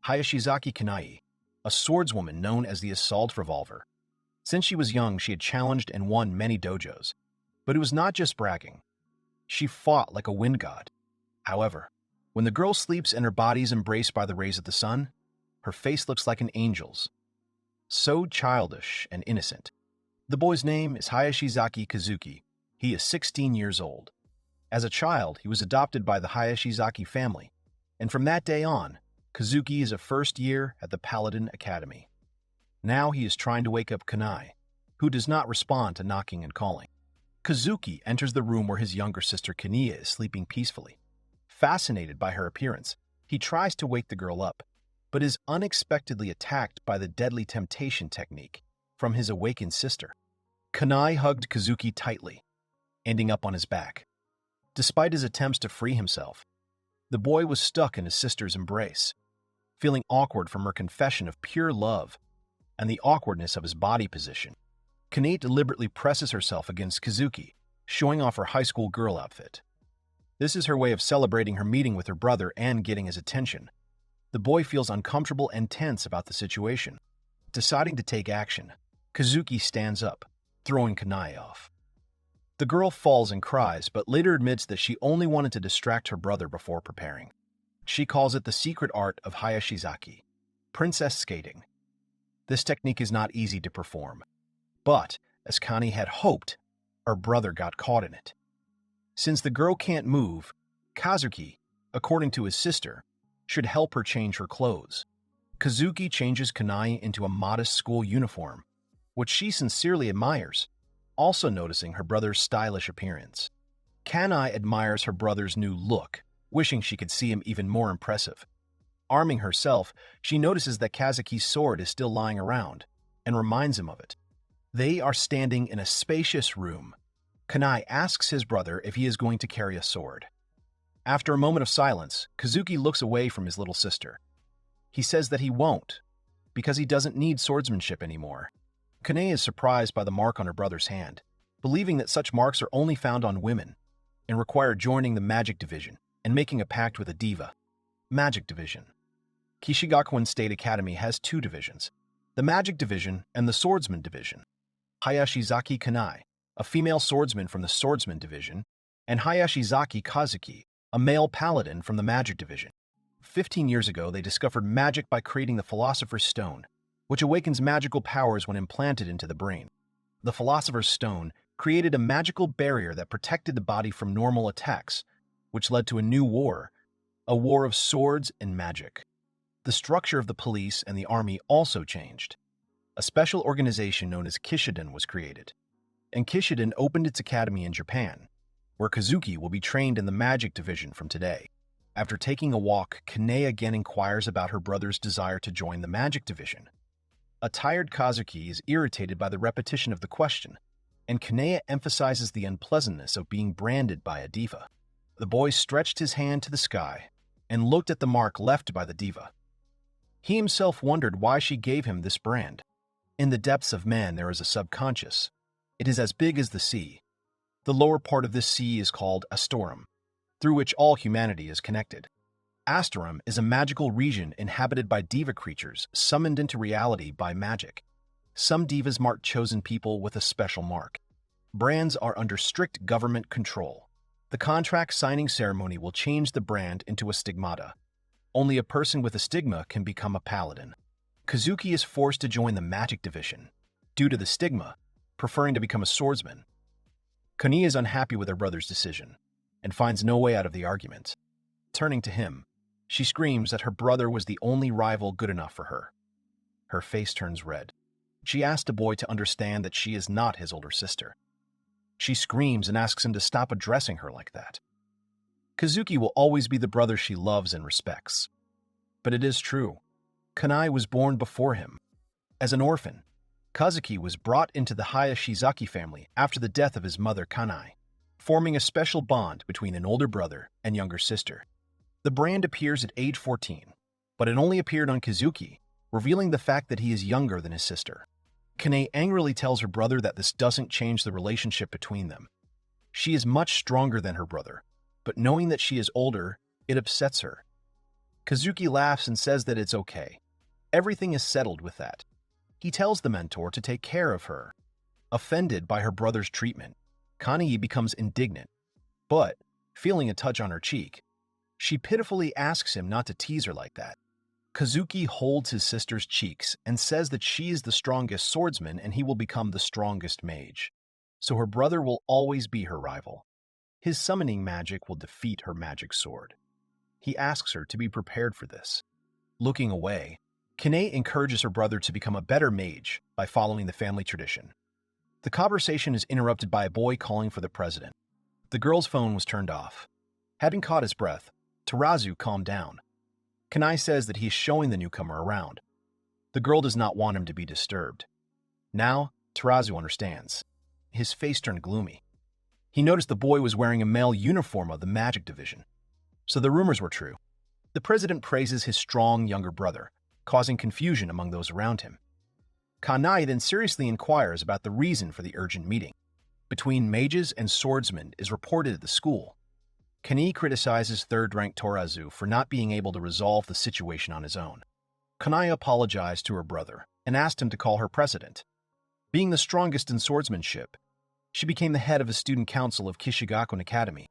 Hayashizaki Kanai, a swordswoman known as the Assault Revolver. Since she was young, she had challenged and won many dojos. But it was not just bragging. She fought like a wind god. However, when the girl sleeps and her body is embraced by the rays of the sun, her face looks like an angel's. So childish and innocent. The boy's name is Hayashizaki Kazuki. He is 16 years old. As a child, he was adopted by the Hayashizaki family, and from that day on, Kazuki is a first year at the Paladin Academy. Now he is trying to wake up Kanai, who does not respond to knocking and calling. Kazuki enters the room where his younger sister Kaniya is sleeping peacefully. Fascinated by her appearance, he tries to wake the girl up, but is unexpectedly attacked by the deadly temptation technique from his awakened sister. Kanai hugged Kazuki tightly, ending up on his back. Despite his attempts to free himself, the boy was stuck in his sister's embrace, feeling awkward from her confession of pure love and the awkwardness of his body position. Kanai deliberately presses herself against Kazuki, showing off her high school girl outfit. This is her way of celebrating her meeting with her brother and getting his attention. The boy feels uncomfortable and tense about the situation. Deciding to take action, Kazuki stands up, throwing Kanai off. The girl falls and cries, but later admits that she only wanted to distract her brother before preparing. She calls it the secret art of Hayashizaki, princess skating. This technique is not easy to perform, but, as Kani had hoped, her brother got caught in it. Since the girl can't move, Kazuki, according to his sister, should help her change her clothes. Kazuki changes Kanai into a modest school uniform, which she sincerely admires, also noticing her brother's stylish appearance. Kanai admires her brother's new look, wishing she could see him even more impressive. Arming herself, she notices that Kazuki's sword is still lying around, and reminds him of it. They are standing in a spacious room. Kanai asks his brother if he is going to carry a sword. After a moment of silence, Kazuki looks away from his little sister. He says that he won't, because he doesn't need swordsmanship anymore. Kanai is surprised by the mark on her brother's hand, believing that such marks are only found on women, and require joining the Magic Division and making a pact with a diva. Magic Division. Kishigakuin State Academy has two divisions, the Magic Division and the Swordsman Division. Hayashizaki Kanai, a female swordsman from the Swordsman Division, and Hayashizaki Kazuki, a male paladin from the Magic Division. 15 years ago, they discovered magic by creating the Philosopher's Stone, which awakens magical powers when implanted into the brain. The Philosopher's Stone created a magical barrier that protected the body from normal attacks, which led to a new war, a war of swords and magic. The structure of the police and the army also changed. A special organization known as Kishiden was created, and Kishiden opened its academy in Japan, where Kazuki will be trained in the Magic Division from today. After taking a walk, Kanai again inquires about her brother's desire to join the Magic Division. A tired Kazuki is irritated by the repetition of the question, and Kanai emphasizes the unpleasantness of being branded by a diva. The boy stretched his hand to the sky and looked at the mark left by the diva. He himself wondered why she gave him this brand. In the depths of man there is a subconscious. It is as big as the sea. The lower part of this sea is called Astorum, through which all humanity is connected. Astorum is a magical region inhabited by diva creatures summoned into reality by magic. Some divas mark chosen people with a special mark. Brands are under strict government control. The contract signing ceremony will change the brand into a stigmata. Only a person with a stigma can become a paladin. Kazuki is forced to join the Magic Division, due to the stigma, preferring to become a swordsman. Kani is unhappy with her brother's decision, and finds no way out of the argument. Turning to him, she screams that her brother was the only rival good enough for her. Her face turns red. She asks the boy to understand that she is not his older sister. She screams and asks him to stop addressing her like that. Kazuki will always be the brother she loves and respects. But it is true. Kanai was born before him. As an orphan, Kazuki was brought into the Hayashizaki family after the death of his mother Kanai, forming a special bond between an older brother and younger sister. The brand appears at age 14, but it only appeared on Kazuki, revealing the fact that he is younger than his sister. Kanai angrily tells her brother that this doesn't change the relationship between them. She is much stronger than her brother, but knowing that she is older, it upsets her. Kazuki laughs and says that it's okay. Everything is settled with that. He tells the mentor to take care of her. Offended by her brother's treatment, Kanai becomes indignant, but, feeling a touch on her cheek, she pitifully asks him not to tease her like that. Kazuki holds his sister's cheeks and says that she is the strongest swordsman and he will become the strongest mage. So her brother will always be her rival. His summoning magic will defeat her magic sword. He asks her to be prepared for this. Looking away, Kane encourages her brother to become a better mage by following the family tradition. The conversation is interrupted by a boy calling for the president. The girl's phone was turned off. Having caught his breath, Terazu calmed down. Kanai says that he is showing the newcomer around. The girl does not want him to be disturbed. Now, Terazu understands. His face turned gloomy. He noticed the boy was wearing a male uniform of the magic division. So the rumors were true. The president praises his strong younger brother, causing confusion among those around him. Kanai then seriously inquires about the reason for the urgent meeting between mages and swordsmen is reported at the school. Kanai criticizes third-ranked Terazu for not being able to resolve the situation on his own. Kanai apologized to her brother and asked him to call her president. Being the strongest in swordsmanship, she became the head of the student council of Kishigakuen Academy.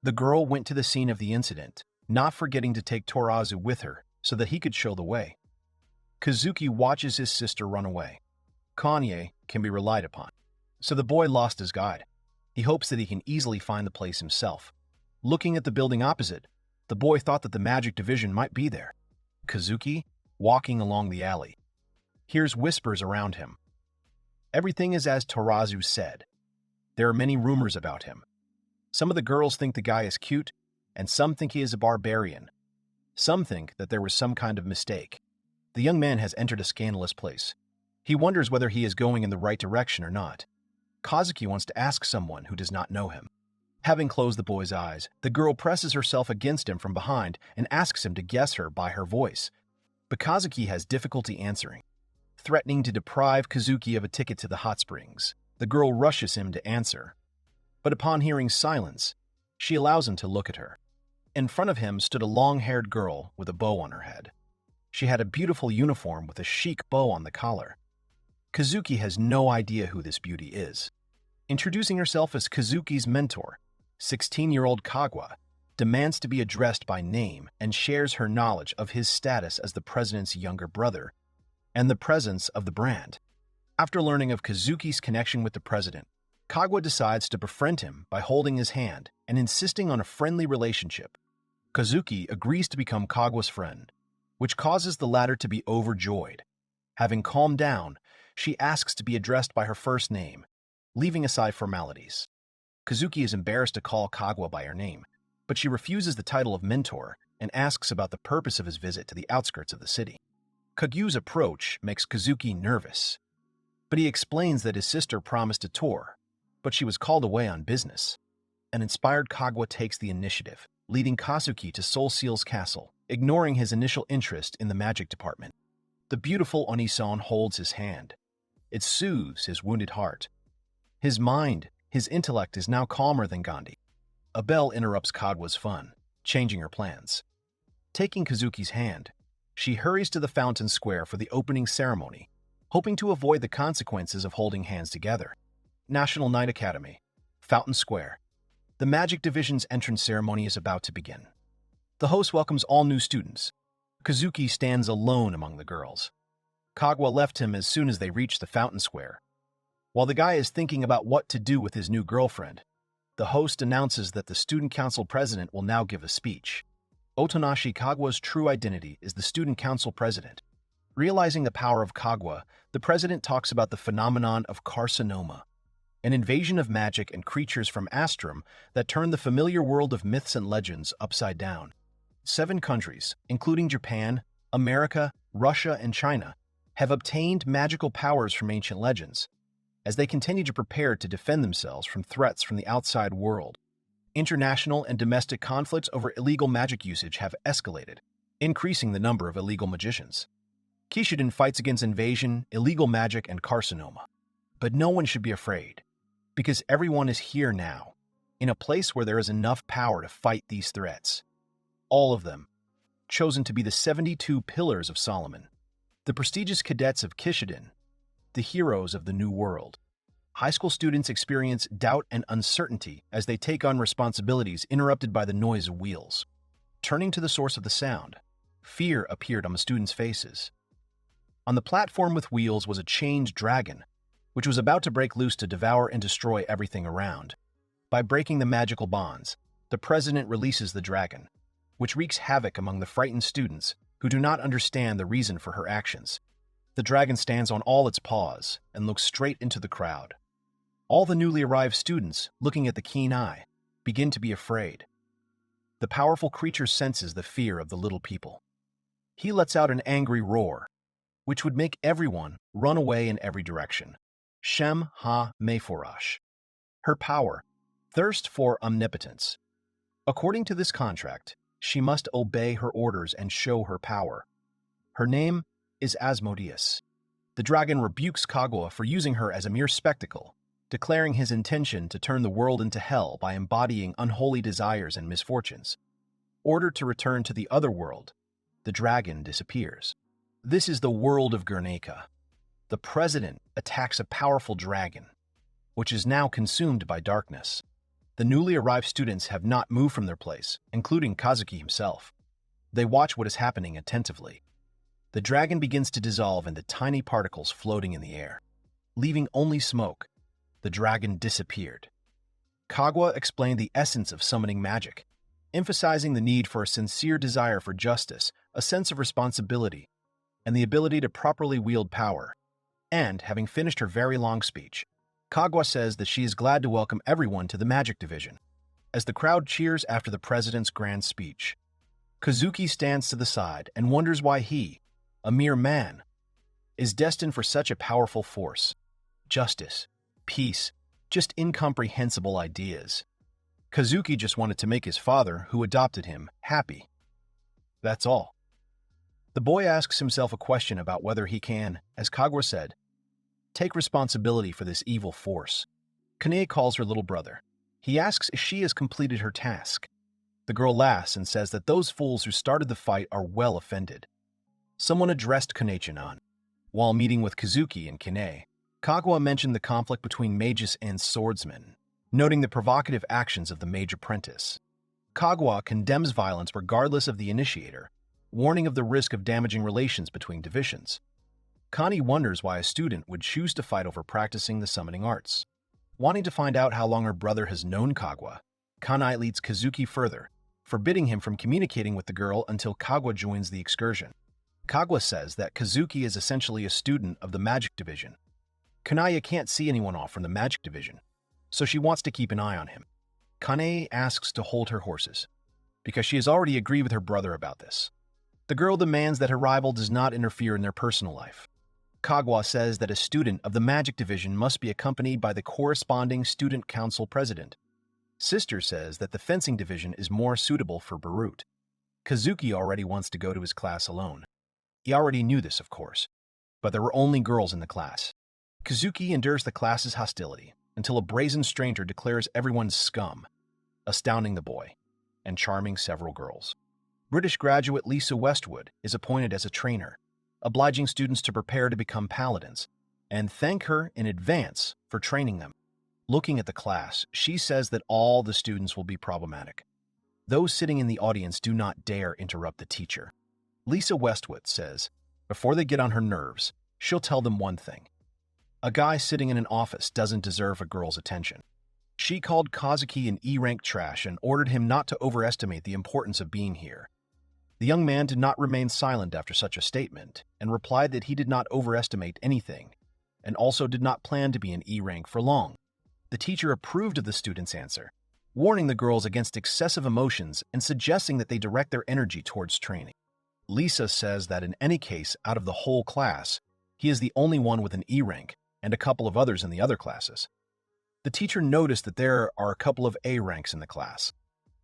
The girl went to the scene of the incident, not forgetting to take Terazu with her so that he could show the way. Kazuki watches his sister run away. Kanye can be relied upon, so the boy lost his guide. He hopes that he can easily find the place himself. Looking at the building opposite, the boy thought that the magic division might be there. Kazuki, walking along the alley, hears whispers around him. Everything is as Terazu said. There are many rumors about him. Some of the girls think the guy is cute, and some think he is a barbarian. Some think that there was some kind of mistake. The young man has entered a scandalous place. He wonders whether he is going in the right direction or not. Kazuki wants to ask someone who does not know him. Having closed the boy's eyes, the girl presses herself against him from behind and asks him to guess her by her voice. But Kazuki has difficulty answering. Threatening to deprive Kazuki of a ticket to the hot springs, the girl rushes him to answer. But upon hearing silence, she allows him to look at her. In front of him stood a long-haired girl with a bow on her head. She had a beautiful uniform with a chic bow on the collar. Kazuki has no idea who this beauty is. Introducing herself as Kazuki's mentor, 16-year-old Kagwa demands to be addressed by name and shares her knowledge of his status as the president's younger brother and the presence of the brand. After learning of Kazuki's connection with the president, Kagwa decides to befriend him by holding his hand and insisting on a friendly relationship. Kazuki agrees to become Kagwa's friend, which causes the latter to be overjoyed. Having calmed down, she asks to be addressed by her first name, leaving aside formalities. Kazuki is embarrassed to call Kagwa by her name, but she refuses the title of mentor and asks about the purpose of his visit to the outskirts of the city. Kagyu's approach makes Kazuki nervous, but he explains that his sister promised a tour, but she was called away on business. An inspired Kagwa takes the initiative, leading Kazuki to Soul Seal's castle, ignoring his initial interest in the magic department. The beautiful Onisan holds his hand. It soothes his wounded heart. His mind, his intellect is now calmer than Gandhi. A bell interrupts Kagwa's fun, changing her plans. Taking Kazuki's hand, she hurries to the fountain square for the opening ceremony, hoping to avoid the consequences of holding hands together. National Night Academy, Fountain Square. The Magic Division's entrance ceremony is about to begin. The host welcomes all new students. Kazuki stands alone among the girls. Kagwa left him as soon as they reached the fountain square. While the guy is thinking about what to do with his new girlfriend, the host announces that the student council president will now give a speech. Otonashi Kagwa's true identity is the student council president. Realizing the power of Kagwa, the president talks about the phenomenon of carcinoma, an invasion of magic and creatures from Astrum that turn the familiar world of myths and legends upside down. 7 countries, including Japan, America, Russia, and China, have obtained magical powers from ancient legends, as they continue to prepare to defend themselves from threats from the outside world. International and domestic conflicts over illegal magic usage have escalated, increasing the number of illegal magicians. Kishiden fights against invasion, illegal magic, and carcinoma. But no one should be afraid, because everyone is here now, in a place where there is enough power to fight these threats. All of them. chosen to be the 72 Pillars of Solomon, the prestigious cadets of Kishiden, the heroes of the New World. High school students experience doubt and uncertainty as they take on responsibilities interrupted by the noise of wheels. Turning to the source of the sound, fear appeared on the students' faces. On the platform with wheels was a chained dragon, which was about to break loose to devour and destroy everything around. By breaking the magical bonds, the president releases the dragon, which wreaks havoc among the frightened students who do not understand the reason for her actions. The dragon stands on all its paws and looks straight into the crowd. All the newly arrived students, looking at the keen eye, begin to be afraid. The powerful creature senses the fear of the little people. He lets out an angry roar, which would make everyone run away in every direction. Shem Ha Meforash. Her power, thirst for omnipotence. According to this contract, she must obey her orders and show her power. Her name is Asmodeus. The dragon rebukes Kaguya for using her as a mere spectacle, declaring his intention to turn the world into hell by embodying unholy desires and misfortunes. Ordered to return to the other world, the dragon disappears. This is the world of Guernica. The president attacks a powerful dragon, which is now consumed by darkness. The newly arrived students have not moved from their place, including Kazuki himself. They watch what is happening attentively. The dragon begins to dissolve into tiny particles floating in the air. Leaving only smoke, the dragon disappeared. Kaguya explained the essence of summoning magic, emphasizing the need for a sincere desire for justice, a sense of responsibility, and the ability to properly wield power. And, having finished her very long speech, Kaguya says that she is glad to welcome everyone to the Magic Division. As the crowd cheers after the president's grand speech, Kazuki stands to the side and wonders why he, a mere man, is destined for such a powerful force. Justice, peace, just incomprehensible ideas. Kazuki just wanted to make his father, who adopted him, happy. That's all. The boy asks himself a question about whether he can, as Kaguya said, take responsibility for this evil force. Kane calls her little brother. He asks if she has completed her task. The girl laughs and says that those fools who started the fight are well offended. Someone addressed Kane-chan. While meeting with Kazuki and Kane, Kaguya mentioned the conflict between magus and swordsman, noting the provocative actions of the mage apprentice. Kaguya condemns violence regardless of the initiator, warning of the risk of damaging relations between divisions. Connie wonders why a student would choose to fight over practicing the summoning arts. Wanting to find out how long her brother has known Kaguya, Kanai leads Kazuki further, forbidding him from communicating with the girl until Kaguya joins the excursion. Kaguya says that Kazuki is essentially a student of the Magic Division. Kanaya can't see anyone off from the Magic Division, so she wants to keep an eye on him. Kane asks to hold her horses, because she has already agreed with her brother about this. The girl demands that her rival does not interfere in their personal life. Kaguya says that a student of the Magic Division must be accompanied by the corresponding student council president. Sister says that the fencing division is more suitable for Barut. Kazuki already wants to go to his class alone. He already knew this, of course, but there were only girls in the class. Kazuki endures the class's hostility until a brazen stranger declares everyone scum, astounding the boy and charming several girls. British graduate Lisa Westwood is appointed as a trainer, obliging students to prepare to become paladins, and thank her in advance for training them. Looking at the class, she says that all the students will be problematic. Those sitting in the audience do not dare interrupt the teacher. Lisa Westwood says, before they get on her nerves, she'll tell them one thing. A guy sitting in an office doesn't deserve a girl's attention. She called Kazuki an E-rank trash and ordered him not to overestimate the importance of being here. The young man did not remain silent after such a statement and replied that he did not overestimate anything and also did not plan to be an E-rank for long. The teacher approved of the student's answer, warning the girls against excessive emotions and suggesting that they direct their energy towards training. Lisa says that in any case, out of the whole class, he is the only one with an E-rank and a couple of others in the other classes. The teacher noticed that there are a couple of A ranks in the class.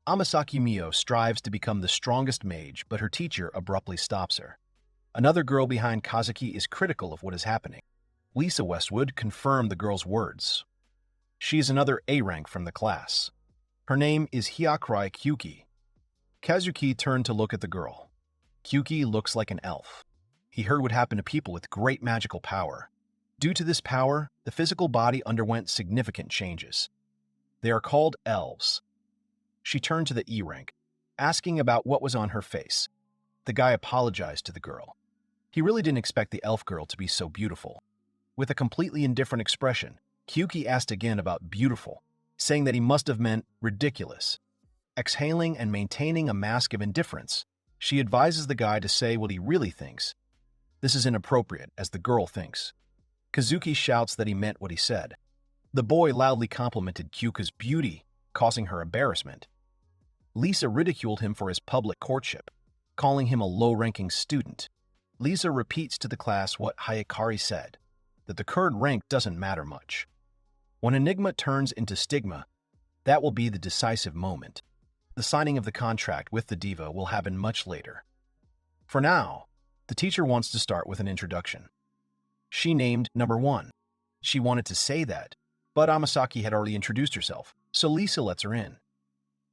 Amasaki Mio strives to become the strongest mage, but her teacher abruptly stops her. Another girl behind Kazuki is critical of what is happening. Lisa Westwood confirmed the girl's words. She is another A rank from the class. Her name is Hyakurai Kyuki. Kazuki turned to look at the girl. Kyuki looks like an elf. He heard what happened to people with great magical power. Due to this power, the physical body underwent significant changes. They are called elves. She turned to the E rank, asking about what was on her face. The guy apologized to the girl. He really didn't expect the elf girl to be so beautiful. With a completely indifferent expression, Kyuki asked again about beautiful, saying that he must have meant ridiculous. Exhaling and maintaining a mask of indifference, she advises the guy to say what he really thinks. This is inappropriate, as the girl thinks. Kazuki shouts that he meant what he said. The boy loudly complimented Kyuka's beauty, causing her embarrassment. Lisa ridiculed him for his public courtship, calling him a low-ranking student. Lisa repeats to the class what Hayakari said, that the current rank doesn't matter much. When enigma turns into stigma, that will be the decisive moment. The signing of the contract with the diva will happen much later. For now, the teacher wants to start with an introduction. She named number 1. She wanted to say that, but Amasaki had already introduced herself, so Lisa lets her in.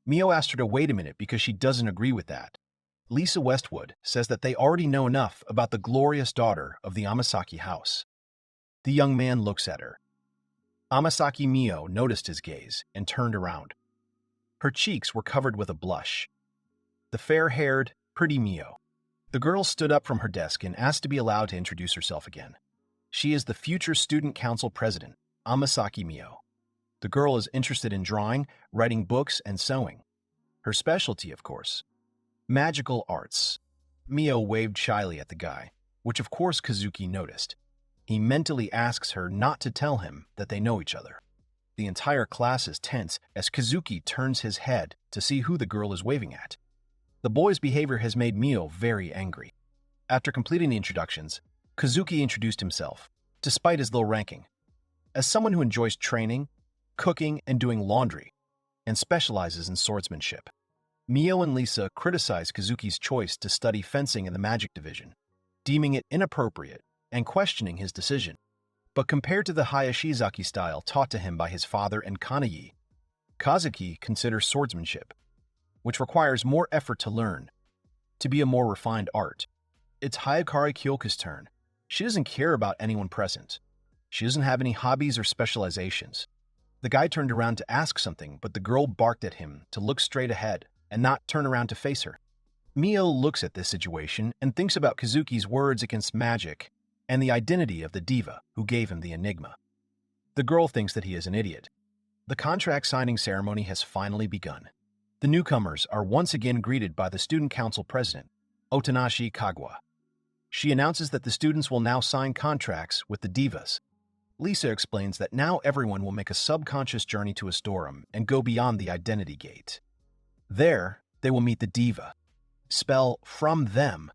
Mio asked her to wait a minute because she doesn't agree with that. Lisa Westwood says that they already know enough about the glorious daughter of the Amasaki house. The young man looks at her. Amasaki Mio noticed his gaze and turned around. Her cheeks were covered with a blush. The fair-haired, pretty Mio. The girl stood up from her desk and asked to be allowed to introduce herself again. She is the future student council president, Amasaki Mio. The girl is interested in drawing, writing books, and sewing. Her specialty, of course, magical arts. Mio waved shyly at the guy, which of course Kazuki noticed. He mentally asks her not to tell him that they know each other. The entire class is tense as Kazuki turns his head to see who the girl is waving at. The boy's behavior has made Mio very angry. After completing the introductions, Kazuki introduced himself, despite his low ranking, as someone who enjoys training, cooking, and doing laundry, and specializes in swordsmanship. Mio and Lisa criticized Kazuki's choice to study fencing in the magic division, deeming it inappropriate and questioning his decision. But compared to the Hayashizaki style taught to him by his father and Kanayi, Kazuki considers swordsmanship, which requires more effort to learn, to be a more refined art. It's Hayakari Kyoka's turn. She doesn't care about anyone present. She doesn't have any hobbies or specializations. The guy turned around to ask something, but the girl barked at him to look straight ahead and not turn around to face her. Mio looks at this situation and thinks about Kazuki's words against magic and the identity of the diva who gave him the enigma. The girl thinks that he is an idiot. The contract signing ceremony has finally begun. The newcomers are once again greeted by the student council president, Otanashi Kagwa. She announces that the students will now sign contracts with the divas. Lisa explains that now everyone will make a subconscious journey to Astorum and go beyond the identity gate. There, they will meet the diva. Spell from them.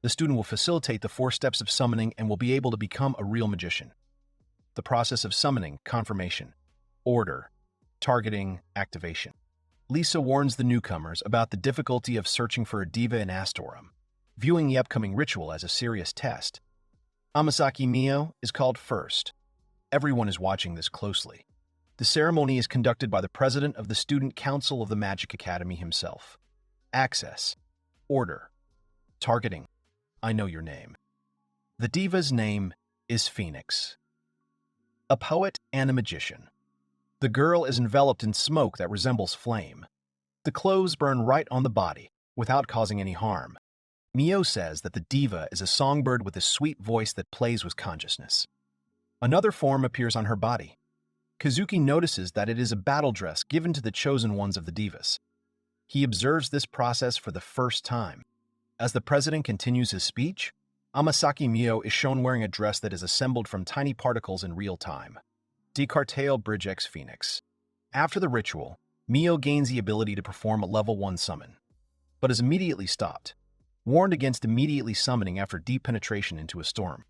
The student will facilitate the 4 steps of summoning and will be able to become a real magician. The process of summoning, confirmation, order, targeting, activation. Lisa warns the newcomers about the difficulty of searching for a diva in Astorum, viewing the upcoming ritual as a serious test. Amasaki Mio is called first. Everyone is watching this closely. The ceremony is conducted by the president of the Student Council of the Magic Academy himself. Access. Order. Targeting. I know your name. The diva's name is Phoenix. A poet and a magician. The girl is enveloped in smoke that resembles flame. The clothes burn right on the body, without causing any harm. Mio says that the diva is a songbird with a sweet voice that plays with consciousness. Another form appears on her body. Kazuki notices that it is a battle dress given to the chosen ones of the divas. He observes this process for the first time. As the president continues his speech, Amasaki Mio is shown wearing a dress that is assembled from tiny particles in real time. Descartes Bridge X Phoenix. After the ritual, Mio gains the ability to perform a level 1 summon, but is immediately stopped, warned against immediately summoning after deep penetration into a storm.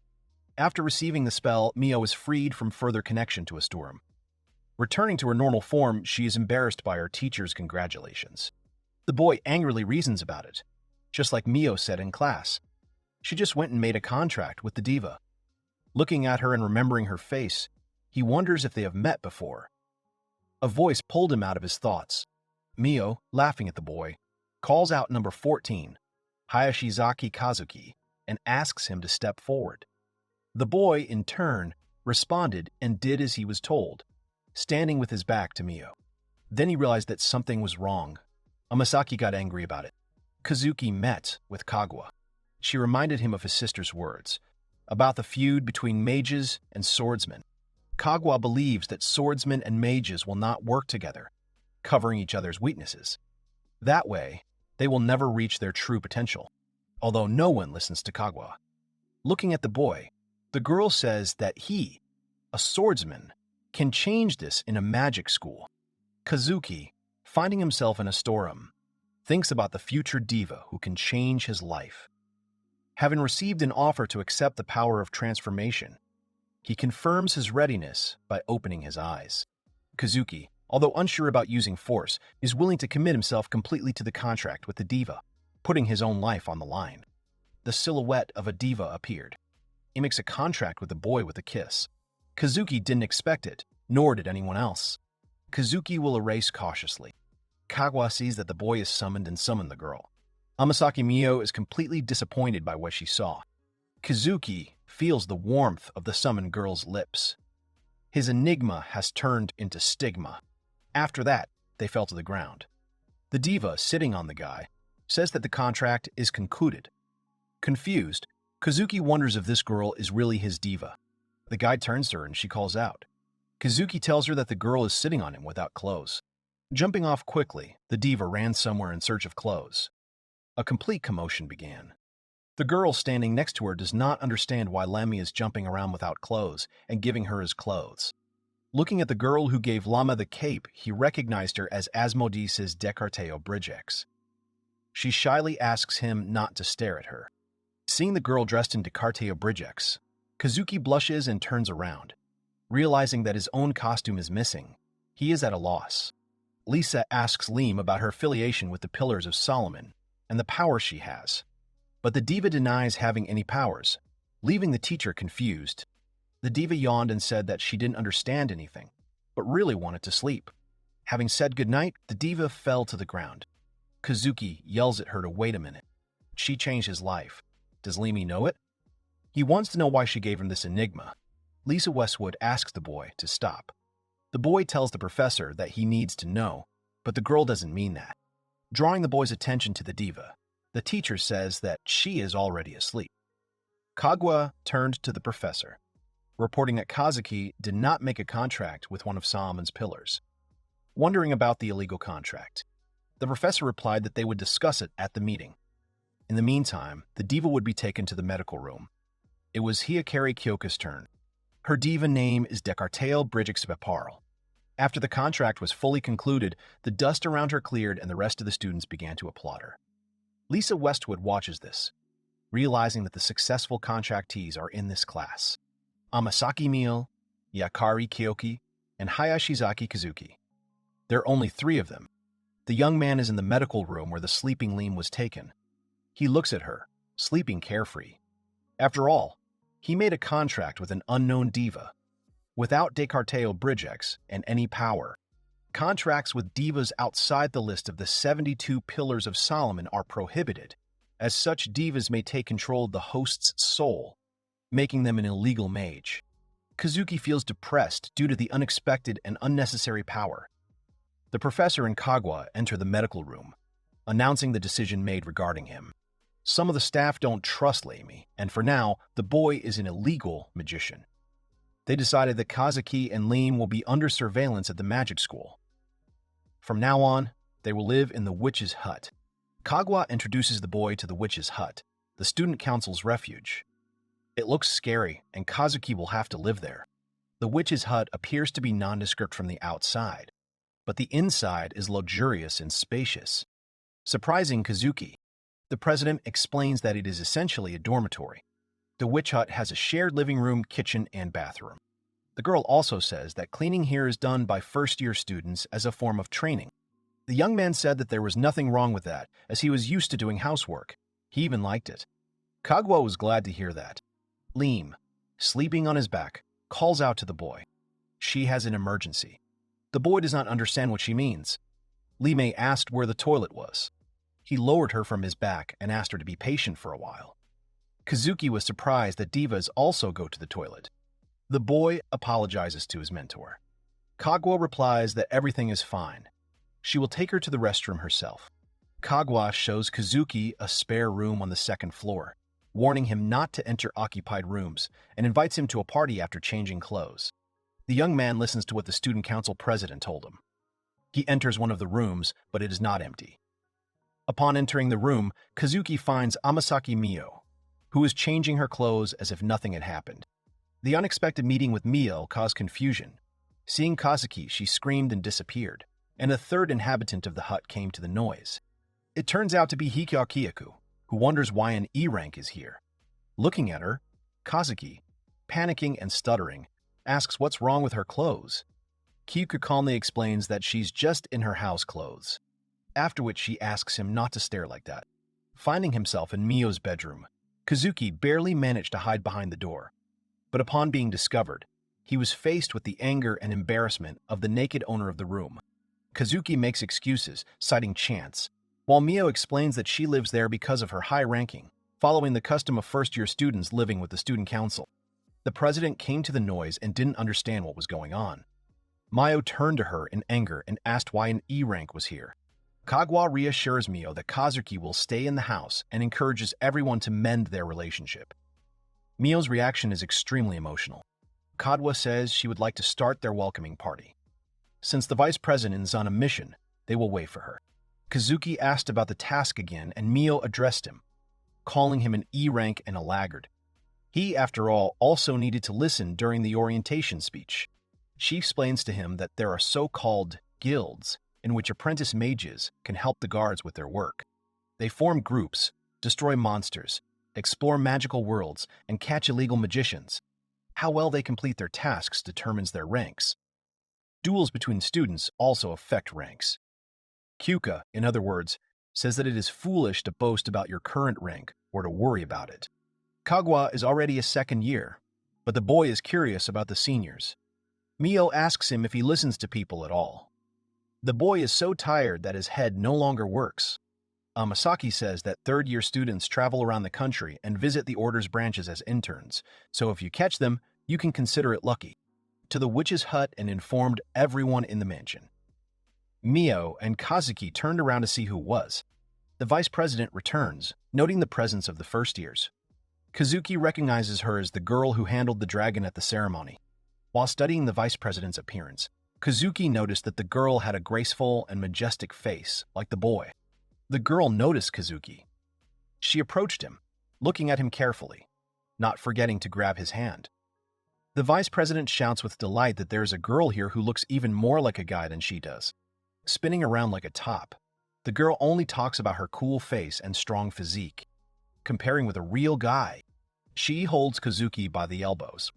After receiving the spell, Mio is freed from further connection to a storm. Returning to her normal form, she is embarrassed by her teacher's congratulations. The boy angrily reasons about it, just like Mio said in class. She just went and made a contract with the diva. Looking at her and remembering her face, he wonders if they have met before. A voice pulled him out of his thoughts. Mio, laughing at the boy, calls out number 14. Hayashizaki Kazuki, and asks him to step forward. The boy, in turn, responded and did as he was told, standing with his back to Mio. Then he realized that something was wrong. Amasaki got angry about it. Kazuki met with Kaguya. She reminded him of his sister's words about the feud between mages and swordsmen. Kaguya believes that swordsmen and mages will not work together, covering each other's weaknesses. That way, they will never reach their true potential, although no one listens to Kaguya. Looking at the boy, the girl says that he, a swordsman, can change this in a magic school. Kazuki, finding himself in a storeroom, thinks about the future diva who can change his life. Having received an offer to accept the power of transformation, he confirms his readiness by opening his eyes. Kazuki, although unsure about using force, is willing to commit himself completely to the contract with the diva, putting his own life on the line. The silhouette of a diva appeared. He makes a contract with the boy with a kiss. Kazuki didn't expect it, nor did anyone else. Kazuki will erase cautiously. Kaguya sees that the boy is summoned and summoned the girl. Amasaki Mio is completely disappointed by what she saw. Kazuki feels the warmth of the summoned girl's lips. His enigma has turned into stigma. After that, they fell to the ground. The diva, sitting on the guy, says that the contract is concluded. Confused, Kazuki wonders if this girl is really his diva. The guy turns to her and she calls out. Kazuki tells her that the girl is sitting on him without clothes. Jumping off quickly, the diva ran somewhere in search of clothes. A complete commotion began. The girl standing next to her does not understand why Lemmy is jumping around without clothes and giving her his clothes. Looking at the girl who gave Lama the cape, he recognized her as Asmodeus's Descartes Bridgex. She shyly asks him not to stare at her. Seeing the girl dressed in Descartes Bridgex, Kazuki blushes and turns around. Realizing that his own costume is missing, he is at a loss. Lisa asks Leem about her affiliation with the Pillars of Solomon and the power she has. But the diva denies having any powers, leaving the teacher confused. The diva yawned and said that she didn't understand anything, but really wanted to sleep. Having said goodnight, the diva fell to the ground. Kazuki yells at her to wait a minute. She changed his life. Does Leemy know it? He wants to know why she gave him this enigma. Lisa Westwood asks the boy to stop. The boy tells the professor that he needs to know, but the girl doesn't mean that. Drawing the boy's attention to the diva, the teacher says that she is already asleep. Kaguya turned to the professor, reporting that Kazuki did not make a contract with one of Solomon's pillars. Wondering about the illegal contract, the professor replied that they would discuss it at the meeting. In the meantime, the diva would be taken to the medical room. It was Hikari Kyoka's turn. Her diva name is Descartes Bridgex Veparl. After the contract was fully concluded, the dust around her cleared and the rest of the students began to applaud her. Lisa Westwood watches this, realizing that the successful contractees are in this class. Amasaki Mio, Hikari Kyoki, and Hayashizaki Kazuki. There are only 3 of them. The young man is in the medical room where the sleeping Leem was taken. He looks at her, sleeping carefree. After all, he made a contract with an unknown diva. Without Descartes Bridgex and any power, contracts with divas outside the list of the 72 Pillars of Solomon are prohibited, as such divas may take control of the host's soul, making them an illegal mage. Kazuki feels depressed due to the unexpected and unnecessary power. The professor and Kaguya enter the medical room, announcing the decision made regarding him. Some of the staff don't trust Leimy, and for now, the boy is an illegal magician. They decided that Kazuki and Leem will be under surveillance at the magic school. From now on, they will live in the witch's hut. Kaguya introduces the boy to the witch's hut, the student council's refuge. It looks scary, and Kazuki will have to live there. The witch's hut appears to be nondescript from the outside, but the inside is luxurious and spacious. Surprising Kazuki, the president explains that it is essentially a dormitory. The witch hut has a shared living room, kitchen, and bathroom. The girl also says that cleaning here is done by first-year students as a form of training. The young man said that there was nothing wrong with that, as he was used to doing housework. He even liked it. Kaguya was glad to hear that. Leem, sleeping on his back, calls out to the boy. She has an emergency. The boy does not understand what she means. Leem asked where the toilet was. He lowered her from his back and asked her to be patient for a while. Kazuki was surprised that divas also go to the toilet. The boy apologizes to his mentor. Kaguya replies that everything is fine. She will take her to the restroom herself. Kaguya shows Kazuki a spare room on the second floor, warning him not to enter occupied rooms, and invites him to a party after changing clothes. The young man listens to what the student council president told him. He enters one of the rooms, but it is not empty. Upon entering the room, Kazuki finds Amasaki Mio, who is changing her clothes as if nothing had happened. The unexpected meeting with Mio caused confusion. Seeing Kazuki, she screamed and disappeared, and a third inhabitant of the hut came to the noise. It turns out to be Hikyo Kyaku, who wonders why an E rank is here. Looking at her, Kazuki, panicking and stuttering, asks what's wrong with her clothes. Kyaku calmly explains that she's just in her house clothes, after which she asks him not to stare like that. Finding himself in Mio's bedroom, Kazuki barely managed to hide behind the door. But upon being discovered, he was faced with the anger and embarrassment of the naked owner of the room. Kazuki makes excuses, citing chance, while Mio explains that she lives there because of her high ranking, following the custom of first-year students living with the student council. The president came to the noise and didn't understand what was going on. Mio turned to her in anger and asked why an E rank was here. Kaguya reassures Mio that Kazuki will stay in the house and encourages everyone to mend their relationship. Mio's reaction is extremely emotional. Kaguya says she would like to start their welcoming party. Since the vice president is on a mission, they will wait for her. Kazuki asked about the task again, and Mio addressed him, calling him an E rank and a laggard. He, after all, also needed to listen during the orientation speech. She explains to him that there are so-called guilds in which apprentice mages can help the guards with their work. They form groups, destroy monsters, explore magical worlds, and catch illegal magicians. How well they complete their tasks determines their ranks. Duels between students also affect ranks. Kyuka, in other words, says that it is foolish to boast about your current rank or to worry about it. Kaguya is already a second year, but the boy is curious about the seniors. Mio asks him if he listens to people at all. The boy is so tired that his head no longer works. Amasaki says that third-year students travel around the country and visit the order's branches as interns, so if you catch them, you can consider it lucky. To the witch's hut and informed everyone in the mansion. Mio and Kazuki turned around to see who it was. The vice president returns, noting the presence of the first years. Kazuki recognizes her as the girl who handled the dragon at the ceremony. While studying the vice president's appearance, Kazuki noticed that the girl had a graceful and majestic face, like the boy. The girl noticed Kazuki. She approached him, looking at him carefully, not forgetting to grab his hand. The vice president shouts with delight that there is a girl here who looks even more like a guy than she does. Spinning around like a top, the girl only talks about her cool face and strong physique, comparing with a real guy. She holds Kazuki by the elbows,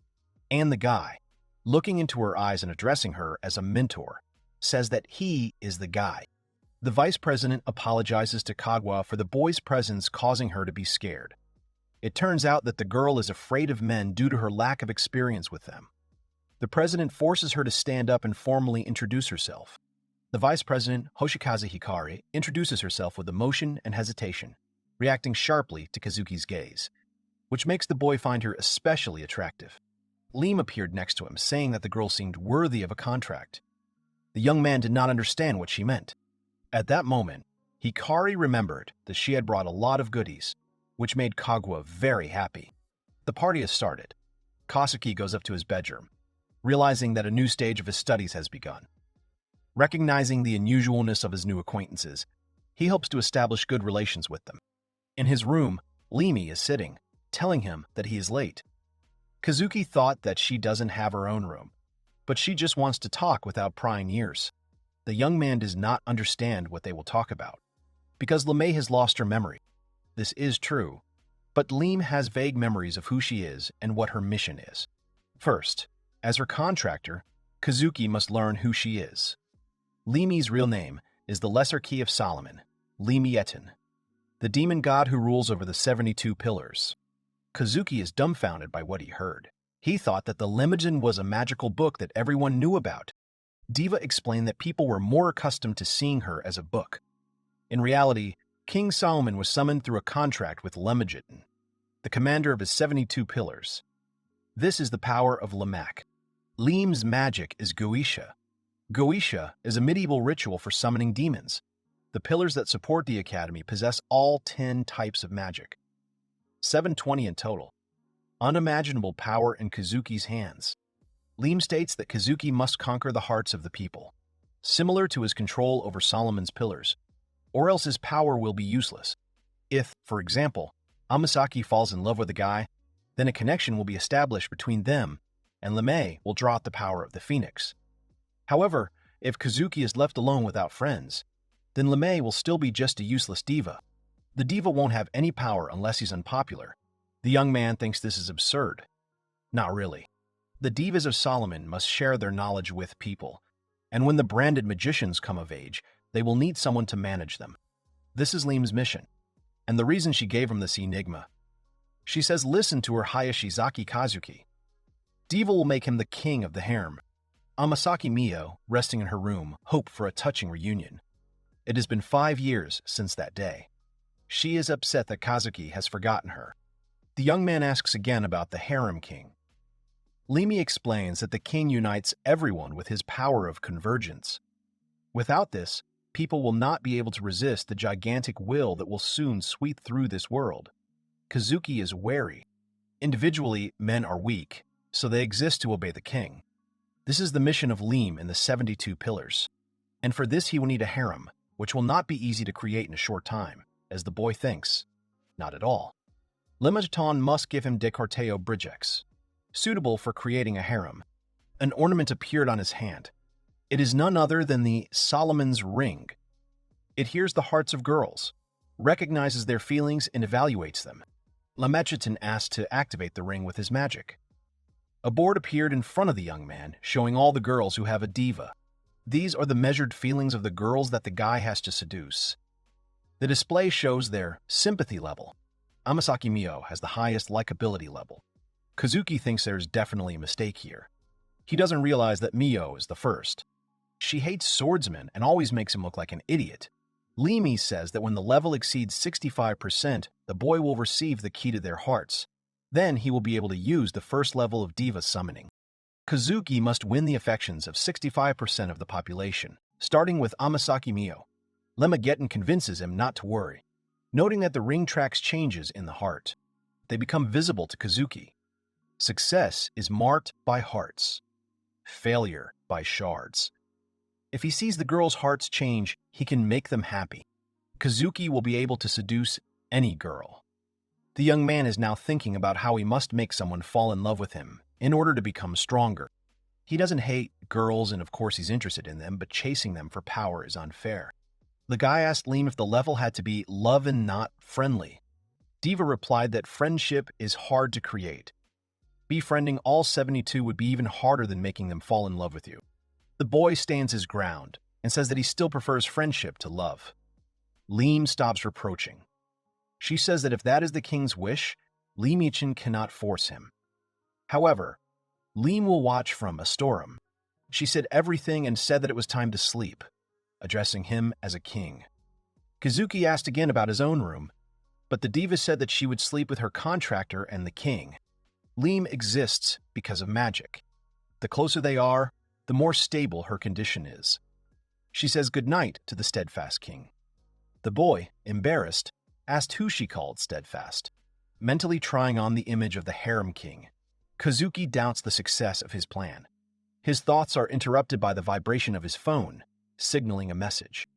and the guy, looking into her eyes and addressing her as a mentor, says that he is the guy. The vice president apologizes to Kaguya for the boy's presence causing her to be scared. It turns out that the girl is afraid of men due to her lack of experience with them. The president forces her to stand up and formally introduce herself. The vice president, Hoshikaze Hikari, introduces herself with emotion and hesitation, reacting sharply to Kazuki's gaze, which makes the boy find her especially attractive. Lim appeared next to him, saying that the girl seemed worthy of a contract. The young man did not understand what she meant. At that moment, Hikari remembered that she had brought a lot of goodies, which made Kaguya very happy. The party has started. Kazuki goes up to his bedroom, realizing that a new stage of his studies has begun. Recognizing the unusualness of his new acquaintances, he hopes to establish good relations with them. In his room, Limi is sitting, telling him that he is late. Kazuki thought that she doesn't have her own room, but she just wants to talk without prying ears. The young man does not understand what they will talk about, because Lemay has lost her memory. This is true, but Lim has vague memories of who she is and what her mission is. First, as her contractor, Kazuki must learn who she is. Limi's real name is the Lesser Key of Solomon, Limietin, the demon god who rules over the 72 pillars. Kazuki is dumbfounded by what he heard. He thought that the Limiten was a magical book that everyone knew about. Diva explained that people were more accustomed to seeing her as a book. In reality, King Solomon was summoned through a contract with Lemagittan, the commander of his 72 pillars. This is the power of Lamak. Lim's magic is Goetia. Goetia is a medieval ritual for summoning demons. The pillars that support the academy possess all 10 types of magic. 720 in total. Unimaginable power in Kazuki's hands. Lim states that Kazuki must conquer the hearts of the people, similar to his control over Solomon's pillars, or else his power will be useless. If, for example, Amasaki falls in love with a guy, then a connection will be established between them, and Lemay will draw out the power of the phoenix. However, if Kazuki is left alone without friends, then Lemay will still be just a useless diva. The diva won't have any power unless he's unpopular. The young man thinks this is absurd. Not really. The divas of Solomon must share their knowledge with people, and when the branded magicians come of age, they will need someone to manage them. This is Lim's mission, and the reason she gave him this enigma. She says listen to her Hayashizaki Kazuki. Diva will make him the king of the harem. Amasaki Mio, resting in her room, hoped for a touching reunion. It has been 5 years since that day. She is upset that Kazuki has forgotten her. The young man asks again about the harem king. Limi explains that the king unites everyone with his power of convergence. Without this, people will not be able to resist the gigantic will that will soon sweep through this world. Kazuki is wary. Individually, men are weak, so they exist to obey the king. This is the mission of Lim in the 72 pillars. And for this he will need a harem, which will not be easy to create in a short time, as the boy thinks. Not at all. Lemagittan must give him Decorteo Brigex, suitable for creating a harem. An ornament appeared on his hand. It is none other than the Solomon's Ring. It hears the hearts of girls, recognizes their feelings, and evaluates them. Lemagittan asked to activate the ring with his magic. A board appeared in front of the young man, showing all the girls who have a diva. These are the measured feelings of the girls that the guy has to seduce. The display shows their sympathy level. Amasaki Mio has the highest likability level. Kazuki thinks there is definitely a mistake here. He doesn't realize that Mio is the first. She hates swordsmen and always makes him look like an idiot. Limi says that when the level exceeds 65%, the boy will receive the key to their hearts. Then he will be able to use the first level of diva summoning. Kazuki must win the affections of 65% of the population, starting with Amasaki Mio. Lemagittan convinces him not to worry, noting that the ring tracks changes in the heart. They become visible to Kazuki. Success is marked by hearts. Failure by shards. If he sees the girls' hearts change, he can make them happy. Kazuki will be able to seduce any girl. The young man is now thinking about how he must make someone fall in love with him in order to become stronger. He doesn't hate girls, and of course he's interested in them, but chasing them for power is unfair. The guy asked Lim if the level had to be love and not friendly. Diva replied that friendship is hard to create. Befriending all 72 would be even harder than making them fall in love with you. The boy stands his ground and says that he still prefers friendship to love. Lim stops reproaching. She says that if that is the king's wish, Limichin cannot force him. However, Lim will watch from a storeroom. She said everything and said that it was time to sleep, addressing him as a king. Kazuki asked again about his own room, but the diva said that she would sleep with her contractor and the king. Lim exists because of magic. The closer they are, the more stable her condition is. She says goodnight to the steadfast king. The boy, embarrassed, asked who she called steadfast, mentally trying on the image of the harem king. Kazuki doubts the success of his plan. His thoughts are interrupted by the vibration of his phone, signaling a message.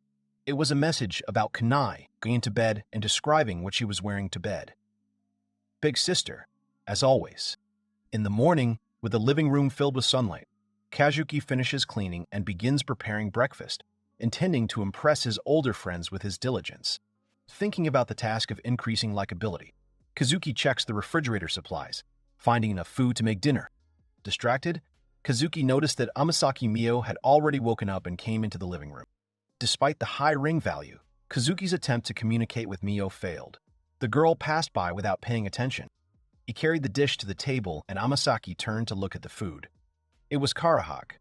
It was a message about Kanai going to bed and describing what she was wearing to bed. Big sister, as always. In the morning, with the living room filled with sunlight, Kazuki finishes cleaning and begins preparing breakfast, intending to impress his older friends with his diligence. Thinking about the task of increasing likability, Kazuki checks the refrigerator supplies, finding enough food to make dinner. Distracted, Kazuki noticed that Amasaki Mio had already woken up and came into the living room. Despite the high ring value, Kazuki's attempt to communicate with Mio failed. The girl passed by without paying attention. He carried the dish to the table and Amasaki turned to look at the food. It was karahag.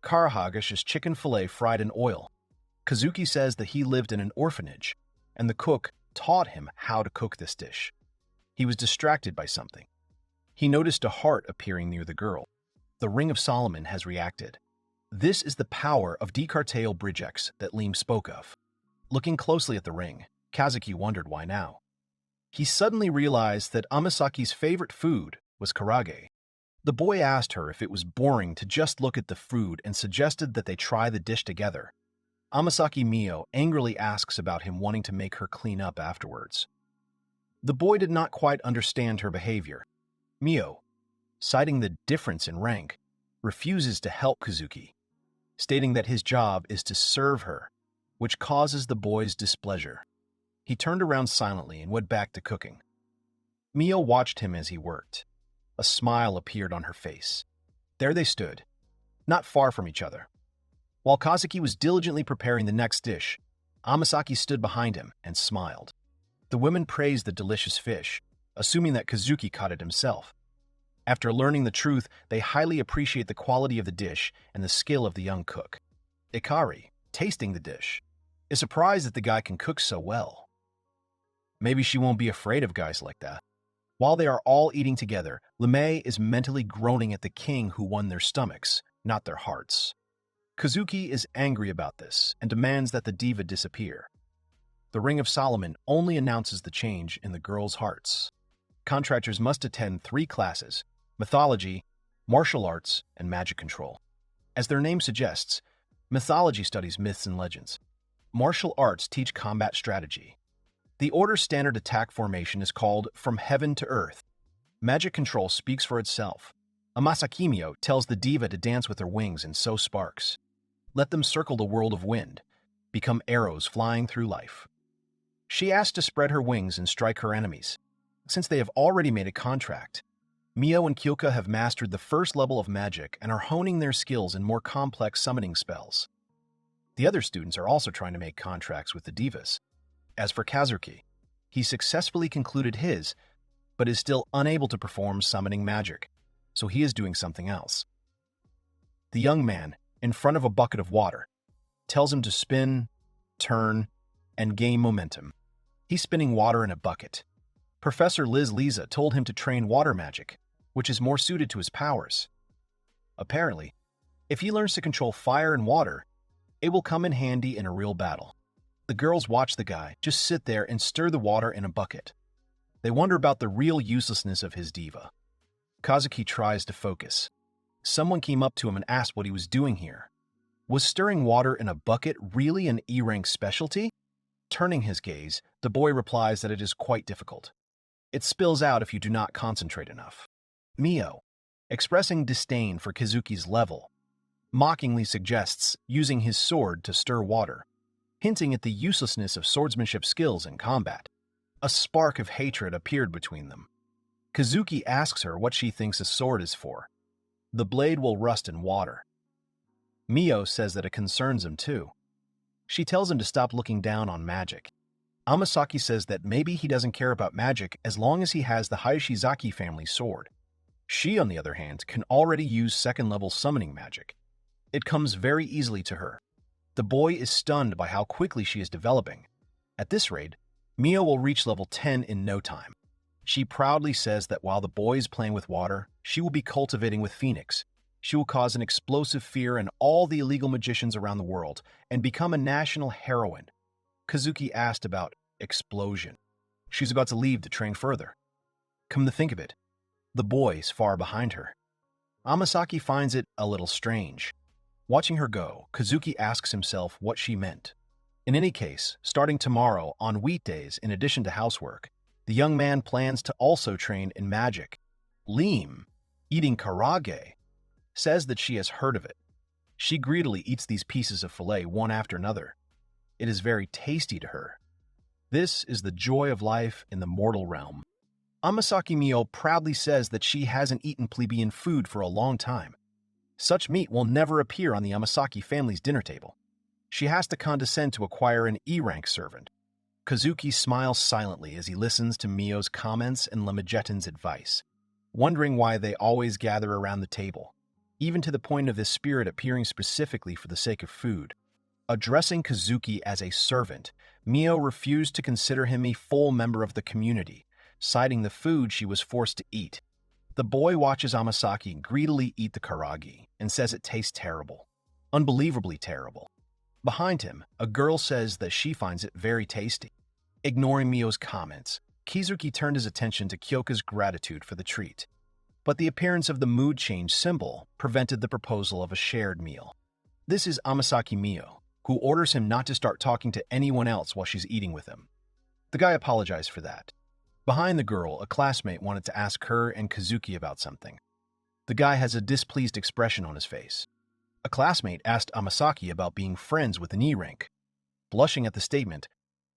Karahag is just chicken fillet fried in oil. Kazuki says that he lived in an orphanage. and the cook taught him how to cook this dish. He was distracted by something. He noticed a heart appearing near the girl. The Ring of Solomon has reacted. This is the power of Descartes Bridgex that Leem spoke of. Looking closely at the ring, Kazuki wondered why now. He suddenly realized that Amasaki's favorite food was karage. The boy asked her if it was boring to just look at the food and suggested that they try the dish together. Amasaki Mio angrily asks about him wanting to make her clean up afterwards. The boy did not quite understand her behavior. Mio, citing the difference in rank, refuses to help Kazuki, stating that his job is to serve her, which causes the boy's displeasure. He turned around silently and went back to cooking. Mio watched him as he worked. A smile appeared on her face. There they stood, not far from each other. While Kazuki was diligently preparing the next dish, Amasaki stood behind him and smiled. The women praised the delicious fish, assuming that Kazuki caught it himself. After learning the truth, they highly appreciate the quality of the dish and the skill of the young cook. Ikari, tasting the dish, is surprised that the guy can cook so well. Maybe she won't be afraid of guys like that. While they are all eating together, Lemay is mentally groaning at the king who won their stomachs, not their hearts. Kazuki is angry about this and demands that the diva disappear. The Ring of Solomon only announces the change in the girls' hearts. Contractors must attend 3 classes: mythology, martial arts, and magic control. As their name suggests, mythology studies myths and legends. Martial arts teach combat strategy. The order's standard attack formation is called From Heaven to Earth. Magic control speaks for itself. Amasaki Mio tells the diva to dance with her wings and sow sparks. Let them circle the world of wind, become arrows flying through life. She asks to spread her wings and strike her enemies. Since they have already made a contract, Mio and Kyoka have mastered the first level of magic and are honing their skills in more complex summoning spells. The other students are also trying to make contracts with the divas. As for Kazuki, he successfully concluded his, but is still unable to perform summoning magic, so he is doing something else. The young man, in front of a bucket of water, tells him to spin, turn, and gain momentum. He's spinning water in a bucket. Professor Liz Lisa told him to train water magic, which is more suited to his powers. Apparently, if he learns to control fire and water, it will come in handy in a real battle. The girls watch the guy just sit there and stir the water in a bucket. They wonder about the real uselessness of his diva. Kazuki tries to focus. Someone came up to him and asked what he was doing here. Was stirring water in a bucket really an E-rank specialty? Turning his gaze, the boy replies that it is quite difficult. It spills out if you do not concentrate enough. Mio, expressing disdain for Kazuki's level, mockingly suggests using his sword to stir water, hinting at the uselessness of swordsmanship skills in combat. A spark of hatred appeared between them. Kazuki asks her what she thinks a sword is for. The blade will rust in water. Mio says that it concerns him too. She tells him to stop looking down on magic. Amasaki says that maybe he doesn't care about magic as long as he has the Hayashizaki family sword. She, on the other hand, can already use second-level summoning magic. It comes very easily to her. The boy is stunned by how quickly she is developing. At this rate, Mio will reach level 10 in no time. She proudly says that while the boy is playing with water, she will be cultivating with Phoenix. She will cause an explosive fear in all the illegal magicians around the world and become a national heroine. Kazuki asked about explosion. She's about to leave to train further. Come to think of it, the boy is far behind her. Amasaki finds it a little strange. Watching her go, Kazuki asks himself what she meant. In any case, starting tomorrow, on weekdays in addition to housework, the young man plans to also train in magic. Leem, eating karage, says that she has heard of it. She greedily eats these pieces of filet one after another. It is very tasty to her. This is the joy of life in the mortal realm. Amasaki Mio proudly says that she hasn't eaten plebeian food for a long time. Such meat will never appear on the Amasaki family's dinner table. She has to condescend to acquire an E-rank servant. Kazuki smiles silently as he listens to Mio's comments and Lamagetin's advice, wondering why they always gather around the table, even to the point of this spirit appearing specifically for the sake of food. Addressing Kazuki as a servant, Mio refused to consider him a full member of the community, citing the food she was forced to eat. The boy watches Amasaki greedily eat the karagi and says it tastes terrible. Unbelievably terrible. Behind him, a girl says that she finds it very tasty. Ignoring Mio's comments, Kizuki turned his attention to Kyoka's gratitude for the treat. But the appearance of the mood change symbol prevented the proposal of a shared meal. This is Amasaki Mio, who orders him not to start talking to anyone else while she's eating with him. The guy apologized for that. Behind the girl, a classmate wanted to ask her and Kazuki about something. The guy has a displeased expression on his face. A classmate asked Amasaki about being friends with an E rank. Blushing at the statement,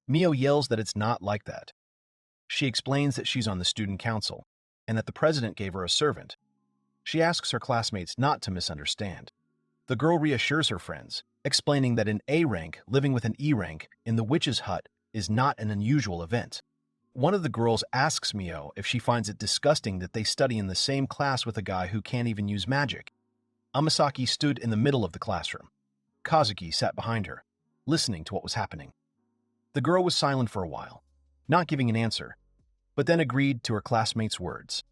Mio yells that it's not like that. She explains that she's on the student council and that the president gave her a servant. She asks her classmates not to misunderstand. The girl reassures her friends, explaining that an A rank living with an E rank in the witch's hut is not an unusual event. One of the girls asks Mio if she finds it disgusting that they study in the same class with a guy who can't even use magic. Amasaki stood in the middle of the classroom. Kazuki sat behind her, listening to what was happening. The girl was silent for a while, not giving an answer, but then agreed to her classmate's words.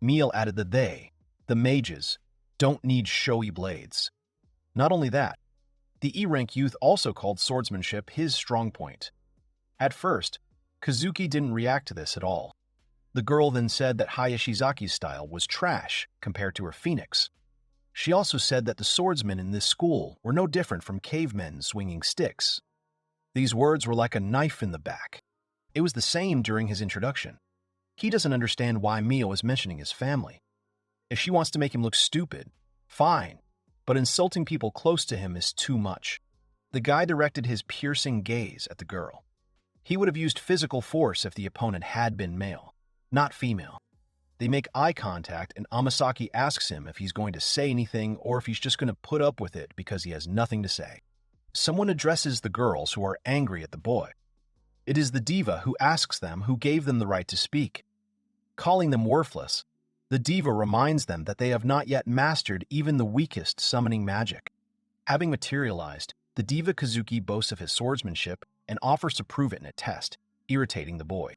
Mio added that they, the mages, don't need showy blades. Not only that, the E-rank youth also called swordsmanship his strong point. At first, Kazuki didn't react to this at all. The girl then said that Hayashizaki's style was trash compared to her phoenix. She also said that the swordsmen in this school were no different from cavemen swinging sticks. These words were like a knife in the back. It was the same during his introduction. He doesn't understand why Mio is mentioning his family. If she wants to make him look stupid, fine, but insulting people close to him is too much. The guy directed his piercing gaze at the girl. He would have used physical force if the opponent had been male, not female. They make eye contact and Amasaki asks him if he's going to say anything or if he's just going to put up with it because he has nothing to say. Someone addresses the girls who are angry at the boy. It is the diva who asks them who gave them the right to speak. Calling them worthless, the diva reminds them that they have not yet mastered even the weakest summoning magic. Having materialized, the diva Kazuki boasts of his swordsmanship and offers to prove it in a test, irritating the boy.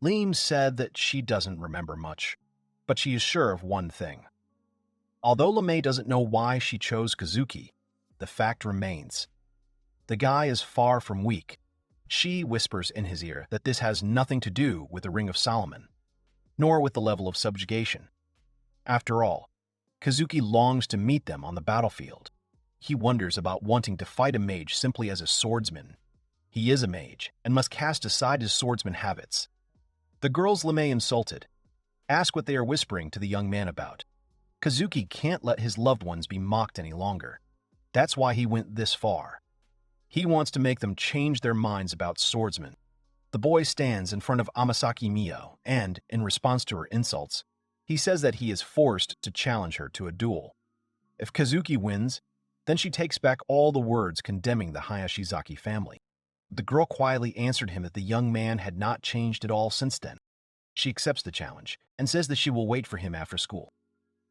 Leem said that she doesn't remember much, but she is sure of one thing. Although LeMay doesn't know why she chose Kazuki, the fact remains. The guy is far from weak. She whispers in his ear that this has nothing to do with the Ring of Solomon, nor with the level of subjugation. After all, Kazuki longs to meet them on the battlefield. He wonders about wanting to fight a mage simply as a swordsman. He is a mage and must cast aside his swordsman habits. The girls LeMay insulted ask what they are whispering to the young man about. Kazuki can't let his loved ones be mocked any longer. That's why he went this far. He wants to make them change their minds about swordsmen. The boy stands in front of Amasaki Mio and, in response to her insults, he says that he is forced to challenge her to a duel. If Kazuki wins, then she takes back all the words condemning the Hayashizaki family. The girl quietly answered him that the young man had not changed at all since then. She accepts the challenge and says that she will wait for him after school.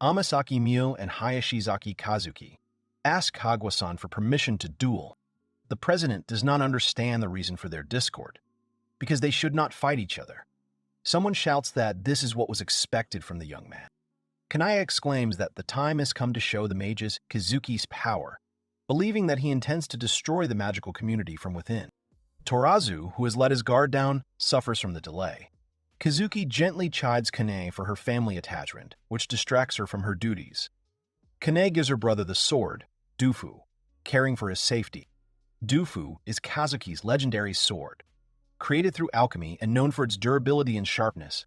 Amasaki Mio and Hayashizaki Kazuki ask Kagwa-san for permission to duel. The president does not understand the reason for their discord, because they should not fight each other. Someone shouts that this is what was expected from the young man. Kanaya exclaims that the time has come to show the mages Kazuki's power, believing that he intends to destroy the magical community from within. Torazu, who has let his guard down, suffers from the delay. Kazuki gently chides Kane for her family attachment, which distracts her from her duties. Kane gives her brother the sword, Dufu, caring for his safety. Dufu is Kazuki's legendary sword, created through alchemy and known for its durability and sharpness,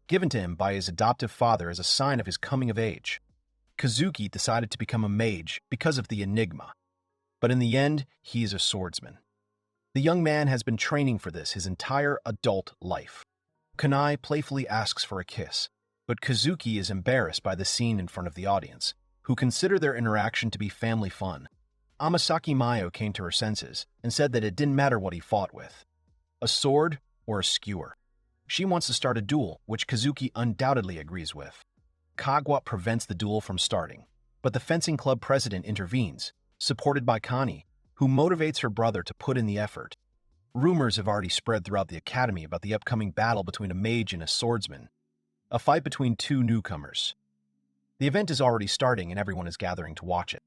given to him by his adoptive father as a sign of his coming of age. Kazuki decided to become a mage because of the enigma, but in the end, he is a swordsman. The young man has been training for this his entire adult life. Kanai playfully asks for a kiss, but Kazuki is embarrassed by the scene in front of the audience, who consider their interaction to be family fun. Amasaki Mio came to her senses and said that it didn't matter what he fought with, a sword or a skewer. She wants to start a duel, which Kazuki undoubtedly agrees with. Kagwa prevents the duel from starting, but the fencing club president intervenes, supported by Kani, who motivates her brother to put in the effort. Rumors have already spread throughout the academy about the upcoming battle between a mage and a swordsman, a fight between two newcomers. The event is already starting and everyone is gathering to watch it.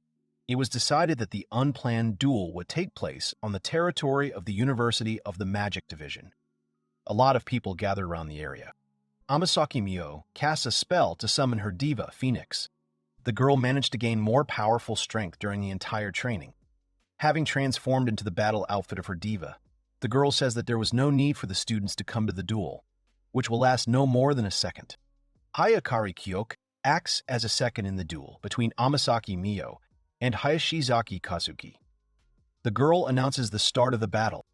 It was decided that the unplanned duel would take place on the territory of the University of the Magic Division. A lot of people gather around the area. Amasaki Mio casts a spell to summon her diva, Phoenix. The girl managed to gain more powerful strength during the entire training. Having transformed into the battle outfit of her diva, the girl says that there was no need for the students to come to the duel, which will last no more than a second. Hayakari Kyoke acts as a second in the duel between Amasaki Mio and Hayashizaki Kazuki. The girl announces the start of the battle.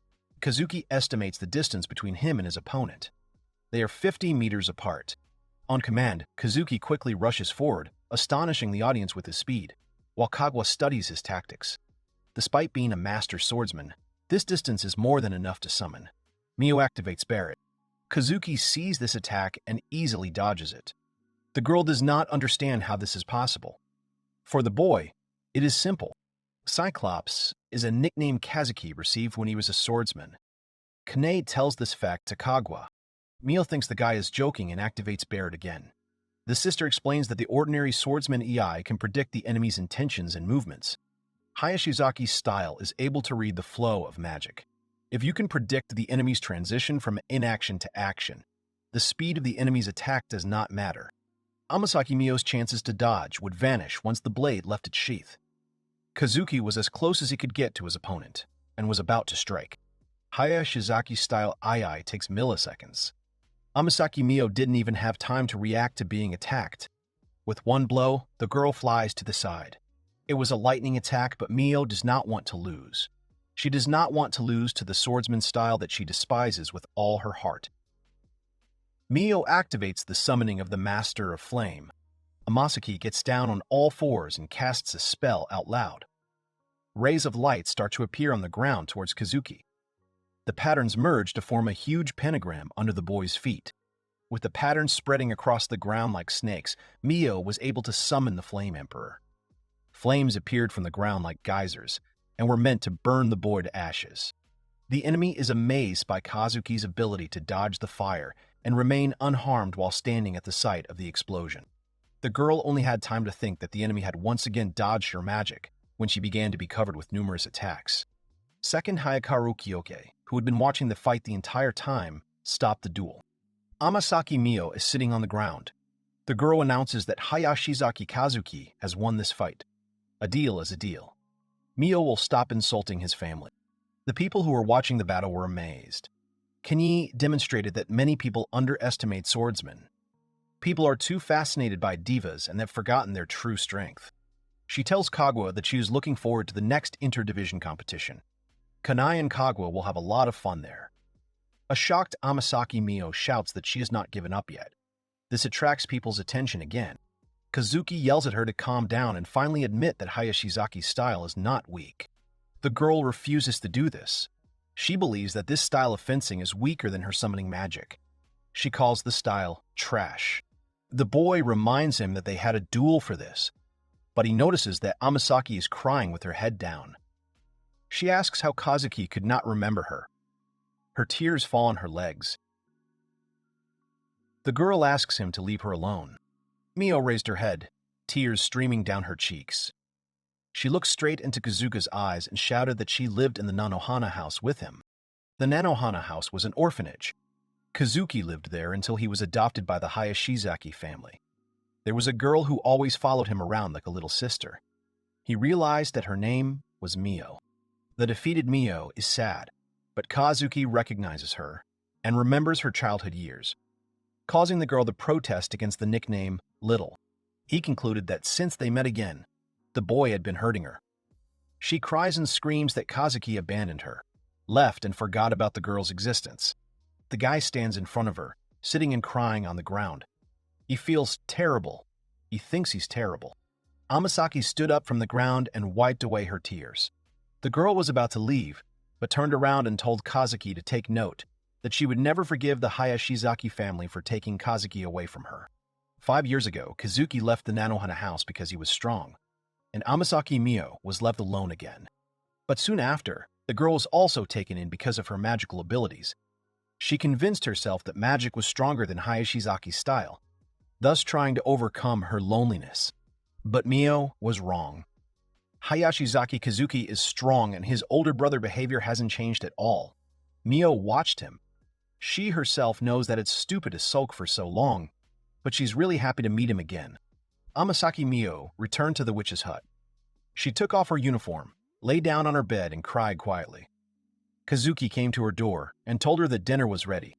Kazuki estimates the distance between him and his opponent. They are 50 meters apart. On command, Kazuki quickly rushes forward, astonishing the audience with his speed, while Kagwa studies his tactics. Despite being a master swordsman, this distance is more than enough to summon. Mio activates Barret. Kazuki sees this attack and easily dodges it. The girl does not understand how this is possible. For the boy, it is simple. Cyclops is a nickname Kazuki received when he was a swordsman. Kane tells this fact to Kagwa. Mio thinks the guy is joking and activates Barret again. The sister explains that the ordinary swordsman EI can predict the enemy's intentions and movements. Hayashizaki's style is able to read the flow of magic. If you can predict the enemy's transition from inaction to action, the speed of the enemy's attack does not matter. Amasaki Mio's chances to dodge would vanish once the blade left its sheath. Kazuki was as close as he could get to his opponent, and was about to strike. Hayashizaki's style II takes milliseconds. Amasaki Mio didn't even have time to react to being attacked. With one blow, the girl flies to the side. It was a lightning attack, but Mio does not want to lose. She does not want to lose to the swordsman style that she despises with all her heart. Mio activates the summoning of the Master of Flame. Amasaki gets down on all fours and casts a spell out loud. Rays of light start to appear on the ground towards Kazuki. The patterns merge to form a huge pentagram under the boy's feet. With the patterns spreading across the ground like snakes, Mio was able to summon the Flame Emperor. Flames appeared from the ground like geysers, and were meant to burn the boy to ashes. The enemy is amazed by Kazuki's ability to dodge the fire and remain unharmed while standing at the site of the explosion. The girl only had time to think that the enemy had once again dodged her magic when she began to be covered with numerous attacks. Second Hayakaru Kyoke, who had been watching the fight the entire time, stopped the duel. Amasaki Mio is sitting on the ground. The girl announces that Hayashizaki Kazuki has won this fight. A deal is a deal. Mio will stop insulting his family. The people who were watching the battle were amazed. Kenshi demonstrated that many people underestimate swordsmen. People are too fascinated by divas and have forgotten their true strength. She tells Kagwa that she is looking forward to the next interdivision competition. Kanai and Kagwa will have a lot of fun there. A shocked Amasaki Mio shouts that she has not given up yet. This attracts people's attention again. Kazuki yells at her to calm down and finally admit that Hayashizaki's style is not weak. The girl refuses to do this. She believes that this style of fencing is weaker than her summoning magic. She calls the style trash. The boy reminds him that they had a duel for this, but he notices that Amasaki is crying with her head down. She asks how Kazuki could not remember her. Her tears fall on her legs. The girl asks him to leave her alone. Mio raised her head, tears streaming down her cheeks. She looked straight into Kazuka's eyes and shouted that she lived in the Nanohana house with him. The Nanohana house was an orphanage. Kazuki lived there until he was adopted by the Hayashizaki family. There was a girl who always followed him around like a little sister. He realized that her name was Mio. The defeated Mio is sad, but Kazuki recognizes her and remembers her childhood years, causing the girl to protest against the nickname Little. He concluded that since they met again, the boy had been hurting her. She cries and screams that Kazuki abandoned her, left and forgot about the girl's existence. The guy stands in front of her, sitting and crying on the ground. He feels terrible. He thinks he's terrible. Amasaki stood up from the ground and wiped away her tears. The girl was about to leave, but turned around and told Kazuki to take note that she would never forgive the Hayashizaki family for taking Kazuki away from her. 5 years ago, Kazuki left the Nanohana house because he was strong, and Amasaki Mio was left alone again. But soon after, the girl was also taken in because of her magical abilities. She convinced herself that magic was stronger than Hayashizaki's style, thus trying to overcome her loneliness. But Mio was wrong. Hayashizaki Kazuki is strong and his older brother behavior hasn't changed at all. Mio watched him. She herself knows that it's stupid to sulk for so long, but she's really happy to meet him again. Amasaki Mio returned to the witch's hut. She took off her uniform, lay down on her bed, and cried quietly. Kazuki came to her door and told her that dinner was ready.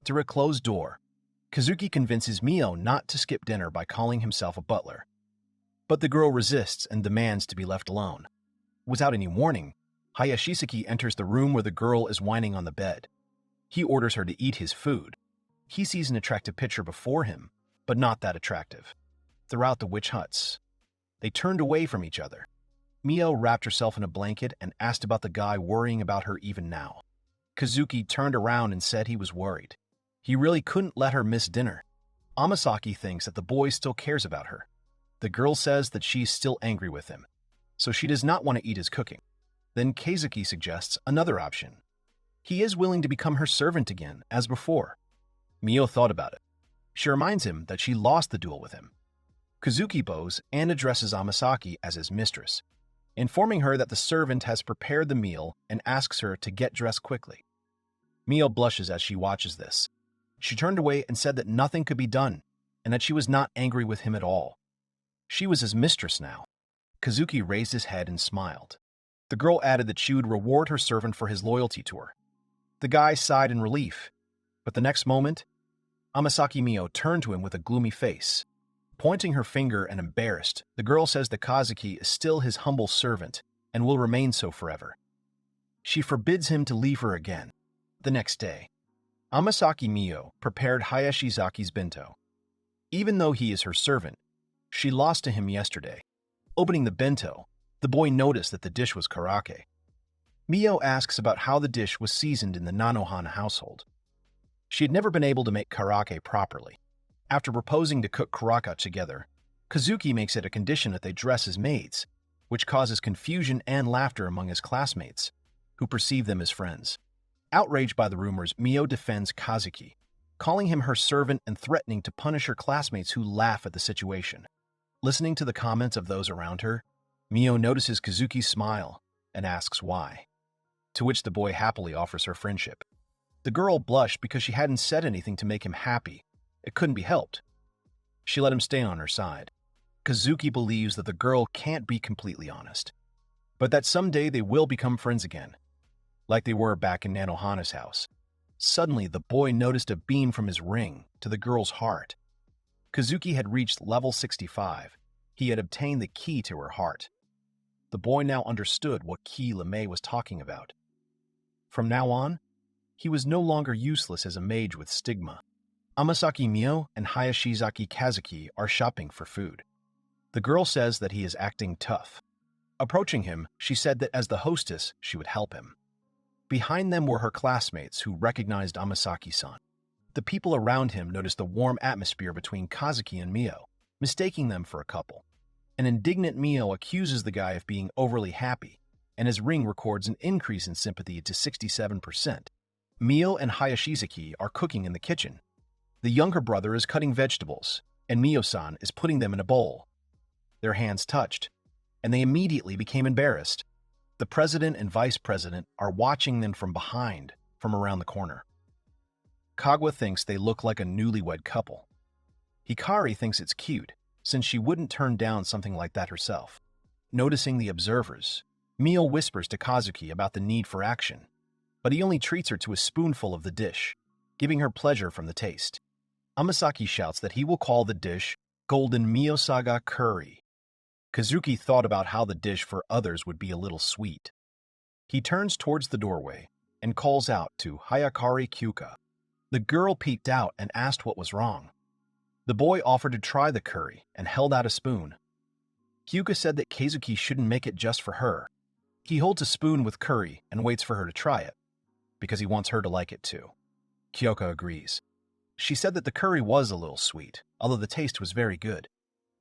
Through a closed door, Kazuki convinces Mio not to skip dinner by calling himself a butler. But the girl resists and demands to be left alone. Without any warning, Hayashizaki enters the room where the girl is whining on the bed. He orders her to eat his food. He sees an attractive picture before him, but not that attractive. Throughout the witch huts, they turned away from each other. Mio wrapped herself in a blanket and asked about the guy worrying about her even now. Kazuki turned around and said he was worried. He really couldn't let her miss dinner. Amasaki thinks that the boy still cares about her. The girl says that she's still angry with him, so she does not want to eat his cooking. Then Kazuki suggests another option. He is willing to become her servant again, as before. Mio thought about it. She reminds him that she lost the duel with him. Kazuki bows and addresses Amasaki as his mistress, informing her that the servant has prepared the meal and asks her to get dressed quickly. Mio blushes as she watches this. She turned away and said that nothing could be done, and that she was not angry with him at all. She was his mistress now. Kazuki raised his head and smiled. The girl added that she would reward her servant for his loyalty to her. The guy sighed in relief, but the next moment, Amasaki Mio turned to him with a gloomy face. Pointing her finger and embarrassed, the girl says that Kazuki is still his humble servant and will remain so forever. She forbids him to leave her again. The next day, Amasaki Mio prepared Hayashizaki's bento. Even though he is her servant, she lost to him yesterday. Opening the bento, the boy noticed that the dish was karake. Mio asks about how the dish was seasoned in the Nanohana household. She had never been able to make karake properly. After proposing to cook karaka together, Kazuki makes it a condition that they dress as maids, which causes confusion and laughter among his classmates, who perceive them as friends. Outraged by the rumors, Mio defends Kazuki, calling him her servant and threatening to punish her classmates who laugh at the situation. Listening to the comments of those around her, Mio notices Kazuki's smile and asks why, to which the boy happily offers her friendship. The girl blushed because she hadn't said anything to make him happy. It couldn't be helped. She let him stay on her side. Kazuki believes that the girl can't be completely honest, but that someday they will become friends again, like they were back in Nanohana's house. Suddenly, the boy noticed a beam from his ring to the girl's heart. Kazuki had reached level 65. He had obtained the key to her heart. The boy now understood what key LeMay was talking about. From now on, he was no longer useless as a mage with stigma. Amasaki Mio and Hayashizaki Kazuki are shopping for food. The girl says that he is acting tough. Approaching him, she said that as the hostess, she would help him. Behind them were her classmates who recognized Amasaki-san. The people around him noticed the warm atmosphere between Kazuki and Mio, mistaking them for a couple. An indignant Mio accuses the guy of being overly happy, and his ring records an increase in sympathy to 67%. Mio and Hayashizaki are cooking in the kitchen. The younger brother is cutting vegetables, and Mio-san is putting them in a bowl. Their hands touched, and they immediately became embarrassed. The president and vice president are watching them from behind, from around the corner. Kagwa thinks they look like a newlywed couple. Hikari thinks it's cute, since she wouldn't turn down something like that herself. Noticing the observers, Mio whispers to Kazuki about the need for action, but he only treats her to a spoonful of the dish, giving her pleasure from the taste. Amasaki shouts that he will call the dish Golden Mio-saga Curry. Kazuki thought about how the dish for others would be a little sweet. He turns towards the doorway and calls out to Hayakari Kyuka. The girl peeked out and asked what was wrong. The boy offered to try the curry and held out a spoon. Kyuka said that Kazuki shouldn't make it just for her. He holds a spoon with curry and waits for her to try it, because he wants her to like it too. Kyuka agrees. She said that the curry was a little sweet, although the taste was very good.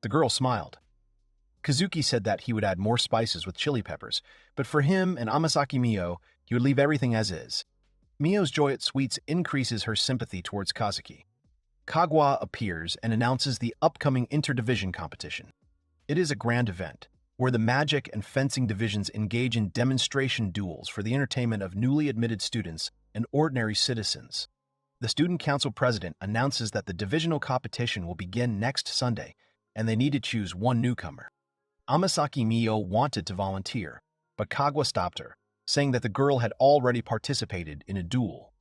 The girl smiled. Kazuki said that he would add more spices with chili peppers, but for him and Amasaki Mio, he would leave everything as is. Mio's joy at sweets increases her sympathy towards Kazuki. Kagwa appears and announces the upcoming interdivision competition. It is a grand event, where the magic and fencing divisions engage in demonstration duels for the entertainment of newly admitted students and ordinary citizens. The student council president announces that the divisional competition will begin next Sunday, and they need to choose one newcomer. Amasaki Mio wanted to volunteer, but Kagwa stopped her, saying that the girl had already participated in a duel.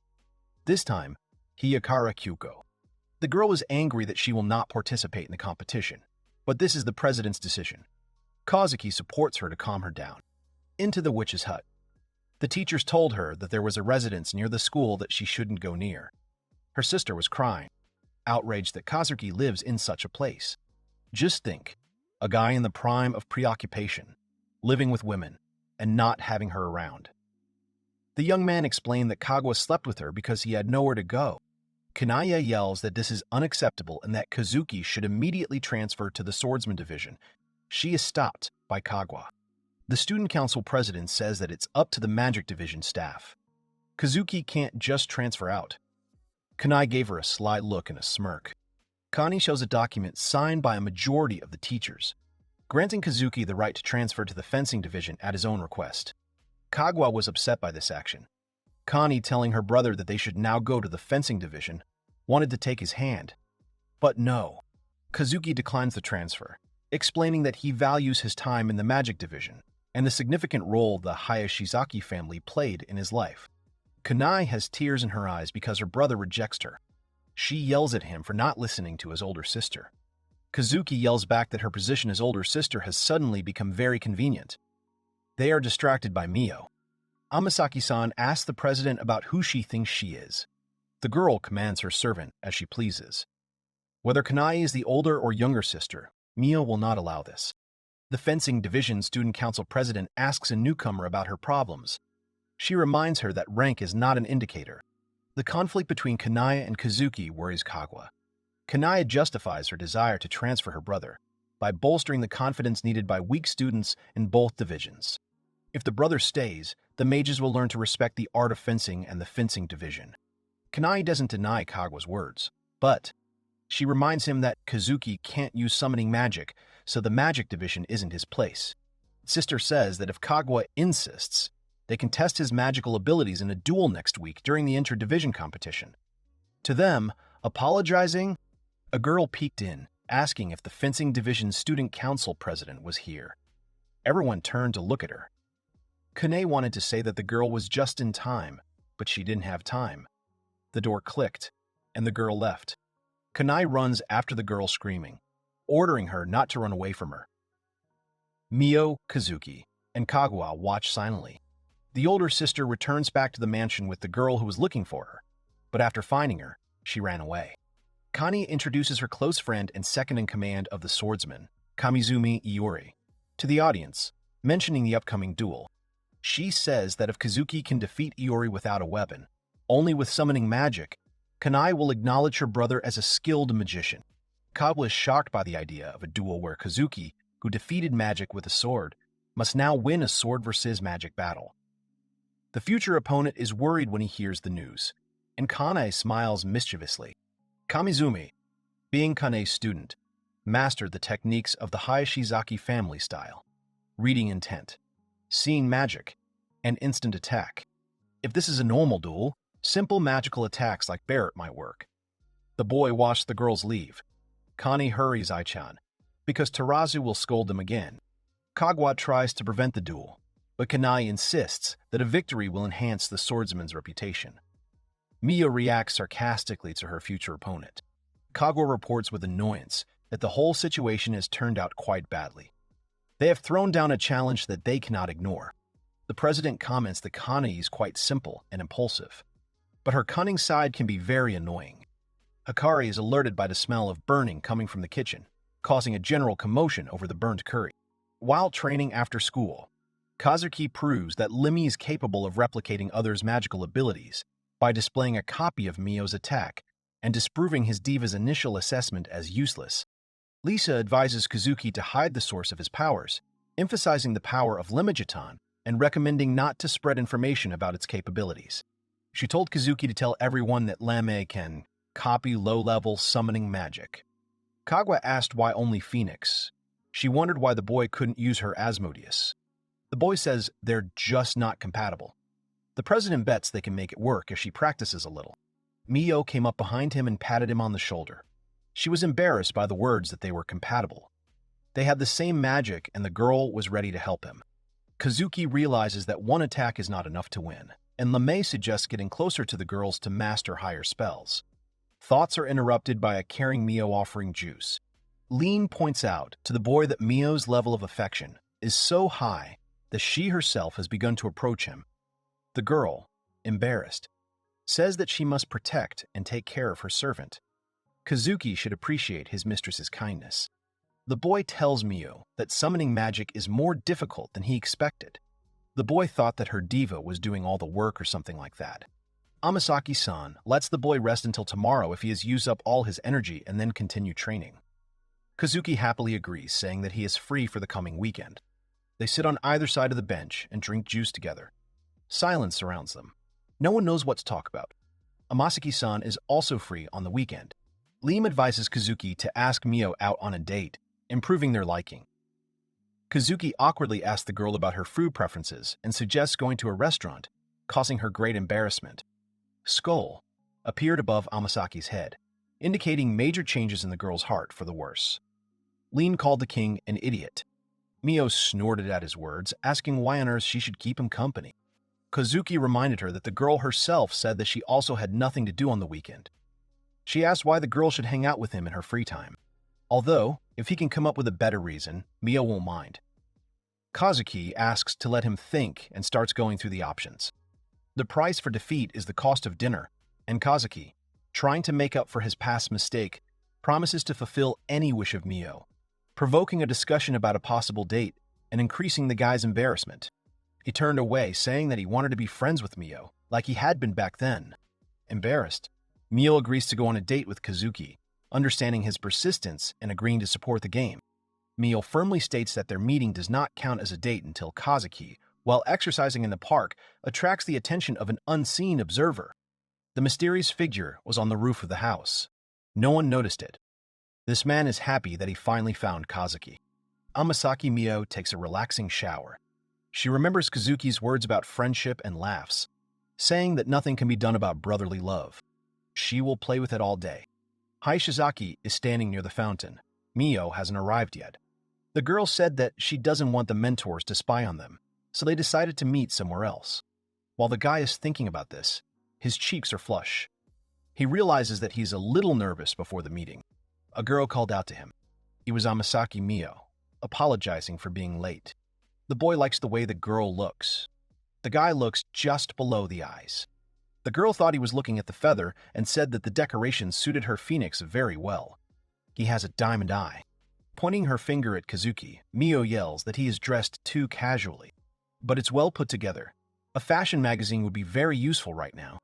This time, Hiyakara Kyuko. The girl is angry that she will not participate in the competition, but this is the president's decision. Kazuki supports her to calm her down. Into the witch's hut. The teachers told her that there was a residence near the school that she shouldn't go near. Her sister was crying, outraged that Kazuki lives in such a place. Just think, a guy in the prime of preoccupation, living with women, and not having her around. The young man explained that Kagwa slept with her because he had nowhere to go. Kanaya yells that this is unacceptable and that Kazuki should immediately transfer to the swordsman division. She is stopped by Kagwa. The student council president says that it's up to the magic division staff. Kazuki can't just transfer out. Kanai gave her a sly look and a smirk. Kani shows a document signed by a majority of the teachers, granting Kazuki the right to transfer to the fencing division at his own request. Kagwa was upset by this action. Kani, telling her brother that they should now go to the fencing division, wanted to take his hand. But no. Kazuki declines the transfer, explaining that he values his time in the magic division and the significant role the Hayashizaki family played in his life. Kanai has tears in her eyes because her brother rejects her. She yells at him for not listening to his older sister. Kazuki yells back that her position as older sister has suddenly become very convenient. They are distracted by Mio. Amasaki-san asks the president about who she thinks she is. The girl commands her servant as she pleases. Whether Kanai is the older or younger sister, Mio will not allow this. The fencing division student council president asks a newcomer about her problems. She reminds her that rank is not an indicator. The conflict between Kanaya and Kazuki worries Kagwa. Kanaya justifies her desire to transfer her brother by bolstering the confidence needed by weak students in both divisions. If the brother stays, the mages will learn to respect the art of fencing and the fencing division. Kanai doesn't deny Kagwa's words, but she reminds him that Kazuki can't use summoning magic, so the magic division isn't his place. Sister says that if Kagwa insists, they can test his magical abilities in a duel next week during the inter-division competition. To them, apologizing, a girl peeked in, asking if the fencing division student council president was here. Everyone turned to look at her. Kane wanted to say that the girl was just in time, but she didn't have time. The door clicked, and the girl left. Kanai runs after the girl screaming, ordering her not to run away from her. Mio, Kazuki, and Kagwa watch silently. The older sister returns back to the mansion with the girl who was looking for her, but after finding her, she ran away. Kani introduces her close friend and second-in-command of the swordsman, Kamizumi Iori, to the audience, mentioning the upcoming duel. She says that if Kazuki can defeat Iori without a weapon, only with summoning magic, Kanai will acknowledge her brother as a skilled magician. Kagwa is shocked by the idea of a duel where Kazuki, who defeated magic with a sword, must now win a sword versus magic battle. The future opponent is worried when he hears the news, and Kanai smiles mischievously. Kamizumi, being Kanei's student, mastered the techniques of the Hayashizaki family style, reading intent, seeing magic, and instant attack. If this is a normal duel, simple magical attacks like Barrett might work. The boy watched the girls leave. Kani hurries Aichan, because Terazu will scold them again. Kagwa tries to prevent the duel, but Kanai insists that a victory will enhance the swordsman's reputation. Mio reacts sarcastically to her future opponent. Kagwa reports with annoyance that the whole situation has turned out quite badly. They have thrown down a challenge that they cannot ignore. The president comments that Kanai is quite simple and impulsive, but her cunning side can be very annoying. Hikari is alerted by the smell of burning coming from the kitchen, causing a general commotion over the burned curry. While training after school, Kazuki proves that Limmy is capable of replicating others' magical abilities by displaying a copy of Mio's attack and disproving his diva's initial assessment as useless. Lisa advises Kazuki to hide the source of his powers, emphasizing the power of Limajatan and recommending not to spread information about its capabilities. She told Kazuki to tell everyone that Lame can copy low-level summoning magic. Kagwa asked why only Phoenix. She wondered why the boy couldn't use her Asmodeus. The boy says they're just not compatible. The president bets they can make it work if she practices a little. Mio came up behind him and patted him on the shoulder. She was embarrassed by the words that they were compatible. They had the same magic and the girl was ready to help him. Kazuki realizes that one attack is not enough to win, and LeMay suggests getting closer to the girls to master higher spells. Thoughts are interrupted by a caring Mio offering juice. Lean points out to the boy that Mio's level of affection is so high that she herself has begun to approach him. The girl, embarrassed, says that she must protect and take care of her servant. Kazuki should appreciate his mistress's kindness. The boy tells Mio that summoning magic is more difficult than he expected. The boy thought that her diva was doing all the work or something like that. Amasaki-san lets the boy rest until tomorrow if he has used up all his energy and then continue training. Kazuki happily agrees, saying that he is free for the coming weekend. They sit on either side of the bench and drink juice together. Silence surrounds them. No one knows what to talk about. Amasaki-san is also free on the weekend. Liam advises Kazuki to ask Mio out on a date, improving their liking. Kazuki awkwardly asks the girl about her food preferences and suggests going to a restaurant, causing her great embarrassment. Skull appeared above Amasaki's head, indicating major changes in the girl's heart for the worse. Lean called the king an idiot. Mio snorted at his words, asking why on earth she should keep him company. Kazuki reminded her that the girl herself said that she also had nothing to do on the weekend. She asked why the girl should hang out with him in her free time. Although, if he can come up with a better reason, Mio won't mind. Kazuki asks to let him think and starts going through the options. The price for defeat is the cost of dinner, and Kazuki, trying to make up for his past mistake, promises to fulfill any wish of Mio, provoking a discussion about a possible date and increasing the guy's embarrassment. He turned away, saying that he wanted to be friends with Mio, like he had been back then. Embarrassed, Mio agrees to go on a date with Kazuki, understanding his persistence and agreeing to support the game. Mio firmly states that their meeting does not count as a date until Kazuki, while exercising in the park, attracts the attention of an unseen observer. The mysterious figure was on the roof of the house. No one noticed it. This man is happy that he finally found Kazuki. Amasaki Mio takes a relaxing shower. She remembers Kazuki's words about friendship and laughs, saying that nothing can be done about brotherly love. She will play with it all day. Hayashizaki is standing near the fountain. Mio hasn't arrived yet. The girl said that she doesn't want the mentors to spy on them, so they decided to meet somewhere else. While the guy is thinking about this, his cheeks are flush. He realizes that he's a little nervous before the meeting. A girl called out to him. He was Amasaki Mio, apologizing for being late. The boy likes the way the girl looks. The guy looks just below the eyes. The girl thought he was looking at the feather and said that the decoration suited her phoenix very well. He has a diamond eye. Pointing her finger at Kazuki, Mio yells that he is dressed too casually. But it's well put together. A fashion magazine would be very useful right now.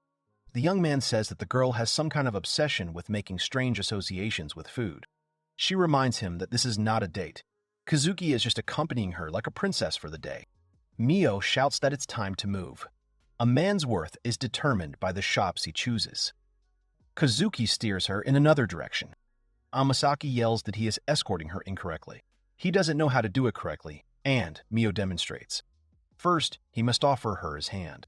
The young man says that the girl has some kind of obsession with making strange associations with food. She reminds him that this is not a date. Kazuki is just accompanying her like a princess for the day. Mio shouts that it's time to move. A man's worth is determined by the shops he chooses. Kazuki steers her in another direction. Amasaki yells that he is escorting her incorrectly. He doesn't know how to do it correctly, and Mio demonstrates. First, he must offer her his hand.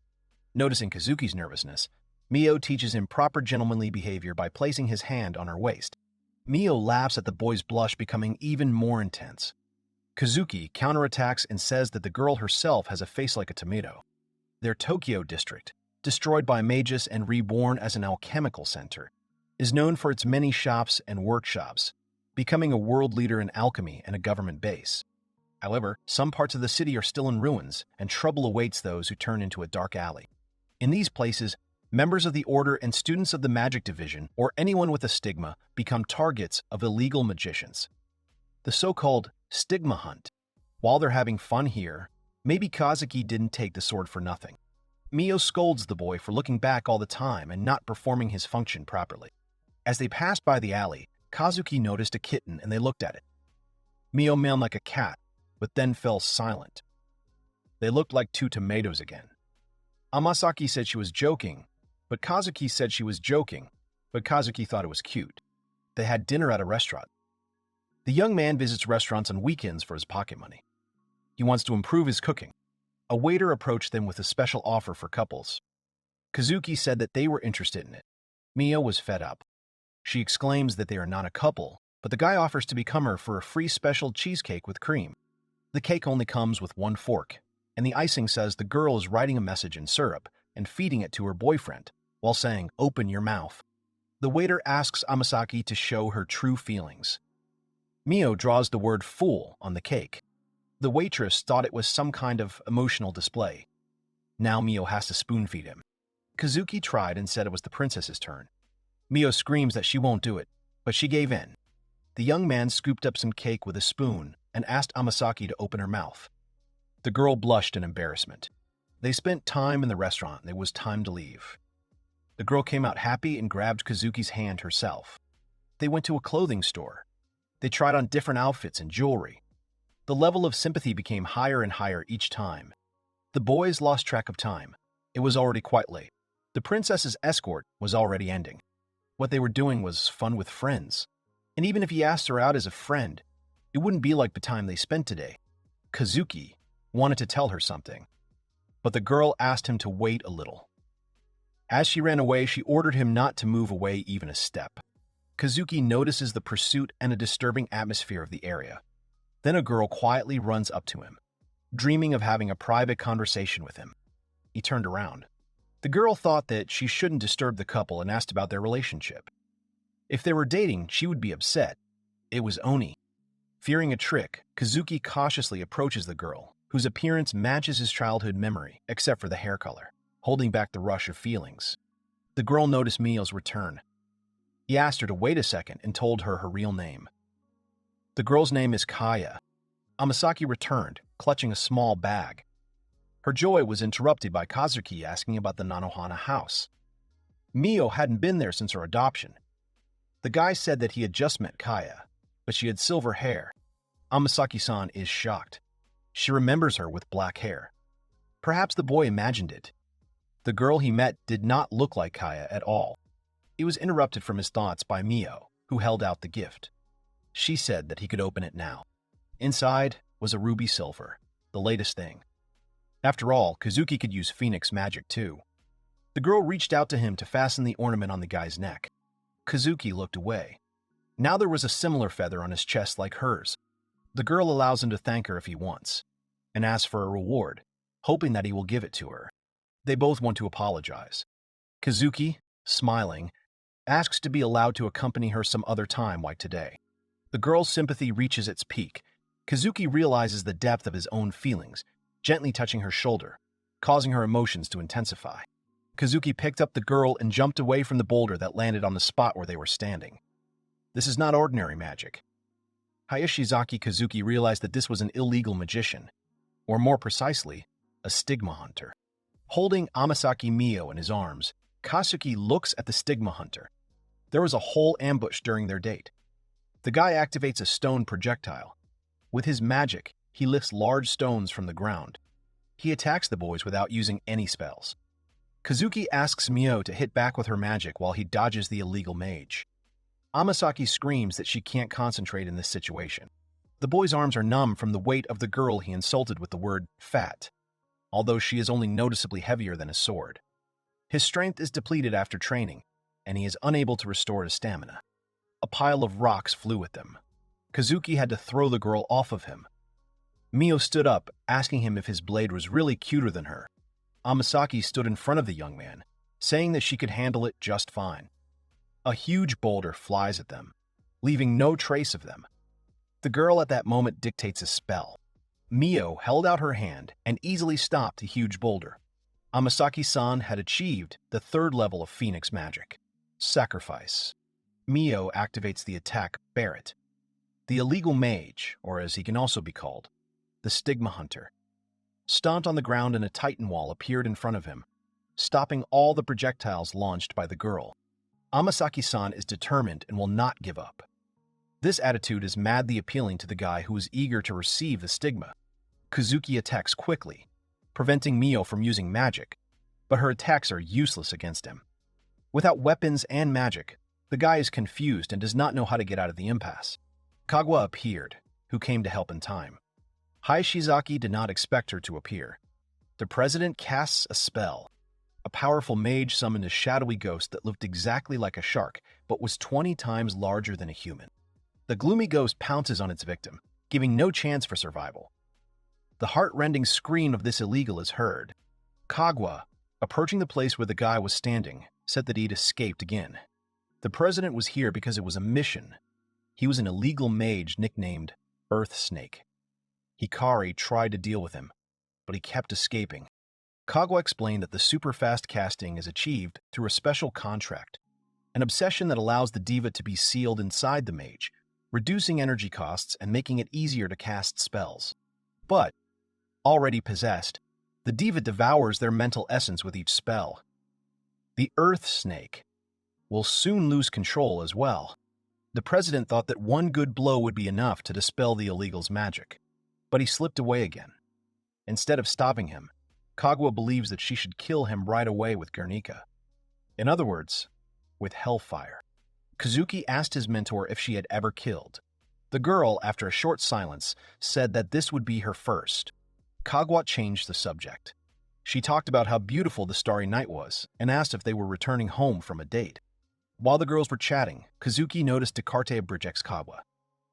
Noticing Kazuki's nervousness, Mio teaches him proper gentlemanly behavior by placing his hand on her waist. Mio laughs at the boy's blush becoming even more intense. Kazuki counterattacks and says that the girl herself has a face like a tomato. Their Tokyo district, destroyed by magus and reborn as an alchemical center, is known for its many shops and workshops, becoming a world leader in alchemy and a government base. However, some parts of the city are still in ruins, and trouble awaits those who turn into a dark alley. In these places, members of the Order and students of the Magic Division, or anyone with a stigma, become targets of illegal magicians. The so-called stigma hunt. While they're having fun here, maybe Kazuki didn't take the sword for nothing. Mio scolds the boy for looking back all the time and not performing his function properly. As they pass by the alley, Kazuki noticed a kitten and they looked at it. Mio meowed like a cat, but then fell silent. They looked like two tomatoes again. Amasaki said she was joking, but Kazuki said she was joking, but Kazuki thought it was cute. They had dinner at a restaurant. The young man visits restaurants on weekends for his pocket money. He wants to improve his cooking. A waiter approached them with a special offer for couples. Kazuki said that they were interested in it. Mio was fed up. She exclaims that they are not a couple, but the guy offers to become her for a free special cheesecake with cream. The cake only comes with one fork, and the icing says the girl is writing a message in syrup and feeding it to her boyfriend while saying, "Open your mouth." The waiter asks Amasaki to show her true feelings. Mio draws the word fool on the cake. The waitress thought it was some kind of emotional display. Now Mio has to spoon-feed him. Kazuki tried and said it was the princess's turn. Mio screams that she won't do it, but she gave in. The young man scooped up some cake with a spoon and asked Amasaki to open her mouth. The girl blushed in embarrassment. They spent time in the restaurant and it was time to leave. The girl came out happy and grabbed Kazuki's hand herself. They went to a clothing store. They tried on different outfits and jewelry. The level of sympathy became higher and higher each time. The boys lost track of time. It was already quite late. The princess's escort was already ending. What they were doing was fun with friends. And even if he asked her out as a friend, it wouldn't be like the time they spent today. Kazuki wanted to tell her something, but the girl asked him to wait a little. As she ran away, she ordered him not to move away even a step. Kazuki notices the pursuit and a disturbing atmosphere of the area. Then a girl quietly runs up to him, dreaming of having a private conversation with him. He turned around. The girl thought that she shouldn't disturb the couple and asked about their relationship. If they were dating, she would be upset. It was Oni. Fearing a trick, Kazuki cautiously approaches the girl, whose appearance matches his childhood memory, except for the hair color, holding back the rush of feelings. The girl noticed Mio's return. He asked her to wait a second and told her her real name. The girl's name is Kaya. Amasaki returned, clutching a small bag. Her joy was interrupted by Kazuki asking about the Nanohana house. Mio hadn't been there since her adoption. The guy said that he had just met Kaya, but she had silver hair. Amasaki-san is shocked. She remembers her with black hair. Perhaps the boy imagined it. The girl he met did not look like Kaya at all. He was interrupted from his thoughts by Mio, who held out the gift. She said that he could open it now. Inside was a ruby silver, the latest thing. After all, Kazuki could use Phoenix magic too. The girl reached out to him to fasten the ornament on the guy's neck. Kazuki looked away. Now there was a similar feather on his chest like hers. The girl allows him to thank her if he wants, and asks for a reward, hoping that he will give it to her. They both want to apologize. Kazuki, smiling, asks to be allowed to accompany her some other time like today. The girl's sympathy reaches its peak. Kazuki realizes the depth of his own feelings, gently touching her shoulder, causing her emotions to intensify. Kazuki picked up the girl and jumped away from the boulder that landed on the spot where they were standing. This is not ordinary magic. Hayashizaki Kazuki realized that this was an illegal magician, or more precisely, a stigma hunter. Holding Amasaki Mio in his arms, Kazuki looks at the stigma hunter. There was a whole ambush during their date. The guy activates a stone projectile. With his magic, he lifts large stones from the ground. He attacks the boys without using any spells. Kazuki asks Mio to hit back with her magic while he dodges the illegal mage. Amasaki screams that she can't concentrate in this situation. The boy's arms are numb from the weight of the girl he insulted with the word fat, although she is only noticeably heavier than his sword. His strength is depleted after training, and he is unable to restore his stamina. A pile of rocks flew at them. Kazuki had to throw the girl off of him. Mio stood up, asking him if his blade was really cuter than her. Amasaki stood in front of the young man, saying that she could handle it just fine. A huge boulder flies at them, leaving no trace of them. The girl at that moment dictates a spell. Mio held out her hand and easily stopped the huge boulder. Amasaki-san had achieved the third level of Phoenix magic. Sacrifice. Mio activates the attack Barret. The illegal mage, or as he can also be called, the stigma hunter, stomped on the ground and a titan wall appeared in front of him, stopping all the projectiles launched by the girl. Amasaki-san is determined and will not give up. This attitude is madly appealing to the guy who is eager to receive the stigma. Kazuki attacks quickly, preventing Mio from using magic, but her attacks are useless against him. Without weapons and magic, the guy is confused and does not know how to get out of the impasse. Kaguya appeared, who came to help in time. Hayashizaki did not expect her to appear. The president casts a spell. A powerful mage summoned a shadowy ghost that looked exactly like a shark, but was 20 times larger than a human. The gloomy ghost pounces on its victim, giving no chance for survival. The heart-rending scream of this illegal is heard. Kaguya, approaching the place where the guy was standing, said that he'd escaped again. The president was here because it was a mission. He was an illegal mage nicknamed Earth Snake. Hikari tried to deal with him, but he kept escaping. Kaguya explained that the super-fast casting is achieved through a special contract, an obsession that allows the diva to be sealed inside the mage, reducing energy costs and making it easier to cast spells. But, already possessed, the diva devours their mental essence with each spell. The Earth Snake will soon lose control as well. The president thought that one good blow would be enough to dispel the illegal's magic, but he slipped away again. Instead of stopping him, Kaguya believes that she should kill him right away with Guernica. In other words, with hellfire. Kazuki asked his mentor if she had ever killed. The girl, after a short silence, said that this would be her first. Kaguya changed the subject. She talked about how beautiful the starry night was and asked if they were returning home from a date. While the girls were chatting, Kazuki noticed Descartes Bridgex Kaguya.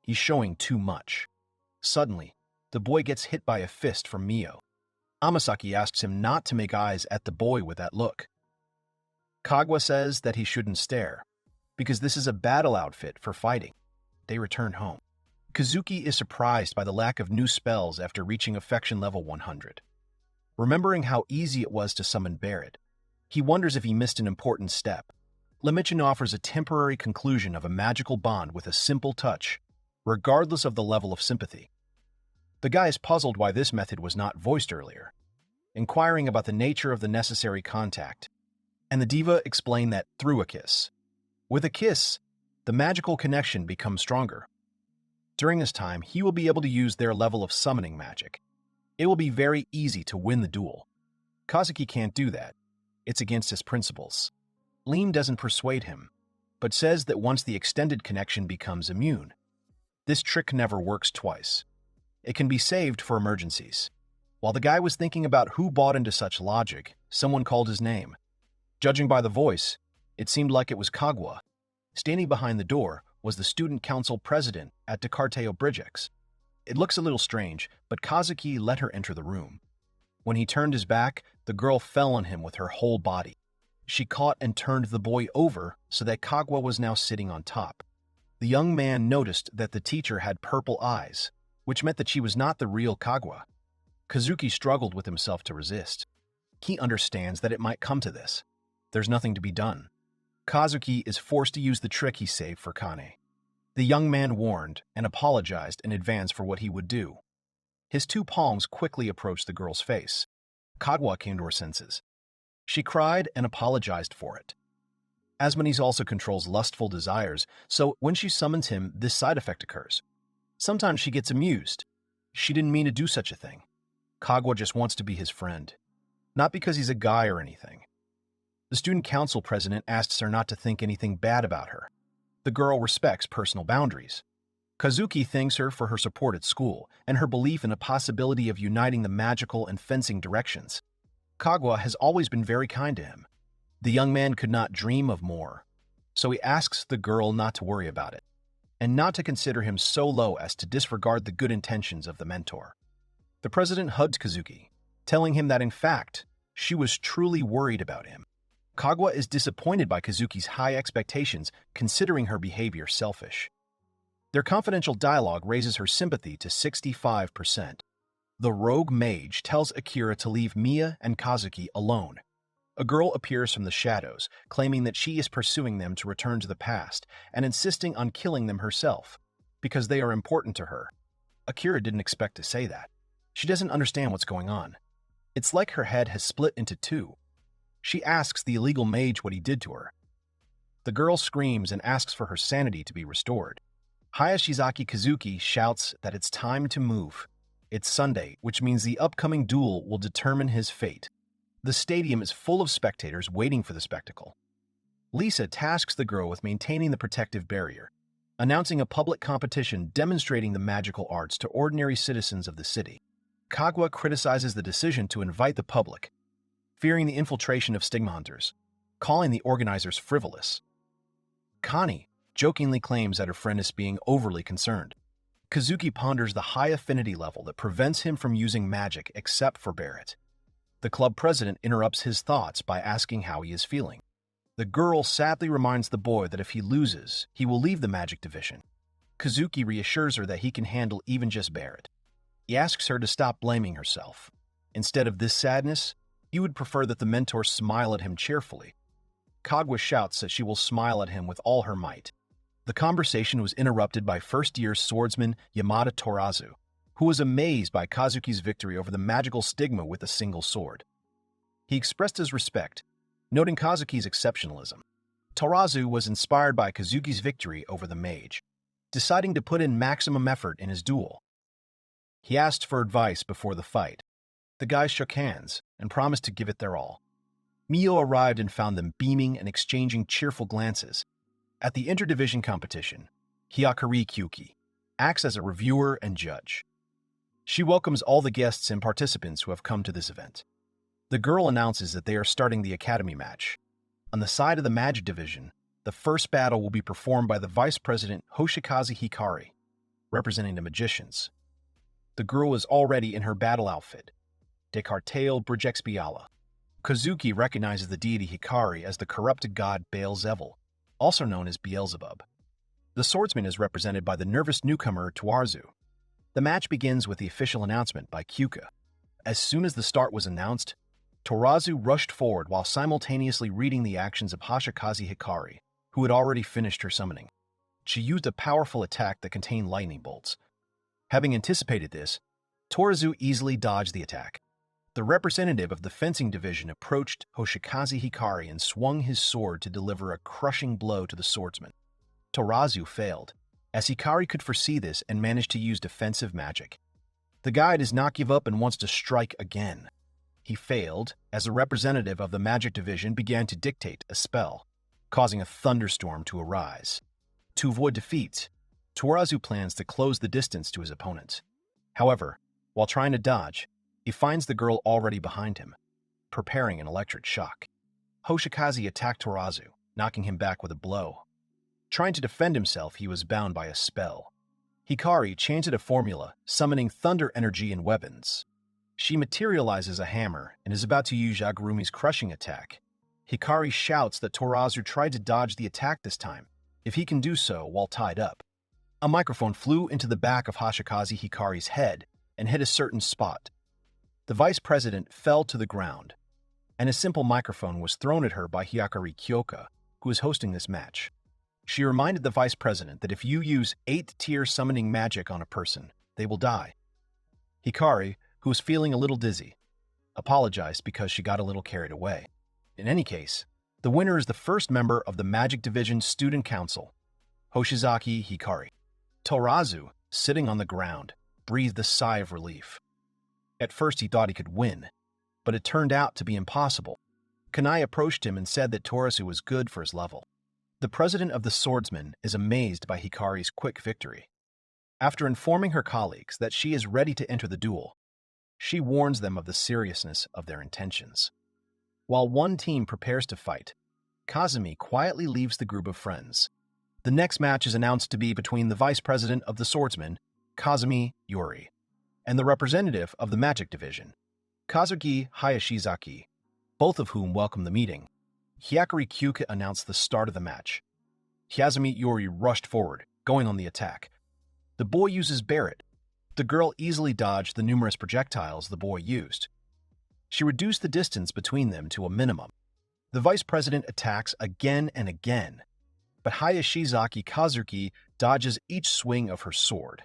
He's showing too much. Suddenly, the boy gets hit by a fist from Mio. Amasaki asks him not to make eyes at the boy with that look. Kaguya says that he shouldn't stare, because this is a battle outfit for fighting. They return home. Kazuki is surprised by the lack of new spells after reaching affection level 100. Remembering how easy it was to summon Barret, he wonders if he missed an important step. Lemichin offers a temporary conclusion of a magical bond with a simple touch, regardless of the level of sympathy. The guy is puzzled why this method was not voiced earlier, inquiring about the nature of the necessary contact, and the diva explained that through a kiss. With a kiss, the magical connection becomes stronger. During this time, he will be able to use their level of summoning magic. It will be very easy to win the duel. Kazuki can't do that. It's against his principles. Leem doesn't persuade him, but says that once the extended connection becomes immune. This trick never works twice. It can be saved for emergencies. While the guy was thinking about who bought into such logic, someone called his name. Judging by the voice, it seemed like it was Kaguya. Standing behind the door was the student council president at Descartes Bridgex. It looks a little strange, but Kazuki let her enter the room. When he turned his back, the girl fell on him with her whole body. She caught and turned the boy over so that Kaguya was now sitting on top. The young man noticed that the teacher had purple eyes, which meant that she was not the real Kaguya. Kazuki struggled with himself to resist. He understands that it might come to this. There's nothing to be done. Kazuki is forced to use the trick he saved for Kane. The young man warned and apologized in advance for what he would do. His two palms quickly approached the girl's face. Kaguya came to her senses. She cried and apologized for it. Asmodeus also controls lustful desires, so when she summons him, this side effect occurs. Sometimes she gets amused. She didn't mean to do such a thing. Kaguya just wants to be his friend. Not because he's a guy or anything. The student council president asks her not to think anything bad about her. The girl respects personal boundaries. Kazuki thanks her for her support at school and her belief in the possibility of uniting the magical and fencing directions. Kaguya has always been very kind to him. The young man could not dream of more, so he asks the girl not to worry about it, and not to consider him so low as to disregard the good intentions of the mentor. The president hugged Kazuki, telling him that in fact, she was truly worried about him. Kaguya is disappointed by Kazuki's high expectations, considering her behavior selfish. Their confidential dialogue raises her sympathy to 65%. The rogue mage tells Akira to leave Mia and Kazuki alone. A girl appears from the shadows, claiming that she is pursuing them to return to the past and insisting on killing them herself, because they are important to her. Akira didn't expect to say that. She doesn't understand what's going on. It's like her head has split into two. She asks the illegal mage what he did to her. The girl screams and asks for her sanity to be restored. Hayashizaki Kazuki shouts that it's time to move. It's Sunday, which means the upcoming duel will determine his fate. The stadium is full of spectators waiting for the spectacle. Lisa tasks the girl with maintaining the protective barrier, announcing a public competition demonstrating the magical arts to ordinary citizens of the city. Kagwa criticizes the decision to invite the public, fearing the infiltration of stigma hunters, calling the organizers frivolous. Connie jokingly claims that her friend is being overly concerned. Kazuki ponders the high affinity level that prevents him from using magic except for Barrett. The club president interrupts his thoughts by asking how he is feeling. The girl sadly reminds the boy that if he loses, he will leave the magic division. Kazuki reassures her that he can handle even just Barrett. He asks her to stop blaming herself. Instead of this sadness, he would prefer that the mentor smile at him cheerfully. Kagwa shouts that she will smile at him with all her might. The conversation was interrupted by first-year swordsman Yamada Torazu, who was amazed by Kazuki's victory over the magical stigma with a single sword. He expressed his respect, noting Kazuki's exceptionalism. Torazu was inspired by Kazuki's victory over the mage, deciding to put in maximum effort in his duel. He asked for advice before the fight. The guys shook hands and promised to give it their all. Mio arrived and found them beaming and exchanging cheerful glances. At the interdivision competition, Hyakuri Kyuki acts as a reviewer and judge. She welcomes all the guests and participants who have come to this event. The girl announces that they are starting the academy match. On the side of the magic division, the first battle will be performed by the vice president Hoshikaze Hikari, representing the magicians. The girl is already in her battle outfit, Descartes Brigexpiala. Kazuki recognizes the deity Hikari as the corrupted god Beelzebul, also known as Beelzebub. The swordsman is represented by the nervous newcomer Torazu. The match begins with the official announcement by Kyuka. As soon as the start was announced, Torazu rushed forward while simultaneously reading the actions of Hoshikaze Hikari, who had already finished her summoning. She used a powerful attack that contained lightning bolts. Having anticipated this, Torazu easily dodged the attack. The representative of the fencing division approached Hoshikaze Hikari and swung his sword to deliver a crushing blow to the swordsman. Torazu failed, as Hikari could foresee this and managed to use defensive magic. The guy does not give up and wants to strike again. He failed, as a representative of the magic division began to dictate a spell, causing a thunderstorm to arise. To avoid defeat, Torazu plans to close the distance to his opponent. However, while trying to dodge, he finds the girl already behind him, preparing an electric shock. Hoshikaze attacked Torazu, knocking him back with a blow. Trying to defend himself, he was bound by a spell. Hikari chanted a formula, summoning thunder energy and weapons. She materializes a hammer and is about to use Yagurumi's crushing attack. Hikari shouts that Torazu tried to dodge the attack this time, if he can do so while tied up. A microphone flew into the back of Hoshikaze Hikari's head and hit a certain spot. The vice president fell to the ground, and a simple microphone was thrown at her by Hyakuri Kyoka, who is hosting this match. She reminded the vice president that if you use 8-tier summoning magic on a person, they will die. Hikari, who was feeling a little dizzy, apologized because she got a little carried away. In any case, the winner is the first member of the Magic Division Student Council, Hoshizaki Hikari. Torazu, sitting on the ground, breathed a sigh of relief. At first he thought he could win, but it turned out to be impossible. Kanai approached him and said that Torazu was good for his level. The president of the swordsmen is amazed by Hikari's quick victory. After informing her colleagues that she is ready to enter the duel, she warns them of the seriousness of their intentions. While one team prepares to fight, Kazumi quietly leaves the group of friends. The next match is announced to be between the vice president of the swordsmen, Kazumi Yuri, and the representative of the magic division, Kazuki Hayashizaki, both of whom welcomed the meeting. Hyakuri Kyuka announced the start of the match. Kazumi Yuri rushed forward, going on the attack. The boy uses Barrett. The girl easily dodged the numerous projectiles the boy used. She reduced the distance between them to a minimum. The vice president attacks again and again, but Hayashizaki Kazuki dodges each swing of her sword.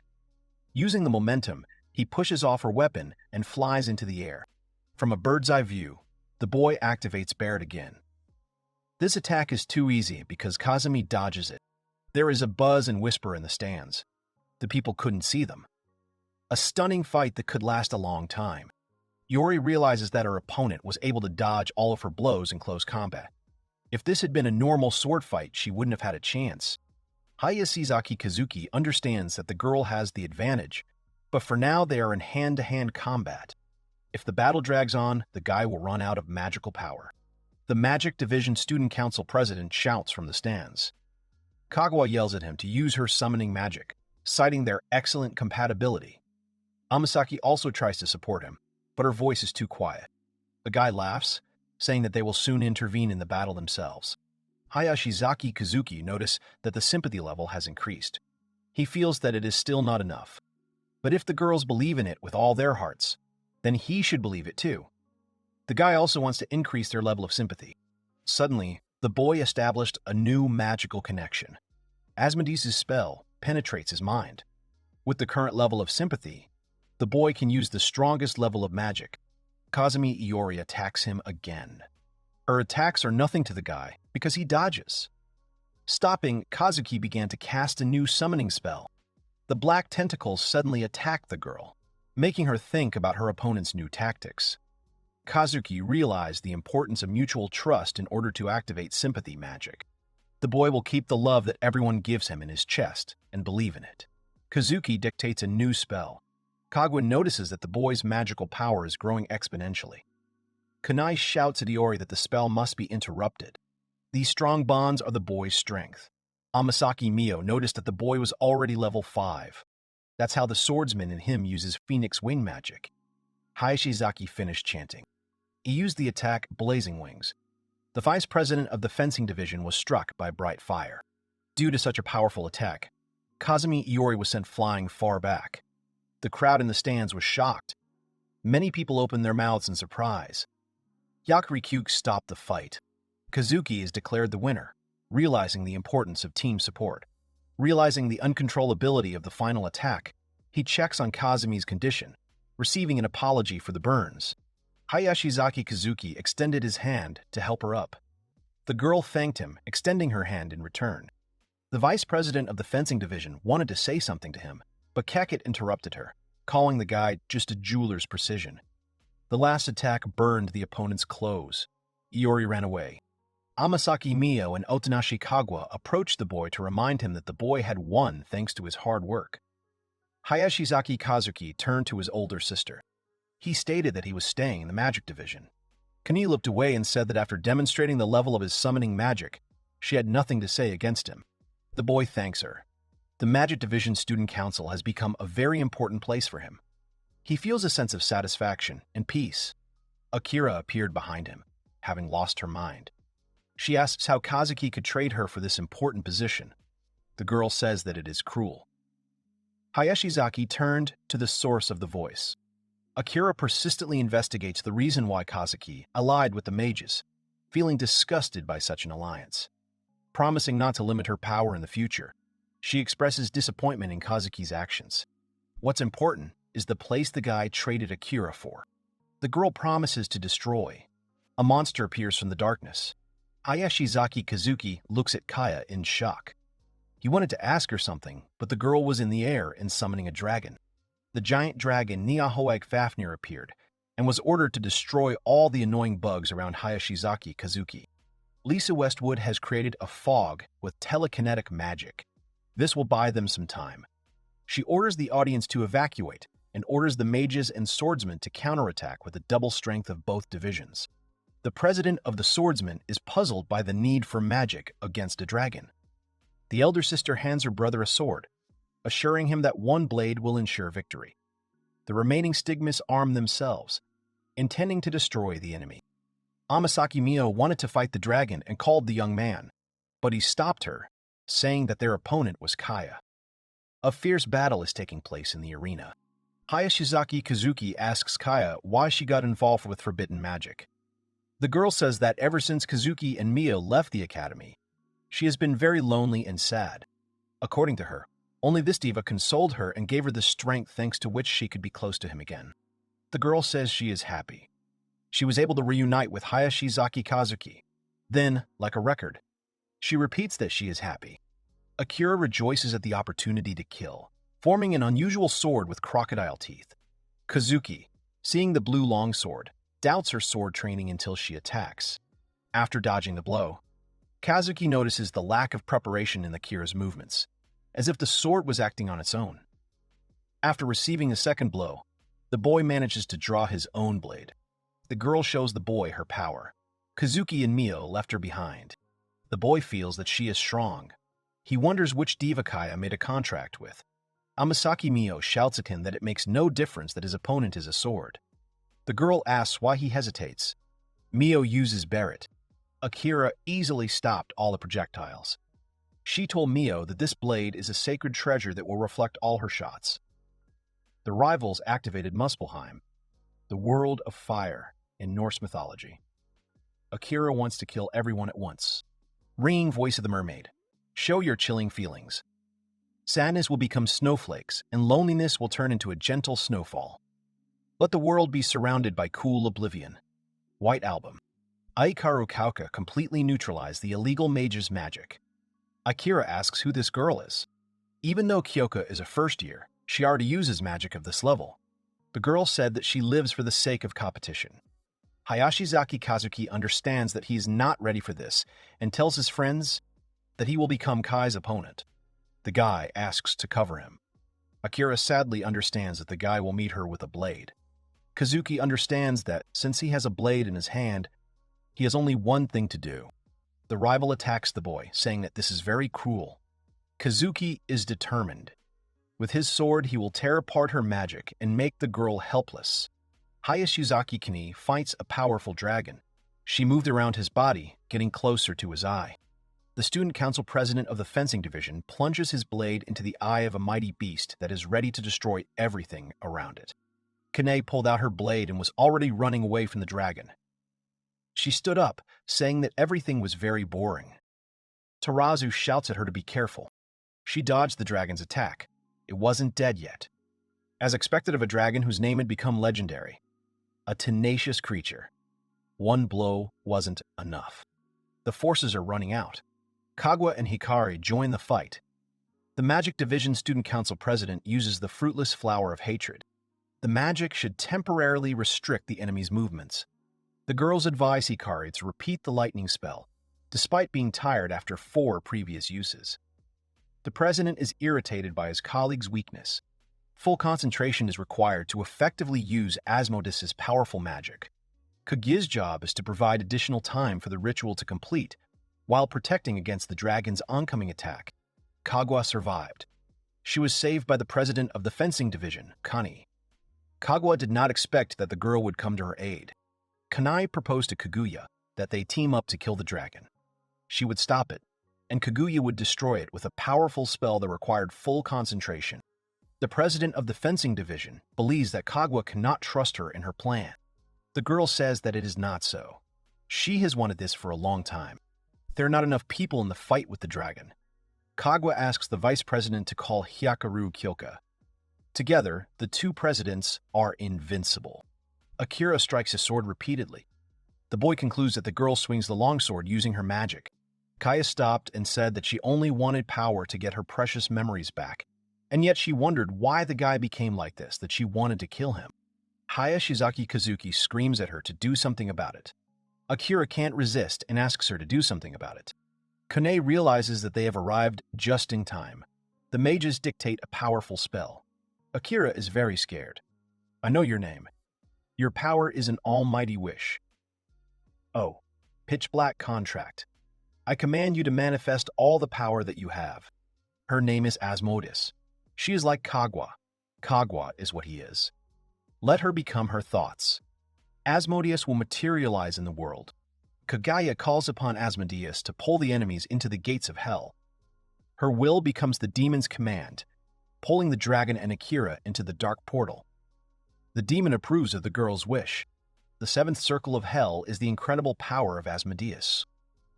Using the momentum, he pushes off her weapon and flies into the air. From a bird's-eye view, the boy activates Barrett again. This attack is too easy because Kazumi dodges it. There is a buzz and whisper in the stands. The people couldn't see them. A stunning fight that could last a long time. Iori realizes that her opponent was able to dodge all of her blows in close combat. If this had been a normal sword fight, she wouldn't have had a chance. Hayashizaki Kazuki understands that the girl has the advantage, but for now they are in hand-to-hand combat. If the battle drags on, the guy will run out of magical power. The Magic Division Student Council president shouts from the stands. Kaguya yells at him to use her summoning magic, citing their excellent compatibility. Amasaki also tries to support him, but her voice is too quiet. The guy laughs, saying that they will soon intervene in the battle themselves. Hayashizaki Kazuki notices that the sympathy level has increased. He feels that it is still not enough. But if the girls believe in it with all their hearts, then he should believe it too. The guy also wants to increase their level of sympathy. Suddenly, the boy established a new magical connection. Asmodeus' spell penetrates his mind. With the current level of sympathy, the boy can use the strongest level of magic. Kazumi Iori attacks him again. Her attacks are nothing to the guy because he dodges. Stopping, Kazuki began to cast a new summoning spell. The black tentacles suddenly attacked the girl, making her think about her opponent's new tactics. Kazuki realized the importance of mutual trust in order to activate sympathy magic. The boy will keep the love that everyone gives him in his chest and believe in it. Kazuki dictates a new spell. Kaguya notices that the boy's magical power is growing exponentially. Kunai shouts at Iori that the spell must be interrupted. These strong bonds are the boy's strength. Amasaki Mio noticed that the boy was already level 5. That's how the swordsman in him uses Phoenix Wing magic. Hayashizaki finished chanting. He used the attack Blazing Wings. The vice president of the fencing division was struck by bright fire. Due to such a powerful attack, Kazumi Iori was sent flying far back. The crowd in the stands was shocked. Many people opened their mouths in surprise. Yakuryuki stopped the fight. Kazuki is declared the winner, realizing the importance of team support. Realizing the uncontrollability of the final attack, he checks on Kazumi's condition, receiving an apology for the burns. Hayashizaki Kazuki extended his hand to help her up. The girl thanked him, extending her hand in return. The vice president of the fencing division wanted to say something to him, but Keket interrupted her, calling the guy just a jeweler's precision. The last attack burned the opponent's clothes. Iori ran away. Amasaki Mio and Otonashi Kaguya approached the boy to remind him that the boy had won thanks to his hard work. Hayashizaki Kazuki turned to his older sister. He stated that he was staying in the magic division. Kani looked away and said that after demonstrating the level of his summoning magic, she had nothing to say against him. The boy thanks her. The Magic Division Student Council has become a very important place for him. He feels a sense of satisfaction and peace. Akira appeared behind him, having lost her mind. She asks how Kazuki could trade her for this important position. The girl says that it is cruel. Hayashizaki turned to the source of the voice. Akira persistently investigates the reason why Kazuki allied with the mages, feeling disgusted by such an alliance. Promising not to limit her power in the future, she expresses disappointment in Kazuki's actions. What's important is the place the guy traded Akira for. The girl promises to destroy. A monster appears from the darkness. Hayashizaki Kazuki looks at Kaya in shock. He wanted to ask her something, but the girl was in the air and summoning a dragon. The giant dragon Niahoeg Fafnir appeared and was ordered to destroy all the annoying bugs around Hayashizaki Kazuki. Lisa Westwood has created a fog with telekinetic magic. This will buy them some time. She orders the audience to evacuate and orders the mages and swordsmen to counterattack with the double strength of both divisions. The president of the swordsmen is puzzled by the need for magic against a dragon. The elder sister hands her brother a sword, assuring him that one blade will ensure victory. The remaining stigmas arm themselves, intending to destroy the enemy. Amasaki Mio wanted to fight the dragon and called the young man, but he stopped her, saying that their opponent was Kaya. A fierce battle is taking place in the arena. Hayashizaki Kazuki asks Kaya why she got involved with forbidden magic. The girl says that ever since Kazuki and Mio left the academy, she has been very lonely and sad. According to her, only this diva consoled her and gave her the strength thanks to which she could be close to him again. The girl says she is happy. She was able to reunite with Hayashizaki Kazuki. Then, like a record, she repeats that she is happy. Akira rejoices at the opportunity to kill, forming an unusual sword with crocodile teeth. Kazuki, seeing the blue longsword, doubts her sword training until she attacks. After dodging the blow, Kazuki notices the lack of preparation in Akira's movements, as if the sword was acting on its own. After receiving a second blow, the boy manages to draw his own blade. The girl shows the boy her power. Kazuki and Mio left her behind. The boy feels that she is strong. He wonders which Devakaya made a contract with. Amasaki Mio shouts at him that it makes no difference that his opponent is a sword. The girl asks why he hesitates. Mio uses Barret. Akira easily stopped all the projectiles. She told Mio that this blade is a sacred treasure that will reflect all her shots. The rivals activated Muspelheim, the world of fire in Norse mythology. Akira wants to kill everyone at once. Ringing voice of the mermaid. Show your chilling feelings. Sadness will become snowflakes, and loneliness will turn into a gentle snowfall. Let the world be surrounded by cool oblivion. White Album. Aikaru Kauka completely neutralized the illegal mage's magic. Akira asks who this girl is. Even though Kyoka is a first year, she already uses magic of this level. The girl said that she lives for the sake of competition. Hayashizaki Kazuki understands that he is not ready for this and tells his friends that he will become Kai's opponent. The guy asks to cover him. Akira sadly understands that the guy will meet her with a blade. Kazuki understands that, since he has a blade in his hand, he has only one thing to do. The rival attacks the boy, saying that this is very cruel. Kazuki is determined. With his sword, he will tear apart her magic and make the girl helpless. Hayashizaki Kini fights a powerful dragon. She moved around his body, getting closer to his eye. The student council president of the fencing division plunges his blade into the eye of a mighty beast that is ready to destroy everything around it. Kane pulled out her blade and was already running away from the dragon. She stood up, saying that everything was very boring. Tarazu shouts at her to be careful. She dodged the dragon's attack. It wasn't dead yet. As expected of a dragon whose name had become legendary. A tenacious creature. One blow wasn't enough. The forces are running out. Kagwa and Hikari join the fight. The Magic Division Student Council President uses the fruitless flower of hatred. The magic should temporarily restrict the enemy's movements. The girls advise Hikari to repeat the lightning spell, despite being tired after 4 previous uses. The president is irritated by his colleague's weakness. Full concentration is required to effectively use Asmodeus' powerful magic. Kaguya's job is to provide additional time for the ritual to complete, while protecting against the dragon's oncoming attack. Kagwa survived. She was saved by the president of the fencing division, Kani. Kagwa did not expect that the girl would come to her aid. Kanai proposed to Kaguya that they team up to kill the dragon. She would stop it, and Kaguya would destroy it with a powerful spell that required full concentration. The president of the fencing division believes that Kagwa cannot trust her in her plan. The girl says that it is not so. She has wanted this for a long time. There are not enough people in the fight with the dragon. Kagwa asks the vice president to call Hyakaru Kyoka. Together, the two presidents are invincible. Akira strikes his sword repeatedly. The boy concludes that the girl swings the longsword using her magic. Kaya stopped and said that she only wanted power to get her precious memories back, and yet she wondered why the guy became like this, that she wanted to kill him. Hayashizaki Kazuki screams at her to do something about it. Akira can't resist and asks her to do something about it. Kane realizes that they have arrived just in time. The mages dictate a powerful spell. Akira is very scared. I know your name. Your power is an almighty wish. Oh, pitch black contract. I command you to manifest all the power that you have. Her name is Asmodeus. She is like Kagwa. Kagwa is what he is. Let her become her thoughts. Asmodeus will materialize in the world. Kaguya calls upon Asmodeus to pull the enemies into the gates of hell. Her will becomes the demon's command, pulling the dragon and Akira into the dark portal. The demon approves of the girl's wish. The 7th circle of hell is the incredible power of Asmodeus.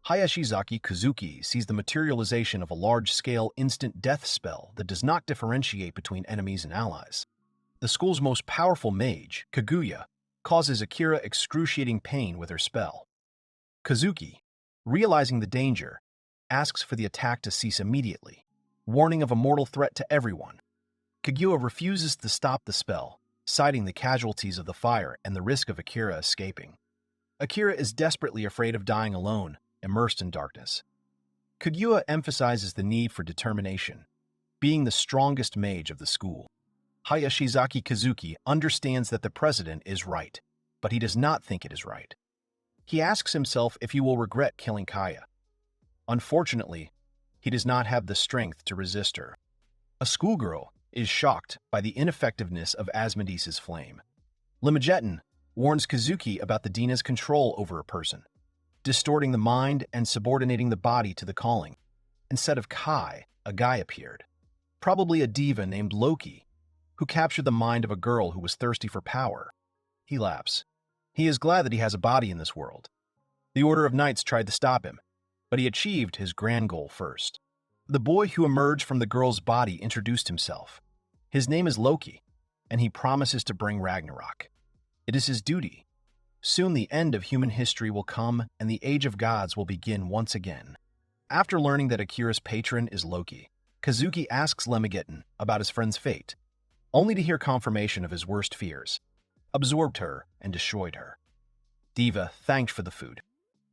Hayashizaki Kazuki sees the materialization of a large-scale instant death spell that does not differentiate between enemies and allies. The school's most powerful mage, Kaguya, causes Akira excruciating pain with her spell. Kazuki, realizing the danger, asks for the attack to cease immediately. warning of a mortal threat to everyone. Kaguya refuses to stop the spell, citing the casualties of the fire and the risk of Akira escaping. Akira is desperately afraid of dying alone, immersed in darkness. Kaguya emphasizes the need for determination, being the strongest mage of the school. Hayashizaki Kazuki understands that the president is right, but he does not think it is right. He asks himself if he will regret killing Kaya. Unfortunately, he does not have the strength to resist her. A schoolgirl is shocked by the ineffectiveness of Asmodeus' flame. Limageddon warns Kazuki about the Dina's control over a person, distorting the mind and subordinating the body to the calling. Instead of Kai, a guy appeared, probably a diva named Loki, who captured the mind of a girl who was thirsty for power. He laughs. He is glad that he has a body in this world. The Order of Knights tried to stop him, but he achieved his grand goal first. The boy who emerged from the girl's body introduced himself. His name is Loki, and he promises to bring Ragnarok. It is his duty. Soon the end of human history will come, and the Age of Gods will begin once again. After learning that Akira's patron is Loki, Kazuki asks Limageddon about his friend's fate, only to hear confirmation of his worst fears. Absorbed her and destroyed her. Diva thanked for the food.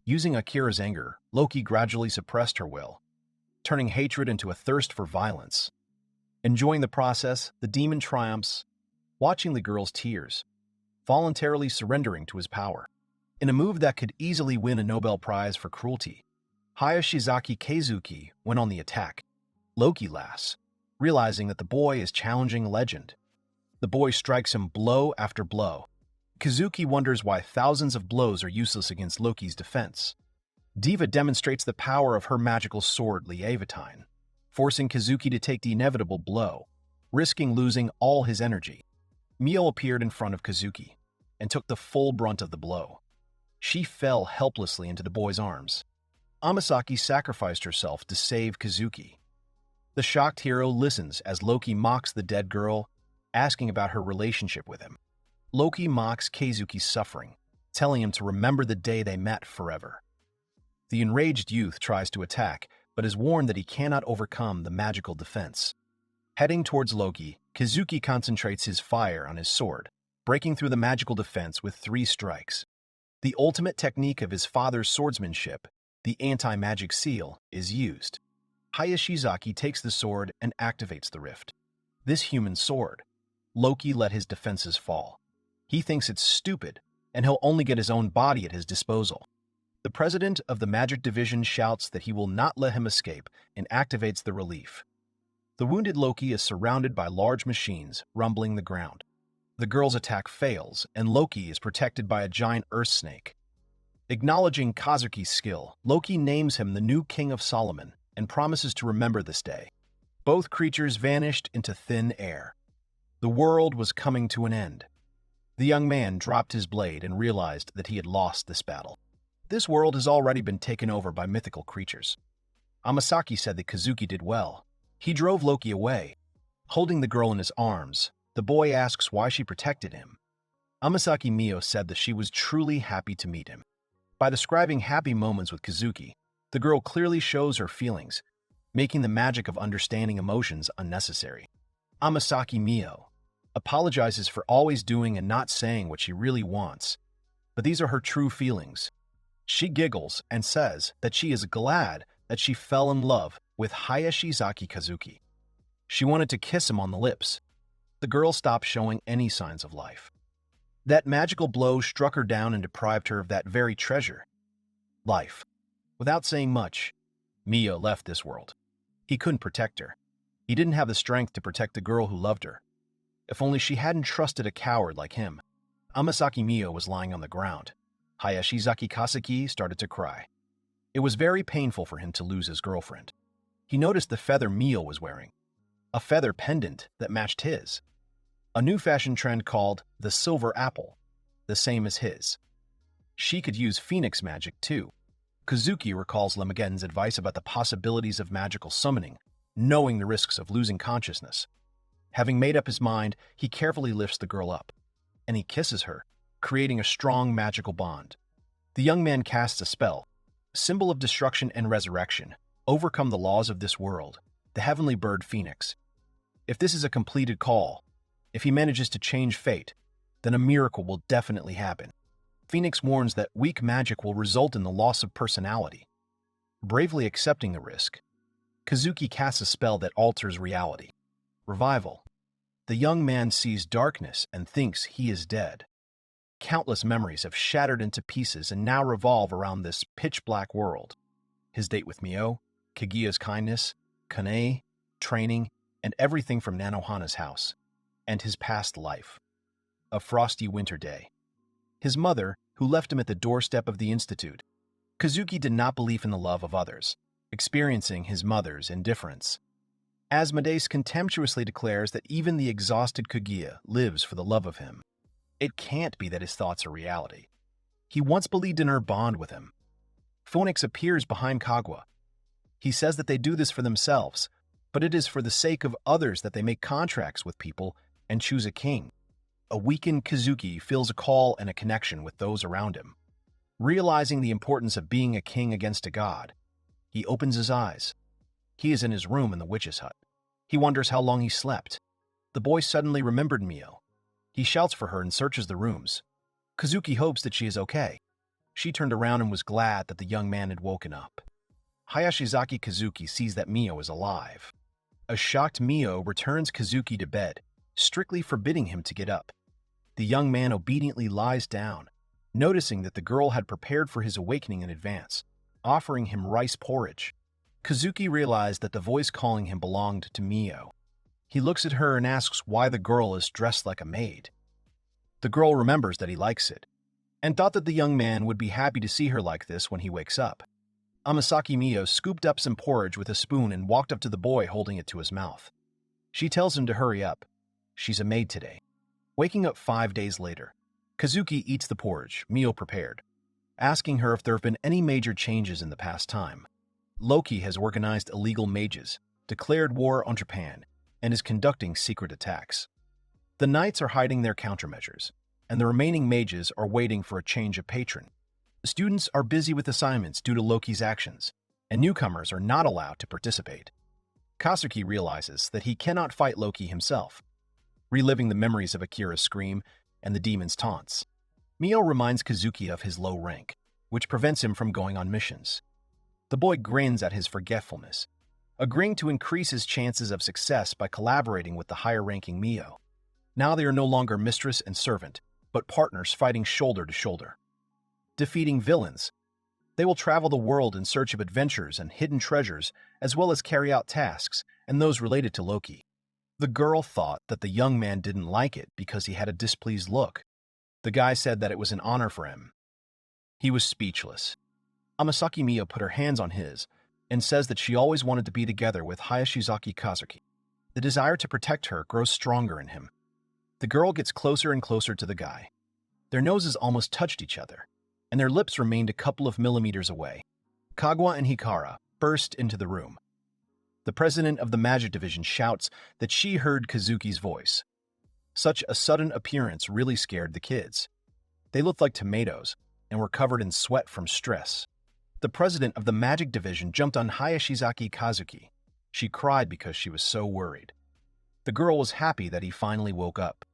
Using Akira's anger, Loki gradually suppressed her will, turning hatred into a thirst for violence. Enjoying the process, the demon triumphs, watching the girl's tears, voluntarily surrendering to his power. In a move that could easily win a Nobel Prize for cruelty, Hayashizaki Kazuki went on the attack. Loki laughs, realizing that the boy is challenging legend. The boy strikes him blow after blow. Kazuki wonders why thousands of blows are useless against Loki's defense. Diva demonstrates the power of her magical sword Leviathan, forcing Kazuki to take the inevitable blow, risking losing all his energy. Mio appeared in front of Kazuki and took the full brunt of the blow. She fell helplessly into the boy's arms. Amasaki sacrificed herself to save Kazuki. The shocked hero listens as Loki mocks the dead girl, asking about her relationship with him. Loki mocks Kazuki's suffering, telling him to remember the day they met forever. The enraged youth tries to attack, but is warned that he cannot overcome the magical defense. Heading towards Loki, Kazuki concentrates his fire on his sword, breaking through the magical defense with 3 strikes. The ultimate technique of his father's swordsmanship, the anti-magic seal, is used. Hayashizaki takes the sword and activates the rift. This human sword, Loki let his defenses fall. He thinks it's stupid, and he'll only get his own body at his disposal. The president of the Magic Division shouts that he will not let him escape and activates the relief. The wounded Loki is surrounded by large machines rumbling the ground. The girl's attack fails, and Loki is protected by a giant earth snake. Acknowledging Kazuki's skill, Loki names him the new King of Solomon and promises to remember this day. Both creatures vanished into thin air. The world was coming to an end. The young man dropped his blade and realized that he had lost this battle. This world has already been taken over by mythical creatures. Amasaki said that Kazuki did well. He drove Loki away. Holding the girl in his arms, the boy asks why she protected him. Amasaki Mio said that she was truly happy to meet him. By describing happy moments with Kazuki, the girl clearly shows her feelings, making the magic of understanding emotions unnecessary. Amasaki Mio apologizes for always doing and not saying what she really wants, but these are her true feelings. She giggles and says that she is glad that she fell in love with Hayashizaki Kazuki. She wanted to kiss him on the lips. The girl stopped showing any signs of life. That magical blow struck her down and deprived her of that very treasure, life. Without saying much, Mio left this world. He couldn't protect her. He didn't have the strength to protect the girl who loved her. If only she hadn't trusted a coward like him. Amasaki Mio was lying on the ground. Hayashizaki Kazuki started to cry. It was very painful for him to lose his girlfriend. He noticed the feather Mio was wearing, a feather pendant that matched his. A new fashion trend called the silver apple, the same as his. She could use phoenix magic too. Kazuki recalls Limageddon's advice about the possibilities of magical summoning, knowing the risks of losing consciousness. Having made up his mind, he carefully lifts the girl up, and he kisses her, creating a strong magical bond. The young man casts a spell, symbol of destruction and resurrection, overcome the laws of this world. the heavenly bird Phoenix. If this is a completed call, if he manages to change fate, then a miracle will definitely happen. Phoenix warns that weak magic will result in the loss of personality. Bravely accepting the risk, Kazuki casts a spell that alters reality. Revival. The young man sees darkness and thinks he is dead. Countless memories have shattered into pieces and now revolve around this pitch-black world. His date with Mio, Kaguya's kindness, Kane, training, and everything from Nanohana's house, and his past life. A frosty winter day. His mother, who left him at the doorstep of the institute. Kazuki did not believe in the love of others, experiencing his mother's indifference. Asmodeus contemptuously declares that even the exhausted Kaguya lives for the love of him. It can't be that his thoughts are reality. He once believed in her bond with him. Phoenix appears behind Kaguya. He says that they do this for themselves, but it is for the sake of others that they make contracts with people and choose a king. A weakened Kazuki feels a call and a connection with those around him. Realizing the importance of being a king against a god, he opens his eyes. He is in his room in the witch's hut. He wonders how long he slept. The boy suddenly remembered Mio. He shouts for her and searches the rooms. Kazuki hopes that she is okay. She turned around and was glad that the young man had woken up. Hayashizaki Kazuki sees that Mio is alive. A shocked Mio returns Kazuki to bed, strictly forbidding him to get up. The young man obediently lies down, noticing that the girl had prepared for his awakening in advance, offering him rice porridge. Kazuki realized that the voice calling him belonged to Mio. He looks at her and asks why the girl is dressed like a maid. The girl remembers that he likes it, and thought that the young man would be happy to see her like this when he wakes up. Amasaki Mio scooped up some porridge with a spoon and walked up to the boy holding it to his mouth. She tells him to hurry up. She's a maid today. Waking up 5 days later, Kazuki eats the porridge Mio prepared, asking her if there have been any major changes in the past time. Loki has organized illegal mages, declared war on Japan, and is conducting secret attacks. The knights are hiding their countermeasures, and the remaining mages are waiting for a change of patron. Students are busy with assignments due to Loki's actions, and newcomers are not allowed to participate. Kazuki realizes that he cannot fight Loki himself, reliving the memories of Akira's scream and the demon's taunts. Mio reminds Kazuki of his low rank, which prevents him from going on missions. The boy grins at his forgetfulness, agreeing to increase his chances of success by collaborating with the higher-ranking Mio. Now they are no longer mistress and servant, but partners fighting shoulder to shoulder. Defeating villains, they will travel the world in search of adventures and hidden treasures, as well as carry out tasks and those related to Loki. The girl thought that the young man didn't like it because he had a displeased look. The guy said that it was an honor for him. He was speechless. Amasaki Mio put her hands on his and says that she always wanted to be together with Hayashizaki Kazuki. The desire to protect her grows stronger in him. The girl gets closer and closer to the guy. Their noses almost touched each other, and their lips remained a couple of millimeters away. Kaguya and Hikara burst into the room. The president of the Magic Division shouts that she heard Kazuki's voice. Such a sudden appearance really scared the kids. They looked like tomatoes and were covered in sweat from stress. The president of the Magic Division jumped on Hayashizaki Kazuki. She cried because she was so worried. The girl was happy that he finally woke up.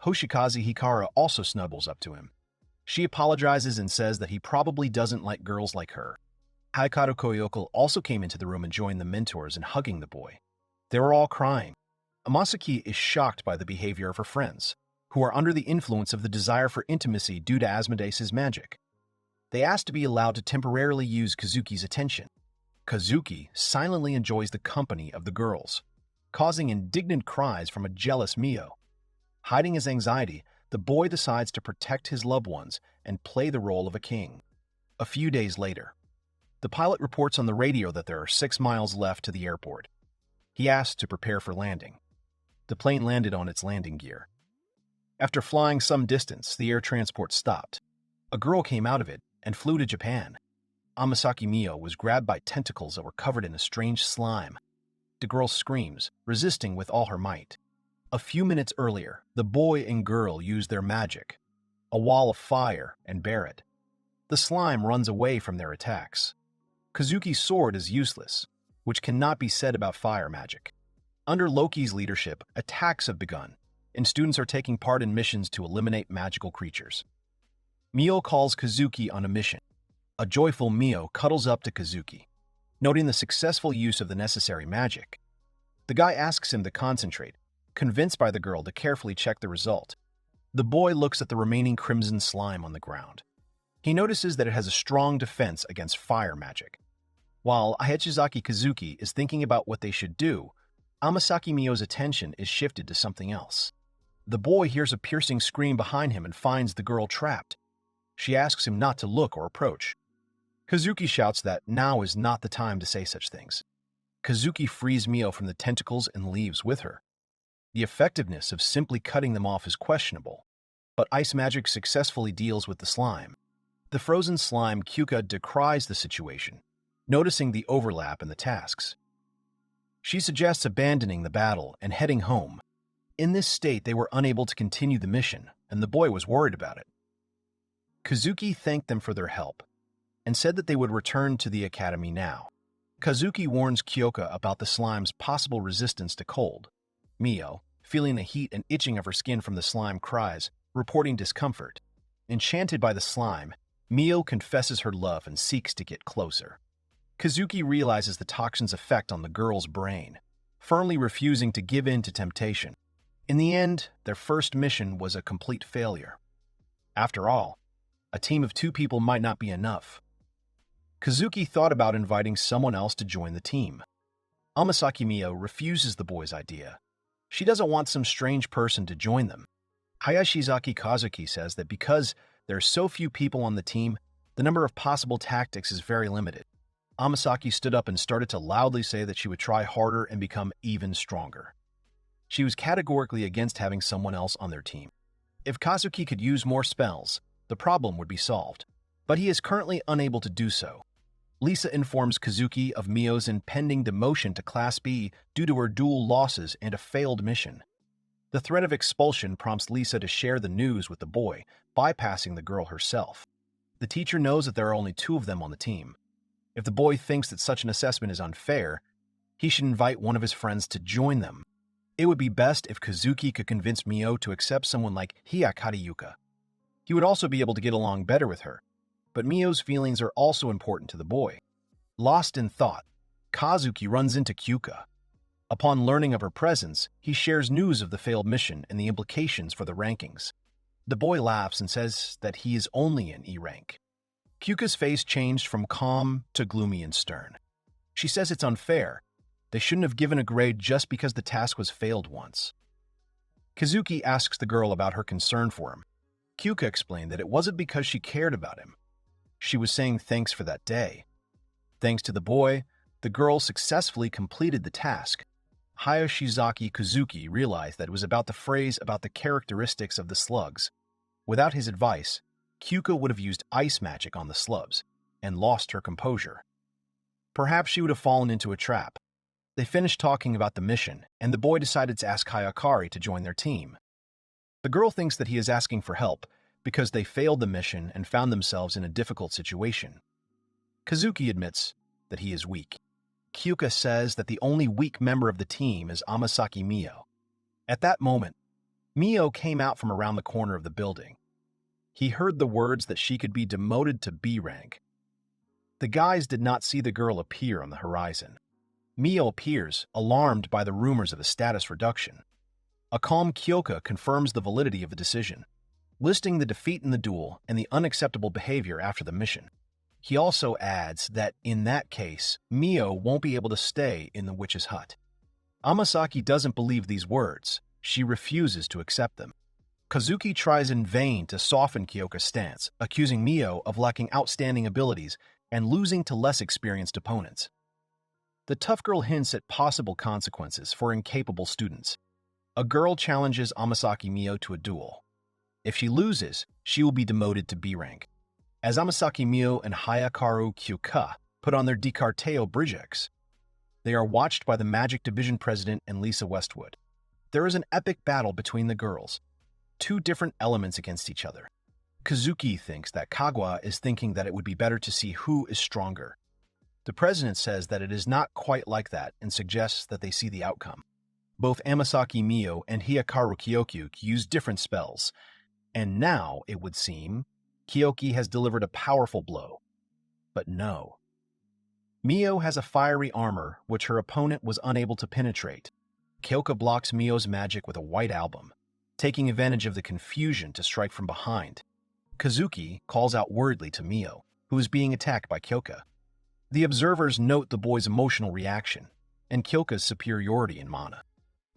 Hoshikaze Hikara also snuggles up to him. She apologizes and says that he probably doesn't like girls like her. Haikado Koyoko also came into the room and joined the mentors in hugging the boy. They were all crying. Amasaki is shocked by the behavior of her friends, who are under the influence of the desire for intimacy due to Asmodeus' magic. They ask to be allowed to temporarily use Kazuki's attention. Kazuki silently enjoys the company of the girls, causing indignant cries from a jealous Mio. Hiding his anxiety, the boy decides to protect his loved ones and play the role of a king. A few days later, the pilot reports on the radio that there are 6 miles left to the airport. He asks to prepare for landing. The plane landed on its landing gear. After flying some distance, the air transport stopped. A girl came out of it and flew to Japan. Amasaki Mio was grabbed by tentacles that were covered in a strange slime. The girl screams, resisting with all her might. A few minutes earlier, the boy and girl used their magic, a wall of fire and Barret. The slime runs away from their attacks. Kazuki's sword is useless. which cannot be said about fire magic. Under Loki's leadership, attacks have begun, and students are taking part in missions to eliminate magical creatures. Mio calls Kazuki on a mission. A joyful Mio cuddles up to Kazuki, noting the successful use of the necessary magic. The guy asks him to concentrate, convinced by the girl to carefully check the result. The boy looks at the remaining crimson slime on the ground. He notices that it has a strong defense against fire magic. While Hayashizaki Kazuki is thinking about what they should do, Amasaki Mio's attention is shifted to something else. The boy hears a piercing scream behind him and finds the girl trapped. She asks him not to look or approach. Kazuki shouts that now is not the time to say such things. Kazuki frees Mio from the tentacles and leaves with her. The effectiveness of simply cutting them off is questionable, but ice magic successfully deals with the slime. The frozen slime Kyuka decries the situation, noticing the overlap in the tasks. She suggests abandoning the battle and heading home. In this state, they were unable to continue the mission, and the boy was worried about it. Kazuki thanked them for their help and said that they would return to the academy now. Kazuki warns Kyoka about the slime's possible resistance to cold. Mio, feeling the heat and itching of her skin from the slime, cries, reporting discomfort. Enchanted by the slime, Mio confesses her love and seeks to get closer. Kazuki realizes the toxin's effect on the girl's brain, firmly refusing to give in to temptation. In the end, their first mission was a complete failure. After all, a team of 2 people might not be enough. Kazuki thought about inviting someone else to join the team. Amasaki Mio refuses the boy's idea. She doesn't want some strange person to join them. Hayashizaki Kazuki says that because there are so few people on the team, the number of possible tactics is very limited. Amasaki stood up and started to loudly say that she would try harder and become even stronger. She was categorically against having someone else on their team. If Kazuki could use more spells, the problem would be solved, but he is currently unable to do so. Lisa informs Kazuki of Mio's impending demotion to Class B due to her dual losses and a failed mission. The threat of expulsion prompts Lisa to share the news with the boy, bypassing the girl herself. The teacher knows that there are only 2 of them on the team. If the boy thinks that such an assessment is unfair, he should invite one of his friends to join them. It would be best if Kazuki could convince Mio to accept someone like Hiyakari Yuka. He would also be able to get along better with her, but Mio's feelings are also important to the boy. Lost in thought, Kazuki runs into Kyuka. Upon learning of her presence, he shares news of the failed mission and the implications for the rankings. The boy laughs and says that he is only in E rank. Kyuka's face changed from calm to gloomy and stern. She says it's unfair. They shouldn't have given a grade just because the task was failed once. Kazuki asks the girl about her concern for him. Kyuka explained that it wasn't because she cared about him. She was saying thanks for that day. Thanks to the boy, the girl successfully completed the task. Hayashizaki Kazuki realized that it was about the phrase about the characteristics of the slugs. Without his advice, Kyuka would have used ice magic on the slubs and lost her composure. Perhaps she would have fallen into a trap. They finished talking about the mission, and the boy decided to ask Hayakari to join their team. The girl thinks that he is asking for help because they failed the mission and found themselves in a difficult situation. Kazuki admits that he is weak. Kyuka says that the only weak member of the team is Amasaki Mio. At that moment, Mio came out from around the corner of the building. He heard the words that she could be demoted to B rank. The guys did not see the girl appear on the horizon. Mio appears, alarmed by the rumors of a status reduction. A calm Kyoka confirms the validity of the decision, listing the defeat in the duel and the unacceptable behavior after the mission. He also adds that, in that case, Mio won't be able to stay in the witch's hut. Amasaki doesn't believe these words. She refuses to accept them. Kazuki tries in vain to soften Kyoka's stance, accusing Mio of lacking outstanding abilities and losing to less experienced opponents. The tough girl hints at possible consequences for incapable students. A girl challenges Amasaki Mio to a duel. If she loses, she will be demoted to B rank. As Amasaki Mio and Hayakaru Kyuka put on their Dicarteo Bridgex, they are watched by the Magic Division President and Lisa Westwood. There is an epic battle between the girls, 2 different elements against each other. Kazuki thinks that Kagwa is thinking that it would be better to see who is stronger. The president says that it is not quite like that and suggests that they see the outcome. Both Amasaki Mio and Hikaru Kyoku use different spells, and now, it would seem, Kyoki has delivered a powerful blow. But no. Mio has a fiery armor which her opponent was unable to penetrate. Kyoka blocks Mio's magic with a white album, taking advantage of the confusion to strike from behind. Kazuki calls out worriedly to Mio, who is being attacked by Kyoka. The observers note the boy's emotional reaction and Kyoka's superiority in mana.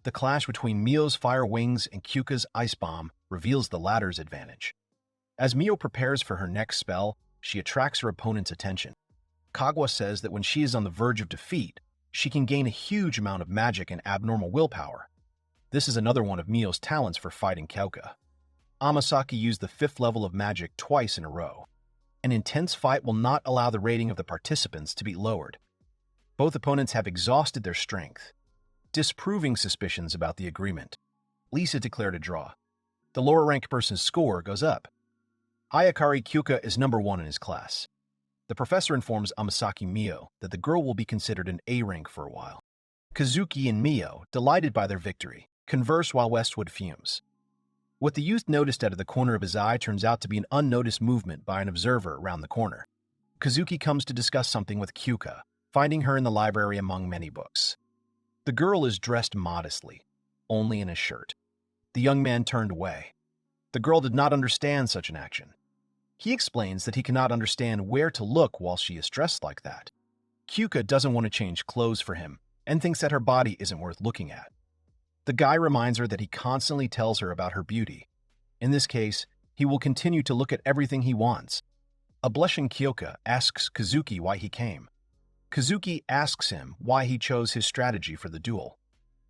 The clash between Mio's fire wings and Kyoka's ice bomb reveals the latter's advantage. As Mio prepares for her next spell, she attracts her opponent's attention. Kagwa says that when she is on the verge of defeat, she can gain a huge amount of magic and abnormal willpower. This is another one of Mio's talents for fighting Kyoka. Amasaki used the 5th level of magic twice in a row. An intense fight will not allow the rating of the participants to be lowered. Both opponents have exhausted their strength, disproving suspicions about the agreement. Lisa declared a draw. The lower-ranked person's score goes up. Ayakari Kyoka is number 1 in his class. The professor informs Amasaki Mio that the girl will be considered an A rank for a while. Kazuki and Mio, delighted by their victory, converse while Westwood fumes. What the youth noticed out of the corner of his eye turns out to be an unnoticed movement by an observer around the corner. Kazuki comes to discuss something with Kyoka, finding her in the library among many books. The girl is dressed modestly, only in a shirt. The young man turned away. The girl did not understand such an action. He explains that he cannot understand where to look while she is dressed like that. Kyoka doesn't want to change clothes for him and thinks that her body isn't worth looking at. The guy reminds her that he constantly tells her about her beauty. In this case, he will continue to look at everything he wants. A blushing Kyoka asks Kazuki why he came. Kazuki asks him why he chose his strategy for the duel.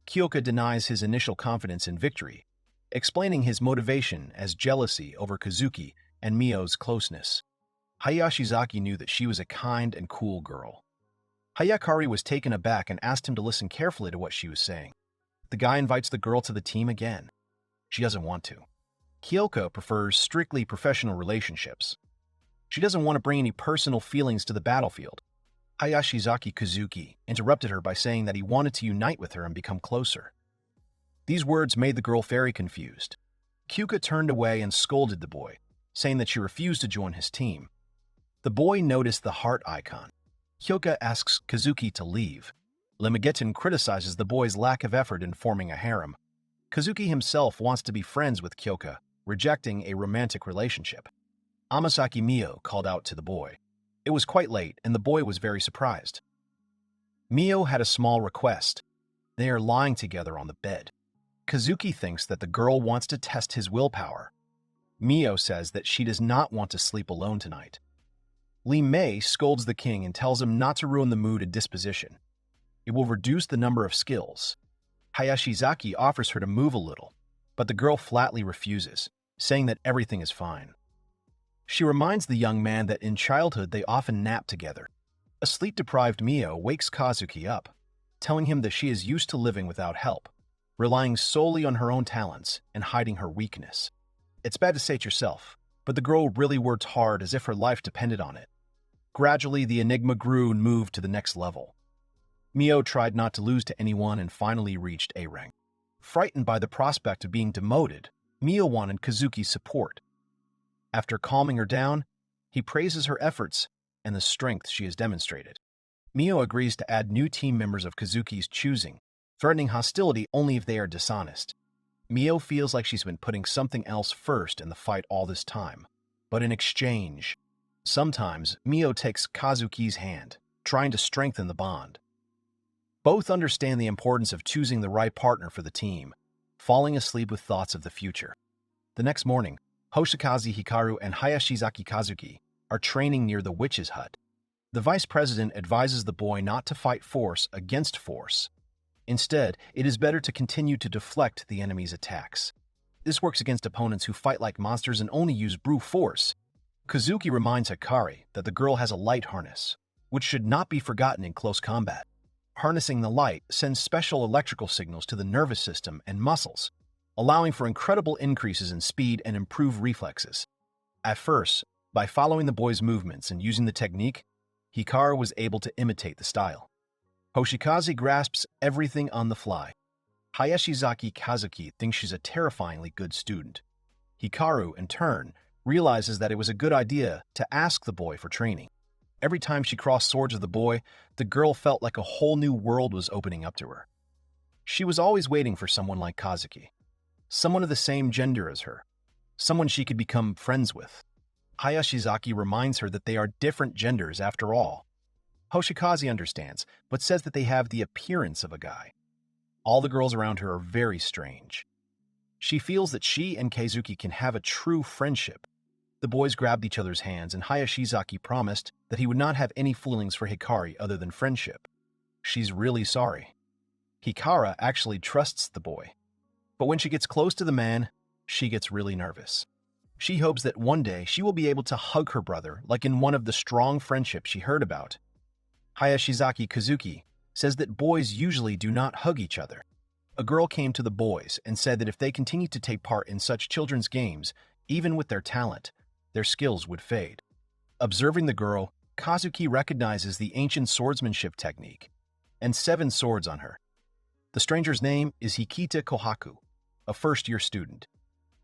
Kyoka denies his initial confidence in victory, explaining his motivation as jealousy over Kazuki and Mio's closeness. Hayashizaki knew that she was a kind and cool girl. Hayakari was taken aback and asked him to listen carefully to what she was saying. The guy invites the girl to the team again. She doesn't want to. Kyoka prefers strictly professional relationships. She doesn't want to bring any personal feelings to the battlefield. Hayashizaki Kazuki interrupted her by saying that he wanted to unite with her and become closer. These words made the girl very confused. Kyoka turned away and scolded the boy, saying that she refused to join his team. The boy noticed the heart icon. Kyoka asks Kazuki to leave. Limigetin criticizes the boy's lack of effort in forming a harem. Kazuki himself wants to be friends with Kyoka, rejecting a romantic relationship. Amasaki Mio called out to the boy. It was quite late, and the boy was very surprised. Mio had a small request. They are lying together on the bed. Kazuki thinks that the girl wants to test his willpower. Mio says that she does not want to sleep alone tonight. Li Mei scolds the king and tells him not to ruin the mood and disposition. It will reduce the number of skills. Hayashizaki offers her to move a little, but the girl flatly refuses, saying that everything is fine. She reminds the young man that in childhood they often nap together. A sleep-deprived Mio wakes Kazuki up, telling him that she is used to living without help, relying solely on her own talents and hiding her weakness. It's bad to say it yourself, but the girl really worked hard as if her life depended on it. Gradually, the enigma grew and moved to the next level. Mio tried not to lose to anyone and finally reached A rank. Frightened by the prospect of being demoted, Mio wanted Kazuki's support. After calming her down, he praises her efforts and the strength she has demonstrated. Mio agrees to add new team members of Kazuki's choosing, threatening hostility only if they are dishonest. Mio feels like she's been putting something else first in the fight all this time, but in exchange, sometimes Mio takes Kazuki's hand, trying to strengthen the bond. Both understand the importance of choosing the right partner for the team, falling asleep with thoughts of the future. The next morning, Hoshikaze Hikaru and Hayashizaki Kazuki are training near the witch's hut. The vice president advises the boy not to fight force against force. Instead, it is better to continue to deflect the enemy's attacks. This works against opponents who fight like monsters and only use brute force. Kazuki reminds Hikari that the girl has a light harness, which should not be forgotten in close combat. Harnessing the light sends special electrical signals to the nervous system and muscles, allowing for incredible increases in speed and improved reflexes. At first, by following the boy's movements and using the technique, Hikaru was able to imitate the style. Hoshikaze grasps everything on the fly. Hayashizaki Kazuki thinks she's a terrifyingly good student. Hikaru, in turn, realizes that it was a good idea to ask the boy for training. Every time she crossed swords with the boy, the girl felt like a whole new world was opening up to her. She was always waiting for someone like Kazuki, someone of the same gender as her, someone she could become friends with. Hayashizaki reminds her that they are different genders after all. Hoshikaze understands, but says that they have the appearance of a guy. All the girls around her are very strange. She feels that she and Kazuki can have a true friendship. The boys grabbed each other's hands, and Hayashizaki promised that he would not have any feelings for Hikari other than friendship. She's really sorry. Hikara actually trusts the boy. But when she gets close to the man, she gets really nervous. She hopes that one day she will be able to hug her brother like in one of the strong friendships she heard about. Hayashizaki Kazuki says that boys usually do not hug each other. A girl came to the boys and said that if they continued to take part in such children's games, even with their talent, their skills would fade. Observing the girl, Kazuki recognizes the ancient swordsmanship technique and 7 swords on her. The stranger's name is Hikita Kohaku, a first-year student,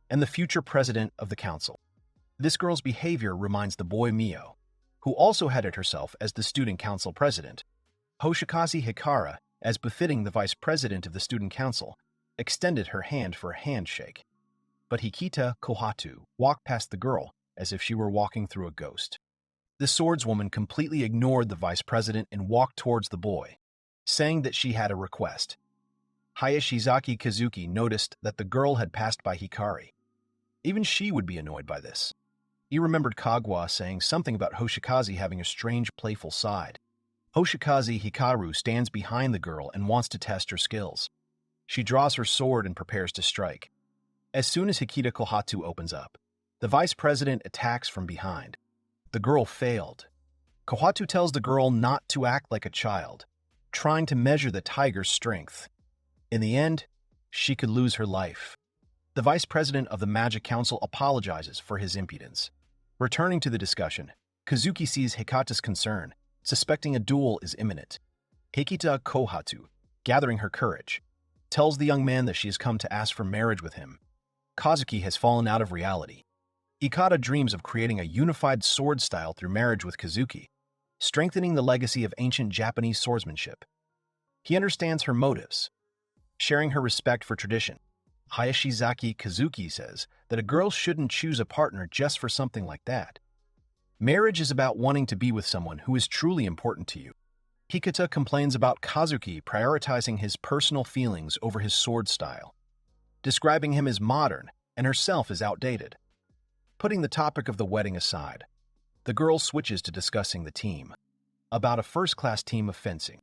and the future president of the council. This girl's behavior reminds the boy Mio, who also headed herself as the student council president. Hoshikaze Hikara, as befitting the vice president of the student council, extended her hand for a handshake. But Hikita Kohatu walked past the girl as if she were walking through a ghost. The swordswoman completely ignored the vice president and walked towards the boy, saying that she had a request. Hayashizaki Kazuki noticed that the girl had passed by Hikari. Even she would be annoyed by this. He remembered Kagwa saying something about Hoshikaze having a strange, playful side. Hoshikaze Hikaru stands behind the girl and wants to test her skills. She draws her sword and prepares to strike. As soon as Hikita Kohatu opens up, the vice president attacks from behind. The girl failed. Kohatu tells the girl not to act like a child, trying to measure the tiger's strength. In the end, she could lose her life. The vice president of the Magic Council apologizes for his impudence. Returning to the discussion, Kazuki sees Hikata's concern, suspecting a duel is imminent. Hikita Kohatu, gathering her courage, tells the young man that she has come to ask for marriage with him. Kazuki has fallen out of reality. Hikata dreams of creating a unified sword style through marriage with Kazuki, strengthening the legacy of ancient Japanese swordsmanship. He understands her motives, sharing her respect for tradition. Hayashizaki Kazuki says that a girl shouldn't choose a partner just for something like that. Marriage is about wanting to be with someone who is truly important to you. Hikata complains about Kazuki prioritizing his personal feelings over his sword style, describing him as modern and herself as outdated. Putting the topic of the wedding aside, the girl switches to discussing the team, about a first-class team of fencing.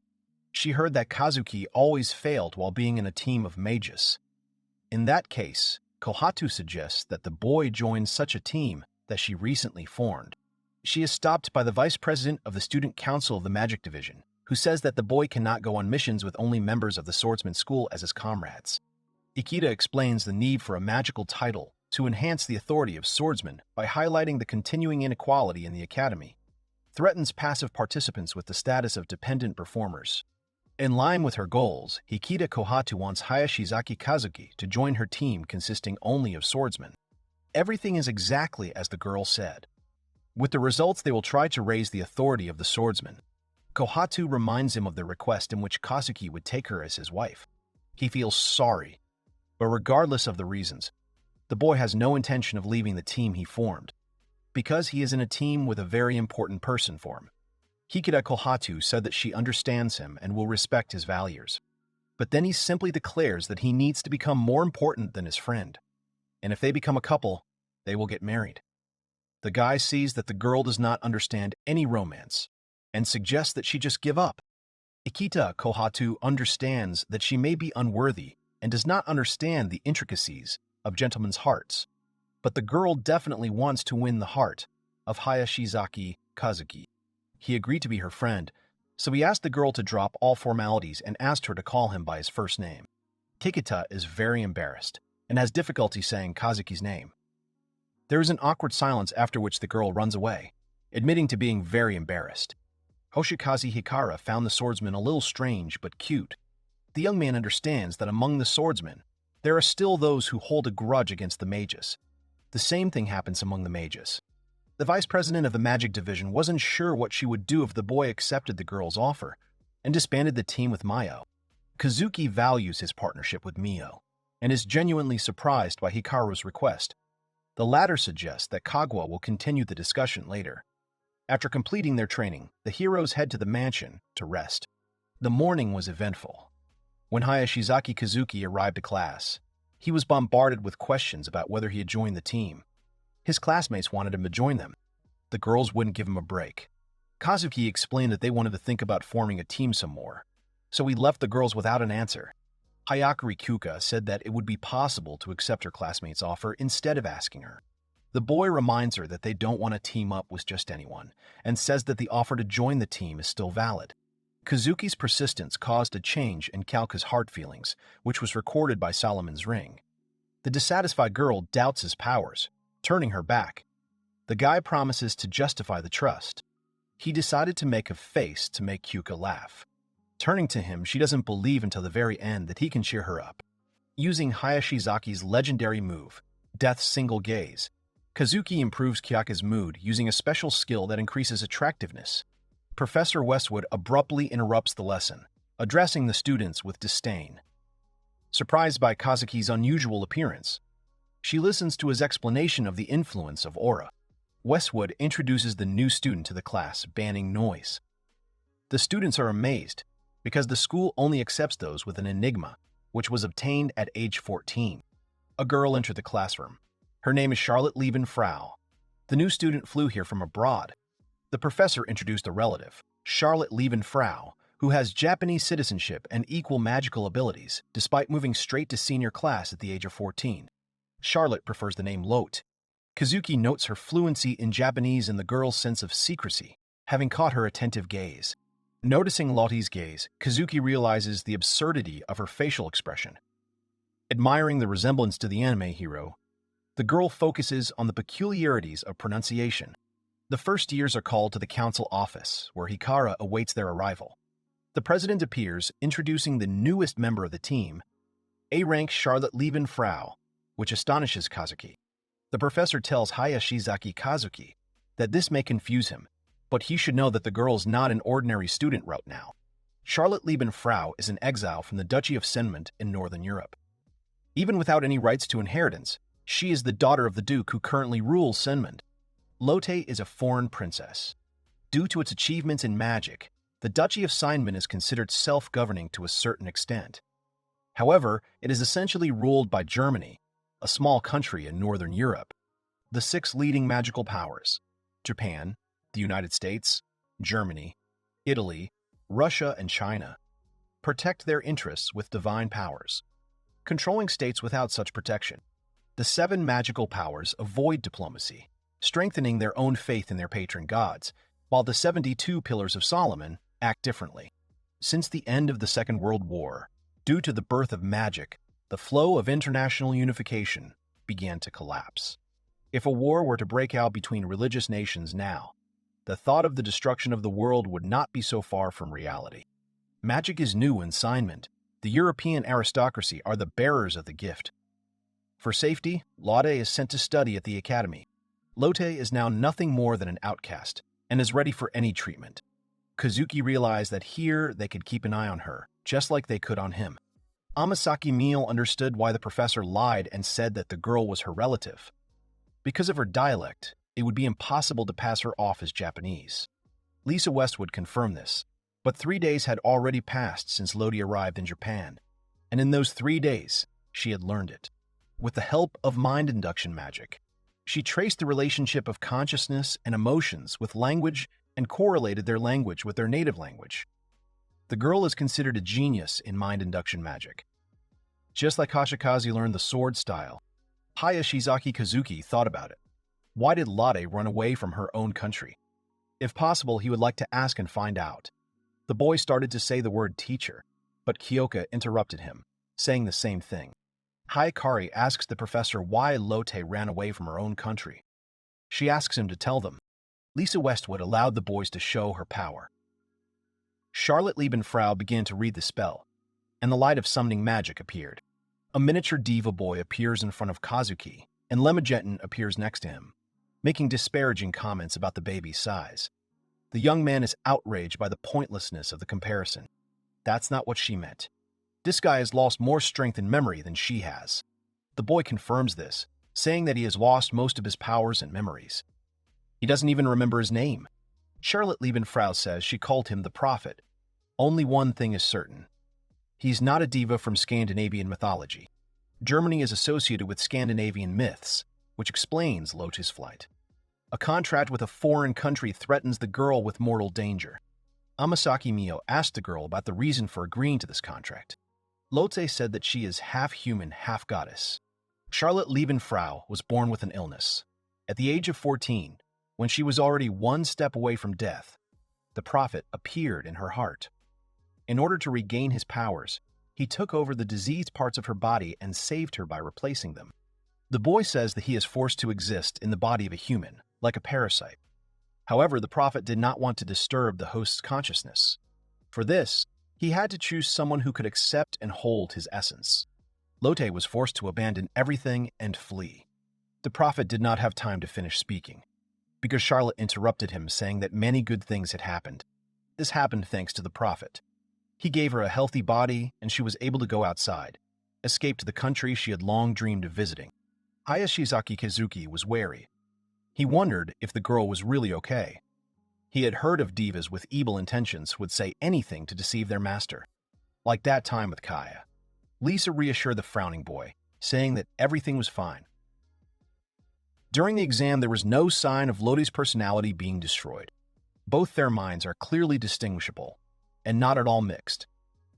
She heard that Kazuki always failed while being in a team of mages. In that case, Kohatu suggests that the boy join such a team that she recently formed. She is stopped by the vice president of the student council of the magic division, who says that the boy cannot go on missions with only members of the swordsman school as his comrades. Ikeda explains the need for a magical title to enhance the authority of swordsmen by highlighting the continuing inequality in the academy, threatens passive participants with the status of dependent performers. In line with her goals, Hikita Kohatu wants Hayashizaki Kazuki to join her team consisting only of swordsmen. Everything is exactly as the girl said. With the results, they will try to raise the authority of the swordsman. Kohatu reminds him of the request in which Kazuki would take her as his wife. He feels sorry, but regardless of the reasons, the boy has no intention of leaving the team he formed, because he is in a team with a very important person for him. Hikita Kohatu said that she understands him and will respect his values. But then he simply declares that he needs to become more important than his friend. And if they become a couple, they will get married. The guy sees that the girl does not understand any romance and suggests that she just give up. Ikita Kohatu understands that she may be unworthy and does not understand the intricacies of gentlemen's hearts. But the girl definitely wants to win the heart of Hayashizaki Kazuki. He agreed to be her friend, so he asked the girl to drop all formalities and asked her to call him by his first name. Kikita is very embarrassed and has difficulty saying Kazuki's name. There is an awkward silence after which the girl runs away, admitting to being very embarrassed. Hoshikaze Hikara found the swordsman a little strange but cute. The young man understands that among the swordsmen, there are still those who hold a grudge against the mages. The same thing happens among the mages. The vice president of the magic division wasn't sure what she would do if the boy accepted the girl's offer and disbanded the team with Mayo. Kazuki values his partnership with Mio and is genuinely surprised by Hikaru's request. The latter suggests that Kagwa will continue the discussion later. After completing their training, the heroes head to the mansion to rest. The morning was eventful. When Hayashizaki Kazuki arrived to class, he was bombarded with questions about whether he had joined the team. His classmates wanted him to join them. The girls wouldn't give him a break. Kazuki explained that they wanted to think about forming a team some more, so he left the girls without an answer. Hayakari Kuka said that it would be possible to accept her classmate's offer instead of asking her. The boy reminds her that they don't want to team up with just anyone, and says that the offer to join the team is still valid. Kazuki's persistence caused a change in Kalka's heart feelings, which was recorded by Solomon's ring. The dissatisfied girl doubts his powers, turning her back. The guy promises to justify the trust. He decided to make a face to make Kuka laugh. Turning to him, she doesn't believe until the very end that he can cheer her up. Using Hayashizaki's legendary move, Death's Single Gaze, Kazuki improves Kyaka's mood using a special skill that increases attractiveness. Professor Westwood abruptly interrupts the lesson, addressing the students with disdain. Surprised by Kazuki's unusual appearance, she listens to his explanation of the influence of aura. Westwood introduces the new student to the class, banning noise. The students are amazed, because the school only accepts those with an enigma, which was obtained at age 14. A girl entered the classroom. Her name is Charlotte Liebenfrau. The new student flew here from abroad. The professor introduced a relative, Charlotte Liebenfrau, who has Japanese citizenship and equal magical abilities, despite moving straight to senior class at the age of 14. Charlotte prefers the name Lotte. Kazuki notes her fluency in Japanese and the girl's sense of secrecy, having caught her attentive gaze. Noticing Lotte's gaze, Kazuki realizes the absurdity of her facial expression. Admiring the resemblance to the anime hero, the girl focuses on the peculiarities of pronunciation. The first years are called to the council office, where Hikara awaits their arrival. The president appears, introducing the newest member of the team, A-rank Charlotte Liebenfrau, which astonishes Kazuki. The professor tells Hayashizaki Kazuki that this may confuse him, but he should know that the girl is not an ordinary student right now. Charlotte Liebenfrau is an exile from the Duchy of Senmont in Northern Europe. Even without any rights to inheritance, she is the daughter of the Duke who currently rules Senmont. Lotte is a foreign princess. Due to its achievements in magic, the Duchy of Senmont is considered self-governing to a certain extent. However, it is essentially ruled by Germany, a small country in Northern Europe. The 6 leading magical powers, Japan, the United States, Germany, Italy, Russia, and China, protect their interests with divine powers, controlling states without such protection. The 7 magical powers avoid diplomacy, strengthening their own faith in their patron gods, while the 72 Pillars of Solomon act differently. Since the end of the Second World War, due to the birth of magic, the flow of international unification began to collapse. If a war were to break out between religious nations now, the thought of the destruction of the world would not be so far from reality. Magic is new in Senmont. The European aristocracy are the bearers of the gift. For safety, Lotte is sent to study at the academy. Lotte is now nothing more than an outcast and is ready for any treatment. Kazuki realized that here they could keep an eye on her, just like they could on him. Amasaki Miel understood why the professor lied and said that the girl was her relative. Because of her dialect, it would be impossible to pass her off as Japanese. Lisa Westwood confirmed this, but 3 days had already passed since Lotte arrived in Japan, and in those 3 days, she had learned it. With the help of mind induction magic, she traced the relationship of consciousness and emotions with language and correlated their language with their native language. The girl is considered a genius in mind induction magic. Just like Hoshikaze learned the sword style, Hayashizaki Kazuki thought about it. Why did Lotte run away from her own country? If possible, he would like to ask and find out. The boy started to say the word teacher, but Kyoka interrupted him, saying the same thing. Hikari asks the professor why Lotte ran away from her own country. She asks him to tell them. Lisa Westwood allowed the boys to show her power. Charlotte Liebenfrau began to read the spell, and the light of summoning magic appeared. A miniature diva boy appears in front of Kazuki, and Lemageton appears next to him, making disparaging comments about the baby's size. The young man is outraged by the pointlessness of the comparison. That's not what she meant. This guy has lost more strength and memory than she has. The boy confirms this, saying that he has lost most of his powers and memories. He doesn't even remember his name. Charlotte Liebenfrau says she called him the Prophet. Only one thing is certain. He's not a diva from Scandinavian mythology. Germany is associated with Scandinavian myths, which explains Lote's flight. A contract with a foreign country threatens the girl with mortal danger. Amasaki Mio asked the girl about the reason for agreeing to this contract. Lotte said that she is half human, half goddess. Charlotte Liebenfrau was born with an illness. At the age of 14, when she was already one step away from death, the Prophet appeared in her heart. In order to regain his powers, he took over the diseased parts of her body and saved her by replacing them. The boy says that he is forced to exist in the body of a human, like a parasite. However, the Prophet did not want to disturb the host's consciousness. For this, he had to choose someone who could accept and hold his essence. Lotte was forced to abandon everything and flee. The Prophet did not have time to finish speaking, because Charlotte interrupted him, saying that many good things had happened. This happened thanks to the Prophet. He gave her a healthy body, and she was able to go outside, escape to the country she had long dreamed of visiting. Hayashizaki Kazuki was wary. He wondered if the girl was really okay. He had heard of divas with evil intentions who would say anything to deceive their master. Like that time with Kaya. Lisa reassured the frowning boy, saying that everything was fine. During the exam, there was no sign of Lotte's personality being destroyed. Both their minds are clearly distinguishable, and not at all mixed.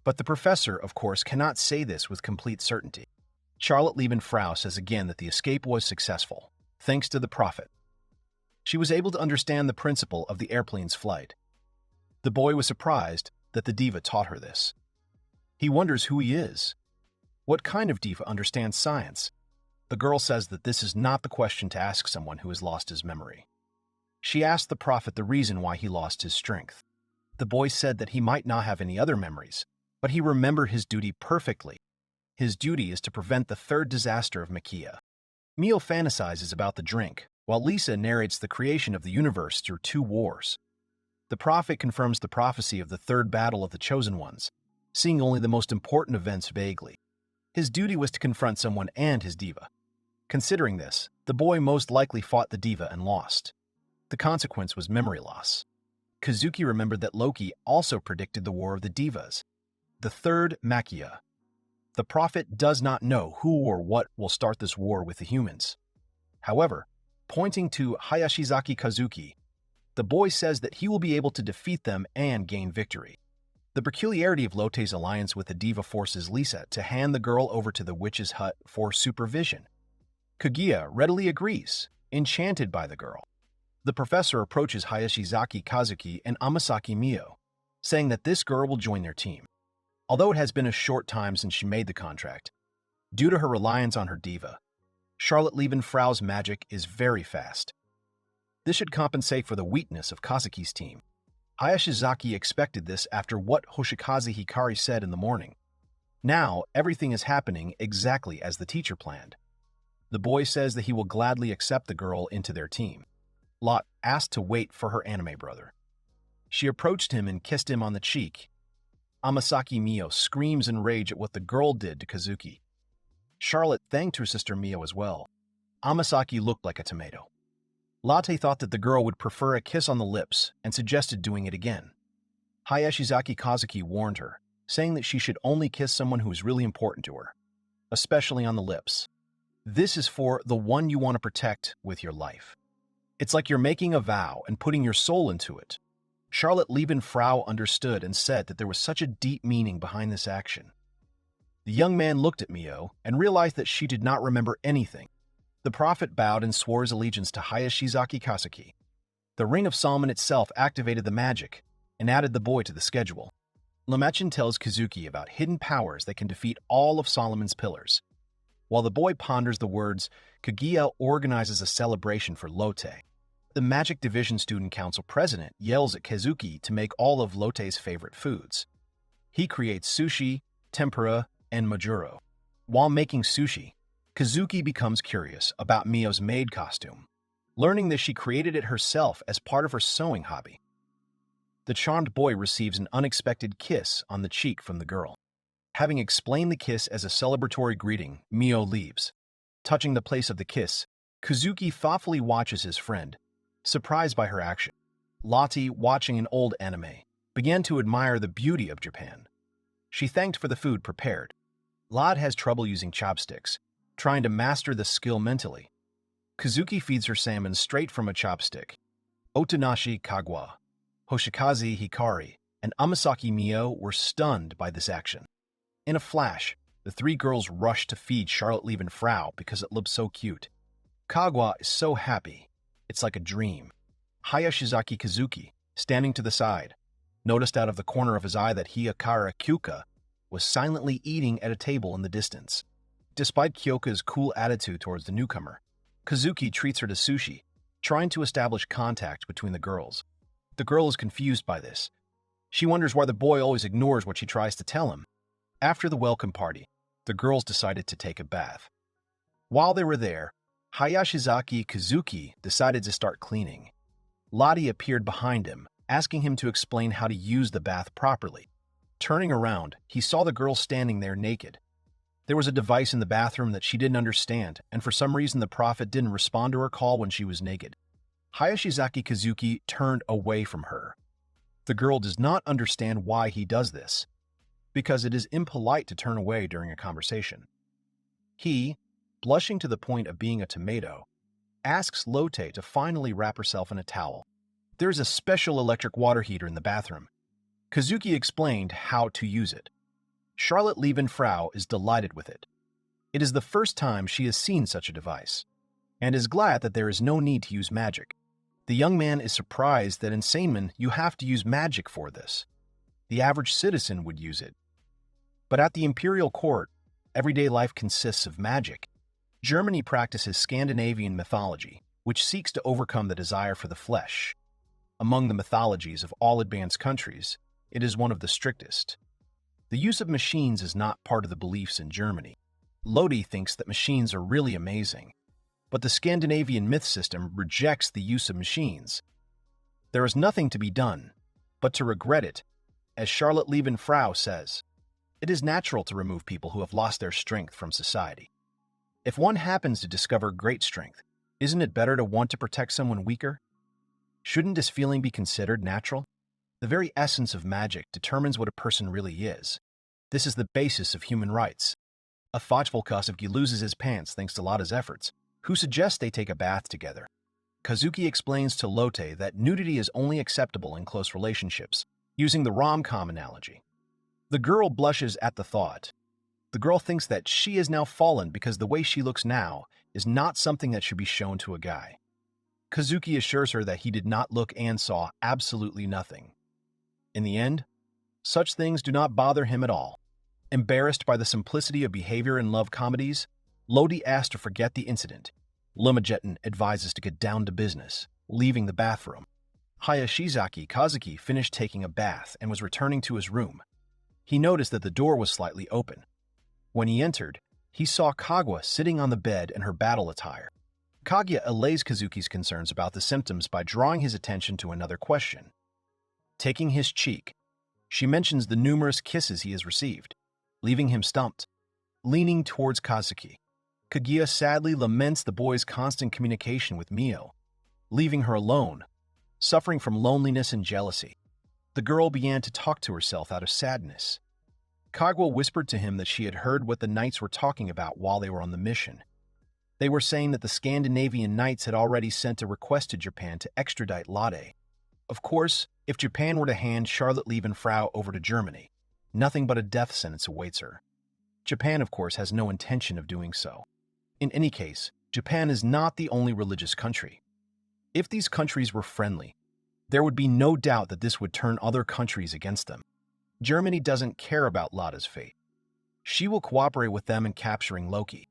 But the professor, of course, cannot say this with complete certainty. Charlotte Liebenfrau says again that the escape was successful, thanks to the Prophet. She was able to understand the principle of the airplane's flight. The boy was surprised that the diva taught her this. He wonders who he is. What kind of diva understands science? The girl says that this is not the question to ask someone who has lost his memory. She asked the Prophet the reason why he lost his strength. The boy said that he might not have any other memories, but he remembered his duty perfectly. His duty is to prevent the third disaster of Magika. Mio fantasizes about the drink, while Lisa narrates the creation of the universe through 2 wars. The Prophet confirms the prophecy of the third battle of the Chosen Ones, seeing only the most important events vaguely. His duty was to confront someone and his diva. Considering this, the boy most likely fought the diva and lost. The consequence was memory loss. Kazuki remembered that Loki also predicted the War of the Divas, the third Magika. The Prophet does not know who or what will start this war with the humans. However, pointing to Hayashizaki Kazuki, the boy says that he will be able to defeat them and gain victory. The peculiarity of Lotte's alliance with the diva forces Lisa to hand the girl over to the witch's hut for supervision. Kaguya readily agrees, enchanted by the girl. The professor approaches Hayashizaki Kazuki and Amasaki Mio, saying that this girl will join their team. Although it has been a short time since she made the contract, due to her reliance on her diva, Charlotte Liebenfrau's magic is very fast. This should compensate for the weakness of Kazuki's team. Hayashizaki expected this after what Hoshikaze Hikari said in the morning. Now, everything is happening exactly as the teacher planned. The boy says that he will gladly accept the girl into their team. Lot asked to wait for her anime brother. She approached him and kissed him on the cheek. Amasaki Mio screams in rage at what the girl did to Kazuki. Charlotte thanked her sister Mio as well. Amasaki looked like a tomato. Lotte thought that the girl would prefer a kiss on the lips and suggested doing it again. Hayashizaki Kazuki warned her, saying that she should only kiss someone who is really important to her, especially on the lips. This is for the one you want to protect with your life. It's like you're making a vow and putting your soul into it. Charlotte Liebenfrau understood and said that there was such a deep meaning behind this action. The young man looked at Mio and realized that she did not remember anything. The Prophet bowed and swore his allegiance to Hayashizaki Kazuki. The Ring of Solomon itself activated the magic and added the boy to the schedule. Lemechin tells Kazuki about hidden powers that can defeat all of Solomon's pillars. While the boy ponders the words, Kaguya organizes a celebration for Lotte. The Magic Division Student Council president yells at Kazuki to make all of Lotte's favorite foods. He creates sushi, tempura, and majuro. While making sushi, Kazuki becomes curious about Mio's maid costume, learning that she created it herself as part of her sewing hobby. The charmed boy receives an unexpected kiss on the cheek from the girl. Having explained the kiss as a celebratory greeting, Mio leaves. Touching the place of the kiss, Kazuki thoughtfully watches his friend, surprised by her action. Lotte, watching an old anime, began to admire the beauty of Japan. She thanked for the food prepared. Lotte has trouble using chopsticks, trying to master the skill mentally. Kazuki feeds her salmon straight from a chopstick. Otonashi Kagwa, Hoshikaze Hikari, and Amasaki Mio were stunned by this action. In a flash, the three girls rushed to feed Charlotte Levenfrau because it looked so cute. Kagwa is so happy. It's like a dream. Hayashizaki Kazuki, standing to the side, noticed out of the corner of his eye that Hiyakara Kyuka was silently eating at a table in the distance. Despite Kyoka's cool attitude towards the newcomer, Kazuki treats her to sushi, trying to establish contact between the girls. The girl is confused by this. She wonders why the boy always ignores what she tries to tell him. After the welcome party, the girls decided to take a bath. While they were there, Hayashizaki Kazuki decided to start cleaning. Lotte appeared behind him, asking him to explain how to use the bath properly. Turning around, he saw the girl standing there naked. There was a device in the bathroom that she didn't understand, and for some reason the prophet didn't respond to her call when she was naked. Hayashizaki Kazuki turned away from her. The girl does not understand why he does this, because it is impolite to turn away during a conversation. He, blushing to the point of being a tomato, asks Lotte to finally wrap herself in a towel. There is a special electric water heater in the bathroom. Kazuki explained how to use it. Charlotte Levenfrau is delighted with it. It is the first time she has seen such a device, and is glad that there is no need to use magic. The young man is surprised that in Seimin you have to use magic for this. The average citizen would use it. But at the imperial court, everyday life consists of magic. Germany practices Scandinavian mythology, which seeks to overcome the desire for the flesh. Among the mythologies of all advanced countries, it is one of the strictest. The use of machines is not part of the beliefs in Germany. Lotte thinks that machines are really amazing, but the Scandinavian myth system rejects the use of machines. There is nothing to be done, but to regret it, as Charlotte Levenfrau says. It is natural to remove people who have lost their strength from society. If one happens to discover great strength, isn't it better to want to protect someone weaker? Shouldn't this feeling be considered natural? The very essence of magic determines what a person really is. This is the basis of human rights. A thoughtful Kazuki loses his pants thanks to Lotte's efforts, who suggests they take a bath together. Kazuki explains to Lotte that nudity is only acceptable in close relationships, using the rom-com analogy. The girl blushes at the thought. The girl thinks that she is now fallen because the way she looks now is not something that should be shown to a guy. Kazuki assures her that he did not look and saw absolutely nothing. In the end, such things do not bother him at all. Embarrassed by the simplicity of behavior in love comedies, Lotte asks to forget the incident. Lumajetin advises to get down to business, leaving the bathroom. Hayashizaki Kazuki finished taking a bath and was returning to his room. He noticed that the door was slightly open. When he entered, he saw Kagwa sitting on the bed in her battle attire. Kaguya allays Kazuki's concerns about the symptoms by drawing his attention to another question. Taking his cheek, she mentions the numerous kisses he has received, leaving him stumped. Leaning towards Kazuki, Kaguya sadly laments the boy's constant communication with Mio, leaving her alone, suffering from loneliness and jealousy. The girl began to talk to herself out of sadness. Kagwa whispered to him that she had heard what the knights were talking about while they were on the mission. They were saying that the Scandinavian knights had already sent a request to Japan to extradite Lotte. Of course, if Japan were to hand Charlotte Levenfrau over to Germany, nothing but a death sentence awaits her. Japan, of course, has no intention of doing so. In any case, Japan is not the only religious country. If these countries were friendly, there would be no doubt that this would turn other countries against them. Germany doesn't care about Lotte's fate. She will cooperate with them in capturing Loki.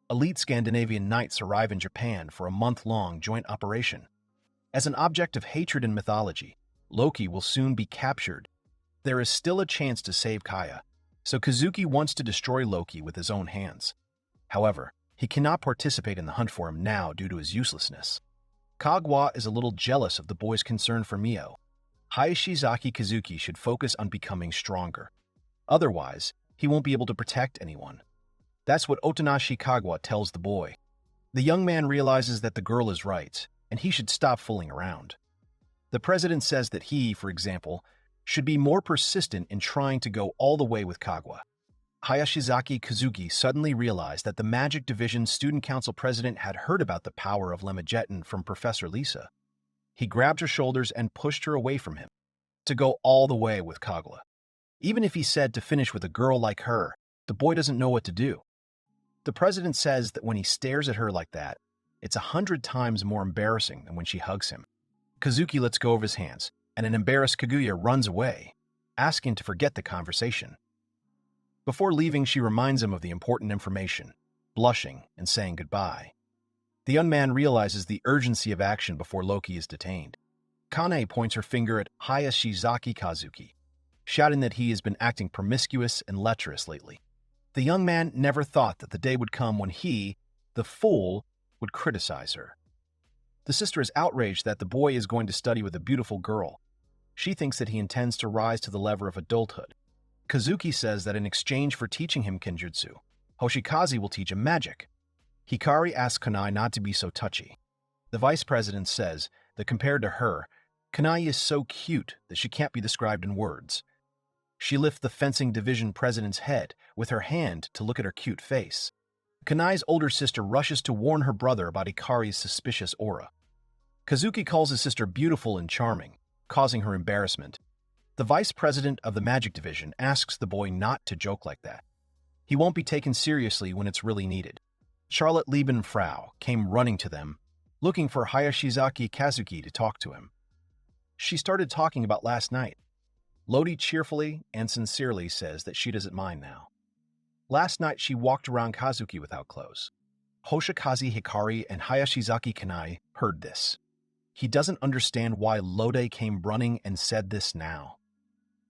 Elite Scandinavian knights arrive in Japan for a month-long joint operation. As an object of hatred in mythology, Loki will soon be captured. There is still a chance to save Kaya, so Kazuki wants to destroy Loki with his own hands. However, he cannot participate in the hunt for him now due to his uselessness. Kaguya is a little jealous of the boy's concern for Mio. Hayashizaki Kazuki should focus on becoming stronger. Otherwise, he won't be able to protect anyone. That's what Otonashi Kaguya tells the boy. The young man realizes that the girl is right, and he should stop fooling around. The president says that he, for example, should be more persistent in trying to go all the way with Kaguya. Hayashizaki Kazuki suddenly realized that the Magic Division Student Council president had heard about the power of Lemageddon from Professor Lisa. He grabbed her shoulders and pushed her away from him, to go all the way with Kaguya. Even if he said to finish with a girl like her, the boy doesn't know what to do. The president says that when he stares at her like that, it's 100 times more embarrassing than when she hugs him. Kazuki lets go of his hands, and an embarrassed Kaguya runs away, asking to forget the conversation. Before leaving, she reminds him of the important information, blushing and saying goodbye. The young man realizes the urgency of action before Loki is detained. Kane points her finger at Hayashizaki Kazuki, shouting that he has been acting promiscuous and lecherous lately. The young man never thought that the day would come when he, the fool, would criticize her. The sister is outraged that the boy is going to study with a beautiful girl. She thinks that he intends to rise to the level of adulthood. Kazuki says that in exchange for teaching him Kenjutsu, Hoshikaze will teach him magic. Hikari asks Kanai not to be so touchy. The vice president says that compared to her, Kanai is so cute that she can't be described in words. She lifts the fencing division president's head with her hand to look at her cute face. Kanai's older sister rushes to warn her brother about Hikari's suspicious aura. Kazuki calls his sister beautiful and charming, causing her embarrassment. The vice president of the Magic Division asks the boy not to joke like that. He won't be taken seriously when it's really needed. Charlotte Liebenfrau came running to them, looking for Hayashizaki Kazuki to talk to him. She started talking about last night. Lodi cheerfully and sincerely says that she doesn't mind now. Last night she walked around Kazuki without clothes. Hoshikaze Hikari and Hayashizaki Kanai heard this. He doesn't understand why Lode came running and said this now.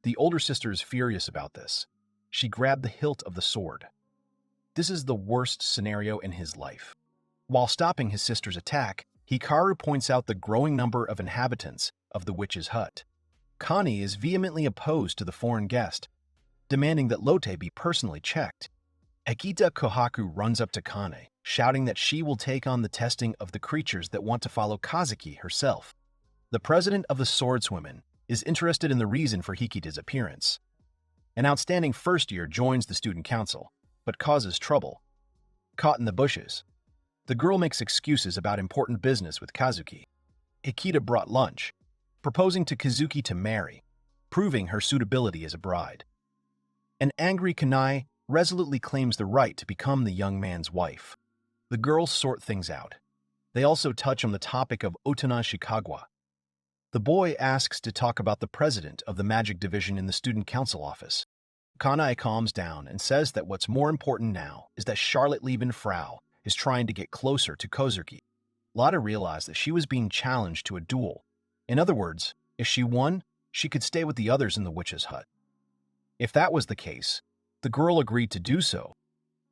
The older sister is furious about this. She grabbed the hilt of the sword. This is the worst scenario in his life. While stopping his sister's attack, Hikaru points out the growing number of inhabitants of the witch's hut. Kani is vehemently opposed to the foreign guest, demanding that Lotte be personally checked. Akita Kohaku runs up to Kane, shouting that she will take on the testing of the creatures that want to follow Kazuki herself. The president of the swordswomen is interested in the reason for Hikita's appearance. An outstanding first year joins the student council, but causes trouble. Caught in the bushes, the girl makes excuses about important business with Kazuki. Hikita brought lunch, proposing to Kazuki to marry, proving her suitability as a bride. An angry Kanai resolutely claims the right to become the young man's wife. The girls sort things out. They also touch on the topic of Otonashi Kaguya. The boy asks to talk about the president of the Magic Division in the student council office. Kanai calms down and says that what's more important now is that Charlotte Liebenfrau is trying to get closer to Kozuki. Lotte realized that she was being challenged to a duel. In other words, if she won, she could stay with the others in the witch's hut. If that was the case, the girl agreed to do so.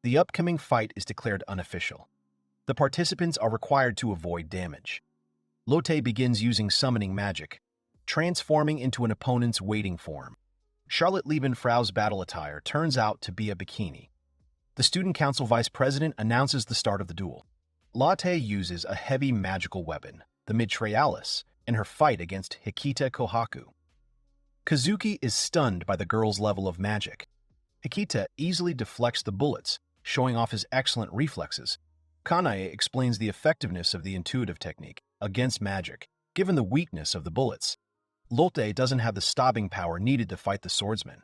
The upcoming fight is declared unofficial. The participants are required to avoid damage. Lotte begins using summoning magic, transforming into an opponent's waiting form. Charlotte Liebenfrau's battle attire turns out to be a bikini. The student council vice president announces the start of the duel. Lotte uses a heavy magical weapon, the Mitralis, in her fight against Hikita Kohaku. Kazuki is stunned by the girl's level of magic. Hikita easily deflects the bullets, showing off his excellent reflexes. Kanae explains the effectiveness of the intuitive technique against magic, given the weakness of the bullets. Lotte doesn't have the stopping power needed to fight the swordsman.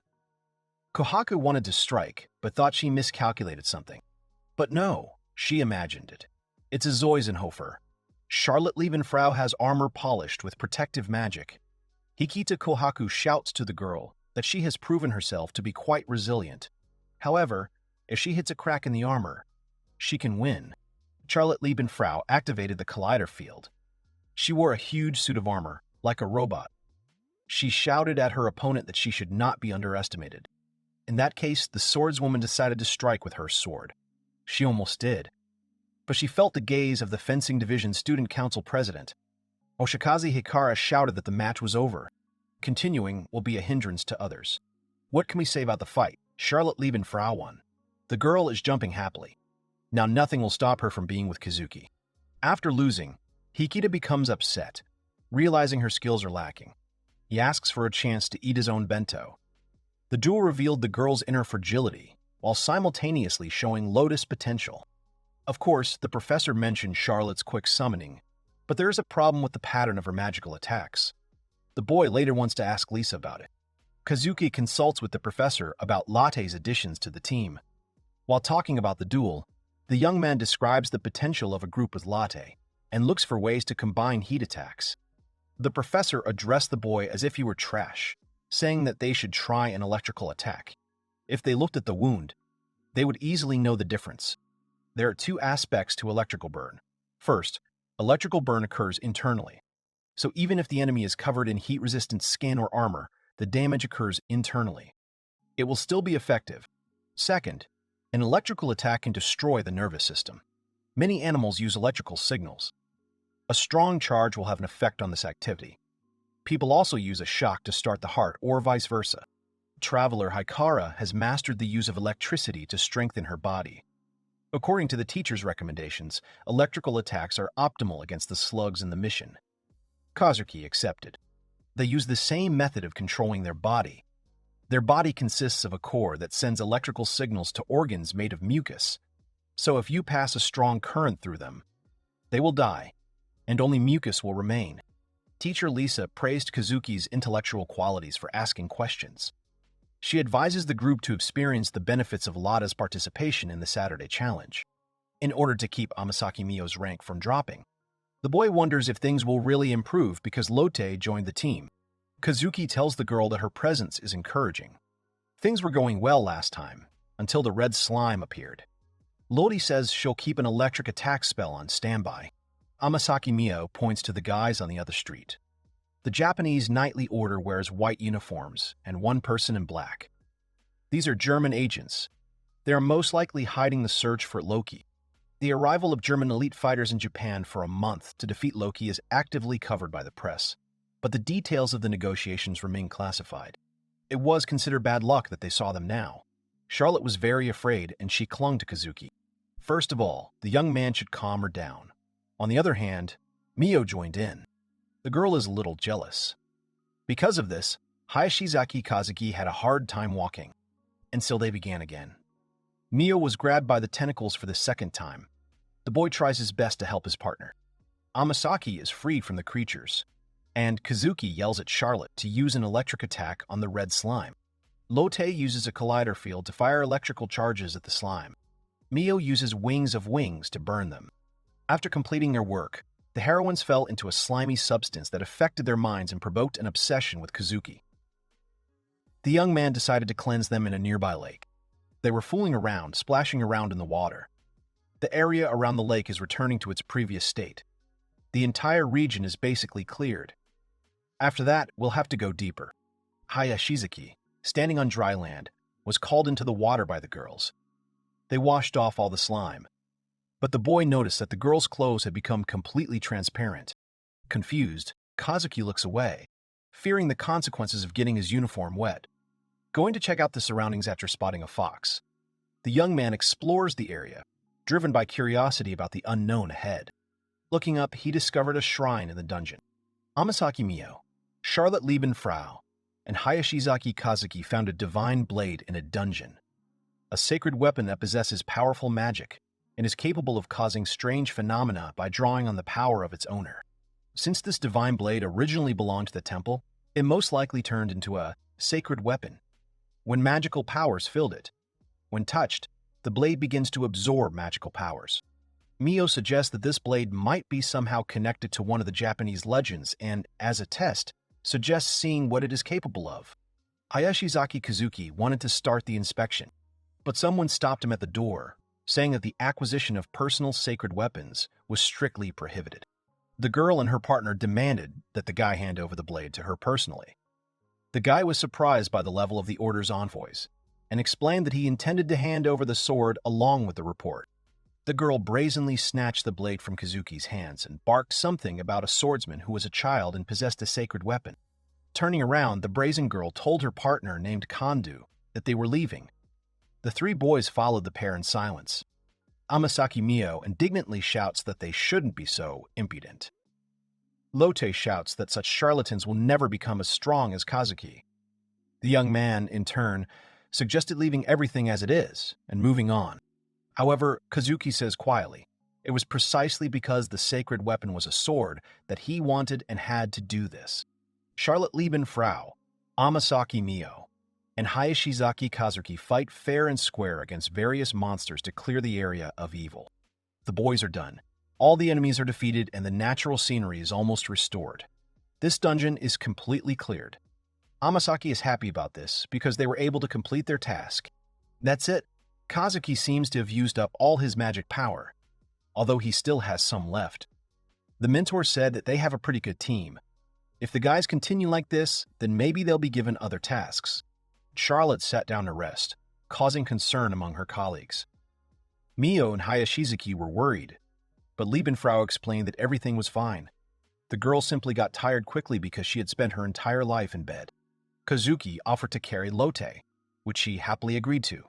Kohaku wanted to strike, but thought she miscalculated something. But no, she imagined it. It's a Zeusenhofer. Charlotte Liebenfrau has armor polished with protective magic. Hikita Kohaku shouts to the girl that she has proven herself to be quite resilient. However, if she hits a crack in the armor, she can win. Charlotte Liebenfrau activated the collider field. She wore a huge suit of armor, like a robot. She shouted at her opponent that she should not be underestimated. In that case, the swordswoman decided to strike with her sword. She almost did. But she felt the gaze of the Fencing Division Student Council President. Oshikaze Hikara shouted that the match was over. Continuing will be a hindrance to others. What can we say about the fight? Charlotte Liebenfrau won. The girl is jumping happily. Now nothing will stop her from being with Kazuki. After losing, Hikita becomes upset, realizing her skills are lacking. He asks for a chance to eat his own bento. The duel revealed the girl's inner fragility, while simultaneously showing Lotus' potential. Of course, the professor mentioned Charlotte's quick summoning, but there is a problem with the pattern of her magical attacks. The boy later wants to ask Lisa about it. Kazuki consults with the professor about Latte's additions to the team. While talking about the duel, the young man describes the potential of a group with Latte and looks for ways to combine heat attacks. The professor addressed the boy as if he were trash, saying that they should try an electrical attack. If they looked at the wound, they would easily know the difference. There are two aspects to electrical burn. First, electrical burn occurs internally. So even if the enemy is covered in heat-resistant skin or armor, the damage occurs internally. It will still be effective. Second, an electrical attack can destroy the nervous system. Many animals use electrical signals. A strong charge will have an effect on this activity. People also use a shock to start the heart, or vice versa. Traveler Hikara has mastered the use of electricity to strengthen her body. According to the teacher's recommendations, electrical attacks are optimal against the slugs in the mission. Kazuki accepted. They use the same method of controlling their body. Their body consists of a core that sends electrical signals to organs made of mucus. So if you pass a strong current through them, they will die, and only mucus will remain. Teacher Lisa praised Kazuki's intellectual qualities for asking questions. She advises the group to experience the benefits of Lada's participation in the Saturday Challenge, in order to keep Amasaki Mio's rank from dropping. The boy wonders if things will really improve because Lotte joined the team. Kazuki tells the girl that her presence is encouraging. Things were going well last time, until the red slime appeared. Lotte says she'll keep an electric attack spell on standby. Amasaki Mio points to the guys on the other street. The Japanese knightly order wears white uniforms and one person in black. These are German agents. They are most likely hiding the search for Loki. The arrival of German elite fighters in Japan for a month to defeat Loki is actively covered by the press, but the details of the negotiations remain classified. It was considered bad luck that they saw them now. Charlotte was very afraid and she clung to Kazuki. First of all, the young man should calm her down. On the other hand, Mio joined in. The girl is a little jealous. Because of this, Hayashizaki Kazuki had a hard time walking, and so they began again. Mio was grabbed by the tentacles for the second time. The boy tries his best to help his partner. Amasaki is freed from the creatures, and Kazuki yells at Charlotte to use an electric attack on the red slime. Lotte uses a collider field to fire electrical charges at the slime. Mio uses wings of wings to burn them. After completing their work, the heroines fell into a slimy substance that affected their minds and provoked an obsession with Kazuki. The young man decided to cleanse them in a nearby lake. They were fooling around, splashing around in the water. The area around the lake is returning to its previous state. The entire region is basically cleared. After that, we'll have to go deeper. Hayashizaki, standing on dry land, was called into the water by the girls. They washed off all the slime. But the boy noticed that the girl's clothes had become completely transparent. Confused, Kazuki looks away, fearing the consequences of getting his uniform wet. Going to check out the surroundings after spotting a fox. The young man explores the area, driven by curiosity about the unknown ahead. Looking up, he discovered a shrine in the dungeon. Amasaki Mio, Charlotte Liebenfrau, and Hayashizaki Kazuki found a divine blade in a dungeon. A sacred weapon that possesses powerful magic and is capable of causing strange phenomena by drawing on the power of its owner. Since this divine blade originally belonged to the temple, it most likely turned into a sacred weapon when magical powers filled it. When touched, the blade begins to absorb magical powers. Mio suggests that this blade might be somehow connected to one of the Japanese legends and, as a test, suggests seeing what it is capable of. Hayashizaki Kazuki wanted to start the inspection, but someone stopped him at the door, saying that the acquisition of personal sacred weapons was strictly prohibited. The girl and her partner demanded that the guy hand over the blade to her personally. The guy was surprised by the level of the order's envoys and explained that he intended to hand over the sword along with the report. The girl brazenly snatched the blade from Kazuki's hands and barked something about a swordsman who was a child and possessed a sacred weapon. Turning around, the brazen girl told her partner named Kondo that they were leaving. The three boys followed the pair in silence. Amasaki Mio indignantly shouts that they shouldn't be so impudent. Lotte shouts that such charlatans will never become as strong as Kazuki. The young man, in turn, suggested leaving everything as it is and moving on. However, Kazuki says quietly, it was precisely because the sacred weapon was a sword that he wanted and had to do this. Charlotte Lieben Frau, Amasaki Mio, and Hayashizaki Kazuki fight fair and square against various monsters to clear the area of evil. The boys are done. All the enemies are defeated and the natural scenery is almost restored. This dungeon is completely cleared. Amasaki is happy about this because they were able to complete their task. That's it. Kazuki seems to have used up all his magic power, although he still has some left. The mentor said that they have a pretty good team. If the guys continue like this, then maybe they'll be given other tasks. Charlotte sat down to rest, causing concern among her colleagues. Mio and Hayashizaki were worried, but Liebenfrau explained that everything was fine. The girl simply got tired quickly because she had spent her entire life in bed. Kazuki offered to carry Lotte, which she happily agreed to.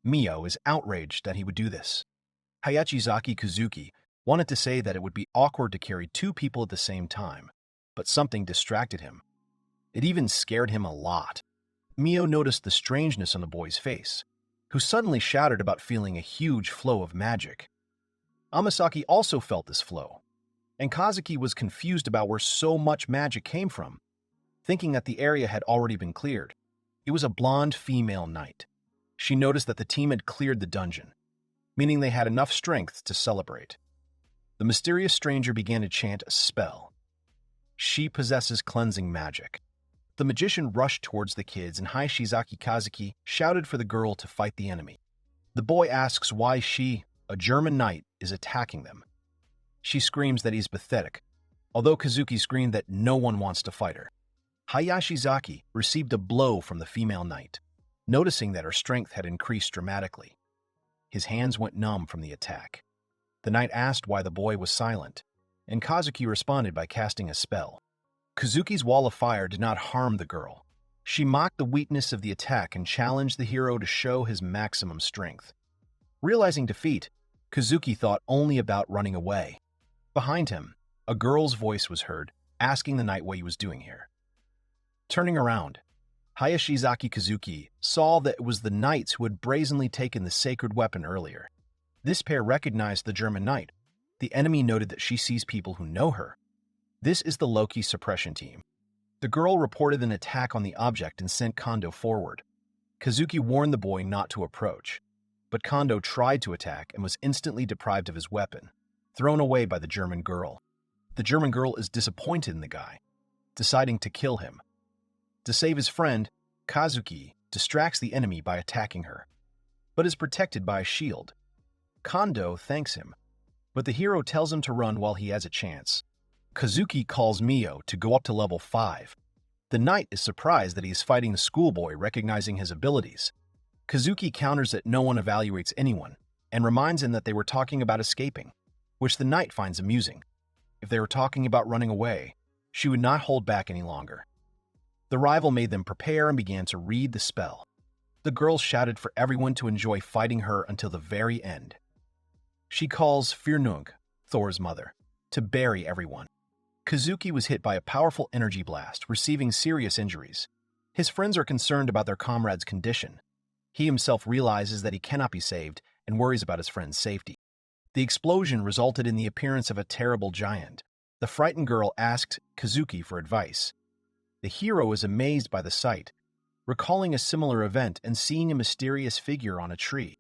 Mio is outraged that he would do this. Hayashizaki Kazuki wanted to say that it would be awkward to carry two people at the same time, but something distracted him. It even scared him a lot. Mio noticed the strangeness on the boy's face, who suddenly shouted about feeling a huge flow of magic. Amasaki also felt this flow, and Kazuki was confused about where so much magic came from, thinking that the area had already been cleared. It was a blonde female knight. She noticed that the team had cleared the dungeon, meaning they had enough strength to celebrate. The mysterious stranger began to chant a spell. She possesses cleansing magic. The magician rushed towards the kids and Hayashizaki Kazuki shouted for the girl to fight the enemy. The boy asks why she, a German knight, is attacking them. She screams that he's pathetic, although Kazuki screamed that no one wants to fight her. Hayashizaki received a blow from the female knight, noticing that her strength had increased dramatically. His hands went numb from the attack. The knight asked why the boy was silent, and Kazuki responded by casting a spell. Kazuki's wall of fire did not harm the girl. She mocked the weakness of the attack and challenged the hero to show his maximum strength. Realizing defeat, Kazuki thought only about running away. Behind him, a girl's voice was heard, asking the knight what he was doing here. Turning around, Hayashizaki Kazuki saw that it was the knights who had brazenly taken the sacred weapon earlier. This pair recognized the German knight. The enemy noted that she sees people who know her. This is the Loki suppression team. The girl reported an attack on the object and sent Kondo forward. Kazuki warned the boy not to approach, but Kondo tried to attack and was instantly deprived of his weapon, thrown away by the German girl. The German girl is disappointed in the guy, deciding to kill him. To save his friend, Kazuki distracts the enemy by attacking her, but is protected by a shield. Kondo thanks him, but the hero tells him to run while he has a chance. Kazuki calls Mio to go up to level 5. The knight is surprised that he is fighting the schoolboy, recognizing his abilities. Kazuki counters that no one evaluates anyone, and reminds him that they were talking about escaping, which the knight finds amusing. If they were talking about running away, she would not hold back any longer. The rival made them prepare and began to read the spell. The girl shouted for everyone to enjoy fighting her until the very end. She calls Firnung, Thor's mother, to bury everyone. Kazuki was hit by a powerful energy blast, receiving serious injuries. His friends are concerned about their comrade's condition. He himself realizes that he cannot be saved and worries about his friend's safety. The explosion resulted in the appearance of a terrible giant. The frightened girl asked Kazuki for advice. The hero is amazed by the sight, recalling a similar event and seeing a mysterious figure on a tree.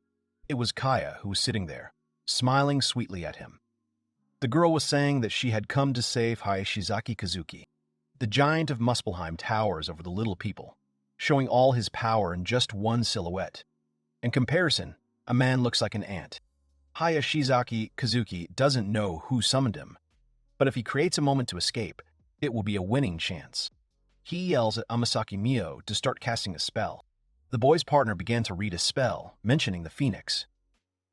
It was Kaya who was sitting there, smiling sweetly at him. The girl was saying that she had come to save Hayashizaki Kazuki. The giant of Muspelheim towers over the little people, showing all his power in just one silhouette. In comparison, a man looks like an ant. Hayashizaki Kazuki doesn't know who summoned him. But if he creates a moment to escape, it will be a winning chance. He yells at Amasaki Mio to start casting a spell. The boy's partner began to read a spell, mentioning the phoenix.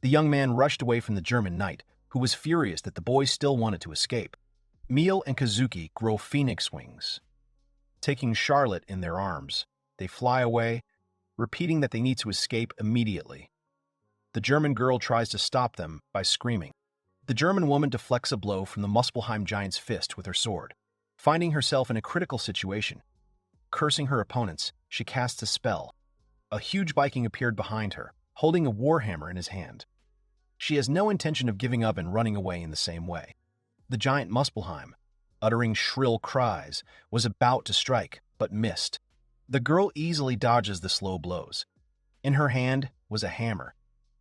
The young man rushed away from the German knight, who was furious that the boy still wanted to escape. Mio and Kazuki grow phoenix wings. Taking Charlotte in their arms, they fly away, repeating that they need to escape immediately. The German girl tries to stop them by screaming. The German woman deflects a blow from the Muspelheim giant's fist with her sword, finding herself in a critical situation. Cursing her opponents, she casts a spell. A huge Viking appeared behind her, holding a warhammer in his hand. She has no intention of giving up and running away in the same way. The giant Muspelheim, uttering shrill cries, was about to strike, but missed. The girl easily dodges the slow blows. In her hand was a hammer,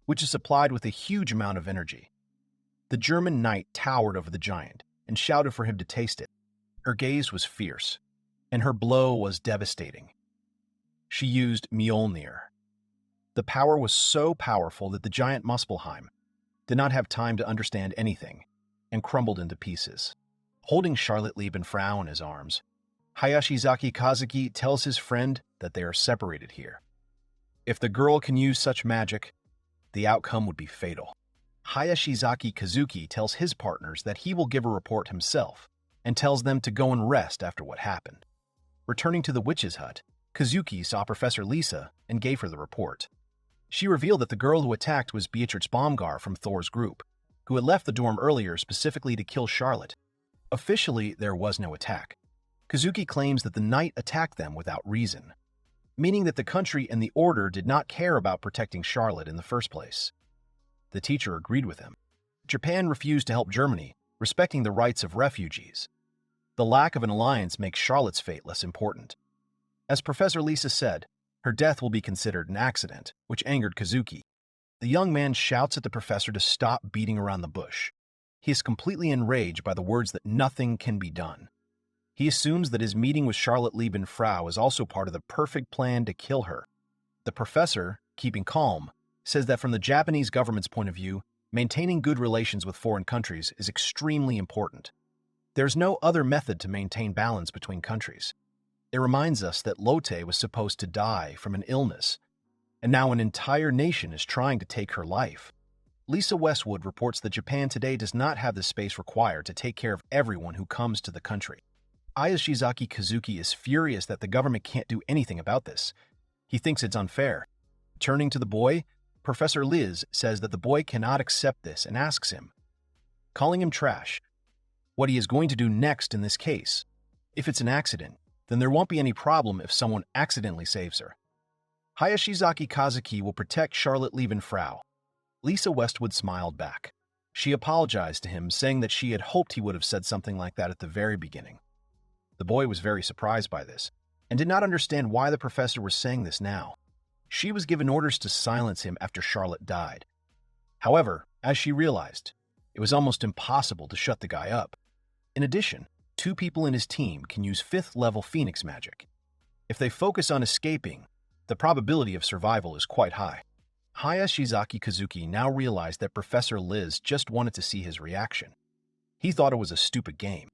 which is supplied with a huge amount of energy. The German knight towered over the giant and shouted for him to taste it. Her gaze was fierce, and her blow was devastating. She used Mjolnir. The power was so powerful that the giant Muspelheim did not have time to understand anything and crumbled into pieces. Holding Charlotte Liebenfrau in his arms, Hayashizaki Kazuki tells his friend that they are separated here. If the girl can use such magic, the outcome would be fatal. Hayashizaki Kazuki tells his partners that he will give a report himself and tells them to go and rest after what happened. Returning to the witch's hut, Kazuki saw Professor Lisa and gave her the report. She revealed that the girl who attacked was Beatrix Baumgar from Thor's group, who had left the dorm earlier specifically to kill Charlotte. Officially, there was no attack. Kazuki claims that the knight attacked them without reason, meaning that the country and the order did not care about protecting Charlotte in the first place. The teacher agreed with him. Japan refused to help Germany, respecting the rights of refugees. The lack of an alliance makes Charlotte's fate less important. As Professor Lisa said, her death will be considered an accident, which angered Kazuki. The young man shouts at the professor to stop beating around the bush. He is completely enraged by the words that nothing can be done. He assumes that his meeting with Charlotte Liebenfrau is also part of the perfect plan to kill her. The professor, keeping calm, says that from the Japanese government's point of view, maintaining good relations with foreign countries is extremely important. There's no other method to maintain balance between countries. It reminds us that Lotte was supposed to die from an illness, and now an entire nation is trying to take her life. Lisa Westwood reports that Japan today does not have the space required to take care of everyone who comes to the country. Hayashizaki Kazuki is furious that the government can't do anything about this. He thinks it's unfair. Turning to the boy, Professor Liz says that the boy cannot accept this and asks him, calling him trash, what he is going to do next in this case. If it's an accident, then there won't be any problem if someone accidentally saves her. Hayashizaki Kazuki will protect Charlotte Liebenfrau. Lisa Westwood smiled back. She apologized to him, saying that she had hoped he would have said something like that at the very beginning. The boy was very surprised by this, and did not understand why the professor was saying this now. She was given orders to silence him after Charlotte died. However, as she realized, it was almost impossible to shut the guy up. In addition, 2 people in his team can use 5th-level Phoenix magic. If they focus on escaping, the probability of survival is quite high. Hayashizaki Kazuki now realized that Professor Liz just wanted to see his reaction. He thought it was a stupid game.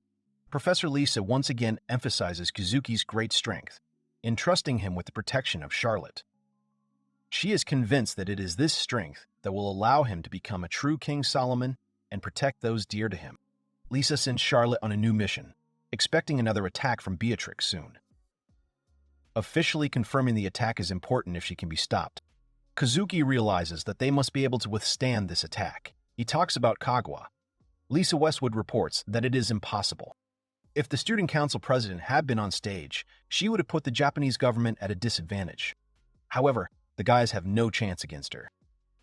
Professor Lisa once again emphasizes Kazuki's great strength, entrusting him with the protection of Charlotte. She is convinced that it is this strength that will allow him to become a true King Solomon and protect those dear to him. Lisa sends Charlotte on a new mission, expecting another attack from Beatrix soon. Officially confirming the attack is important if she can be stopped. Kazuki realizes that they must be able to withstand this attack. He talks about Kagwa. Lisa Westwood reports that it is impossible. If the Student Council president had been on stage, she would have put the Japanese government at a disadvantage. However, the guys have no chance against her.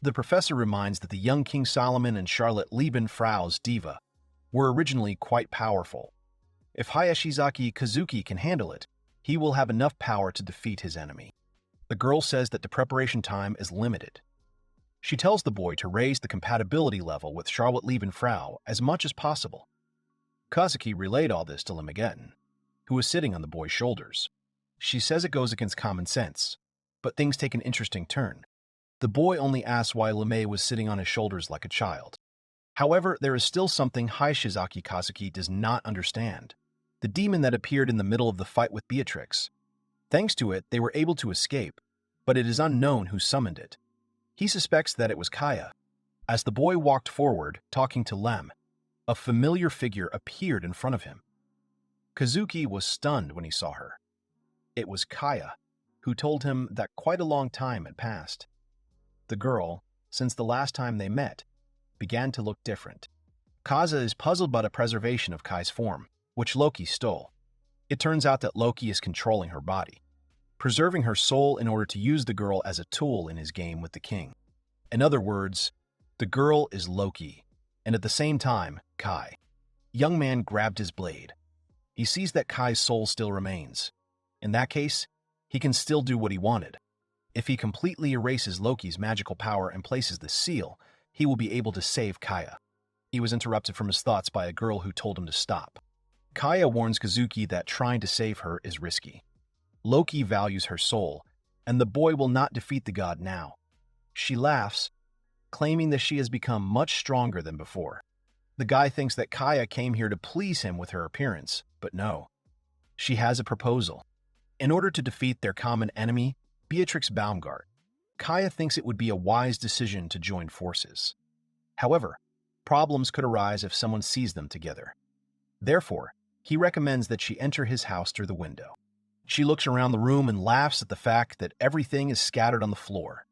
The professor reminds that the young King Solomon and Charlotte Liebenfrau's diva were originally quite powerful. If Hayashizaki Kazuki can handle it, he will have enough power to defeat his enemy. The girl says that the preparation time is limited. She tells the boy to raise the compatibility level with Charlotte Liebenfrau as much as possible. Kazuki relayed all this to Limageddon, who was sitting on the boy's shoulders. She says it goes against common sense, but things take an interesting turn. The boy only asks why LeMay was sitting on his shoulders like a child. However, there is still something Hayashizaki Kazuki does not understand. The demon that appeared in the middle of the fight with Beatrix. Thanks to it, they were able to escape, but it is unknown who summoned it. He suspects that it was Kaya. As the boy walked forward, talking to Lem, a familiar figure appeared in front of him. Kazuki was stunned when he saw her. It was Kaya, who told him that quite a long time had passed. The girl, since the last time they met, began to look different. Kaza is puzzled by the preservation of Kai's form, which Loki stole. It turns out that Loki is controlling her body, preserving her soul in order to use the girl as a tool in his game with the king. In other words, the girl is Loki, and at the same time, Kai. Young man grabbed his blade. He sees that Kai's soul still remains. In that case, he can still do what he wanted. If he completely erases Loki's magical power and places the seal, he will be able to save Kaya. He was interrupted from his thoughts by a girl who told him to stop. Kaya warns Kazuki that trying to save her is risky. Loki values her soul, and the boy will not defeat the god now. She laughs, claiming that she has become much stronger than before. The guy thinks that Kaya came here to please him with her appearance, but no. She has a proposal. In order to defeat their common enemy, Beatrix Baumgart, Kaya thinks it would be a wise decision to join forces. However, problems could arise if someone sees them together. Therefore, he recommends that she enter his house through the window. She looks around the room and laughs at the fact that everything is scattered on the floor.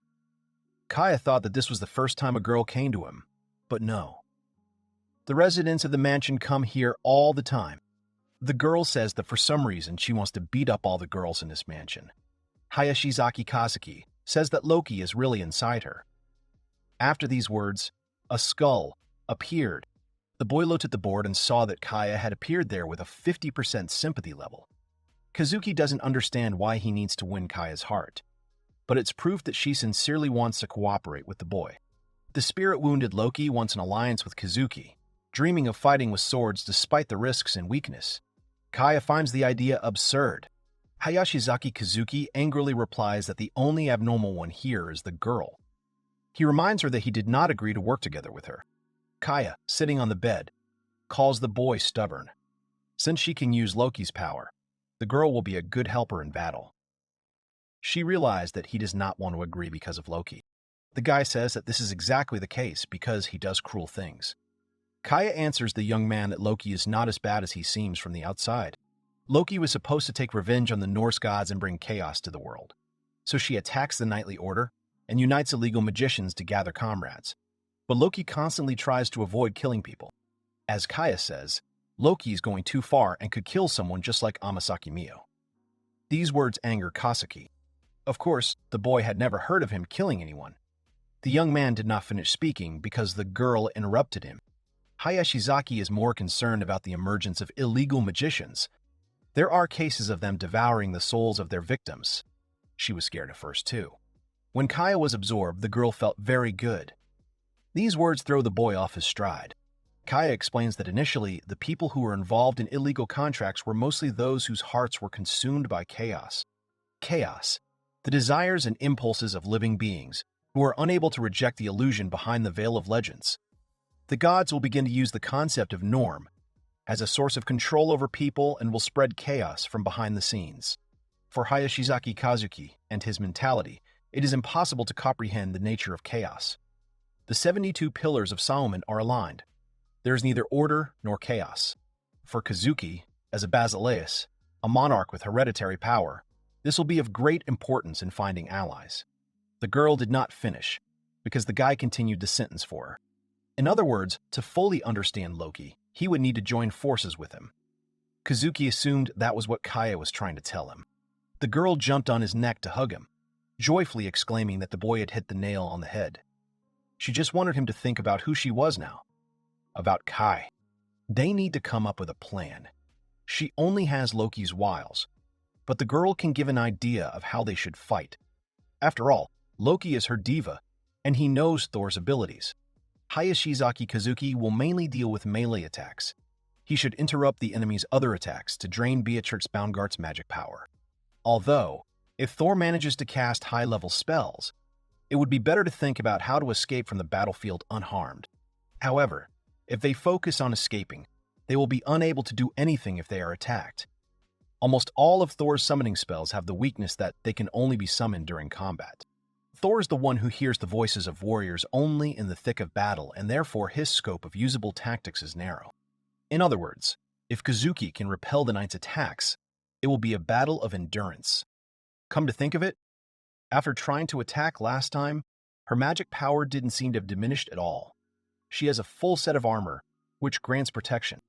Kaya thought that this was the first time a girl came to him, but no. The residents of the mansion come here all the time. The girl says that for some reason she wants to beat up all the girls in this mansion. Hayashizaki Kazuki says that Loki is really inside her. After these words, a skull appeared. The boy looked at the board and saw that Kaya had appeared there with a 50% sympathy level. Kazuki doesn't understand why he needs to win Kaya's heart, but it's proof that she sincerely wants to cooperate with the boy. The spirit-wounded Loki wants an alliance with Kazuki, dreaming of fighting with swords despite the risks and weakness. Kaya finds the idea absurd. Hayashizaki Kazuki angrily replies that the only abnormal one here is the girl. He reminds her that he did not agree to work together with her. Kaya, sitting on the bed, calls the boy stubborn. Since she can use Loki's power, the girl will be a good helper in battle. She realized that he does not want to agree because of Loki. The guy says that this is exactly the case because he does cruel things. Kaya answers the young man that Loki is not as bad as he seems from the outside. Loki was supposed to take revenge on the Norse gods and bring chaos to the world. So she attacks the knightly order and unites illegal magicians to gather comrades. But Loki constantly tries to avoid killing people. As Kaya says, Loki is going too far and could kill someone just like Amasaki Mio. These words anger Kazuki. Of course, the boy had never heard of him killing anyone. The young man did not finish speaking because the girl interrupted him. Hayashizaki is more concerned about the emergence of illegal magicians. There are cases of them devouring the souls of their victims. She was scared at first, too. When Kaya was absorbed, the girl felt very good. These words throw the boy off his stride. Kaya explains that initially, the people who were involved in illegal contracts were mostly those whose hearts were consumed by chaos. Chaos, the desires and impulses of living beings, who are unable to reject the illusion behind the veil of legends. The gods will begin to use the concept of norm as a source of control over people and will spread chaos from behind the scenes. For Hayashizaki Kazuki and his mentality, it is impossible to comprehend the nature of chaos. The 72 pillars of Solomon are aligned. There is neither order nor chaos. For Kazuki, as a basileus, a monarch with hereditary power, this will be of great importance in finding allies. The girl did not finish, because the guy continued the sentence for her. In other words, to fully understand Loki, he would need to join forces with him. Kazuki assumed that was what Kaya was trying to tell him. The girl jumped on his neck to hug him, joyfully exclaiming that the boy had hit the nail on the head. She just wanted him to think about who she was now. About Kai. They need to come up with a plan. She only has Loki's wiles, but the girl can give an idea of how they should fight. After all, Loki is her diva, and he knows Thor's abilities. Hayashizaki Kazuki will mainly deal with melee attacks. He should interrupt the enemy's other attacks to drain Beatrix Baumgart's magic power. Although, if Thor manages to cast high-level spells, it would be better to think about how to escape from the battlefield unharmed. However, If they focus on escaping, they will be unable to do anything if they are attacked. Almost all of Thor's summoning spells have the weakness that they can only be summoned during combat. Thor is the one who hears the voices of warriors only in the thick of battle, and therefore his scope of usable tactics is narrow. In other words, if Kazuki can repel the knight's attacks, it will be a battle of endurance. Come to think of it, after trying to attack last time, her magic power didn't seem to have diminished at all. She has a full set of armor, which grants protection.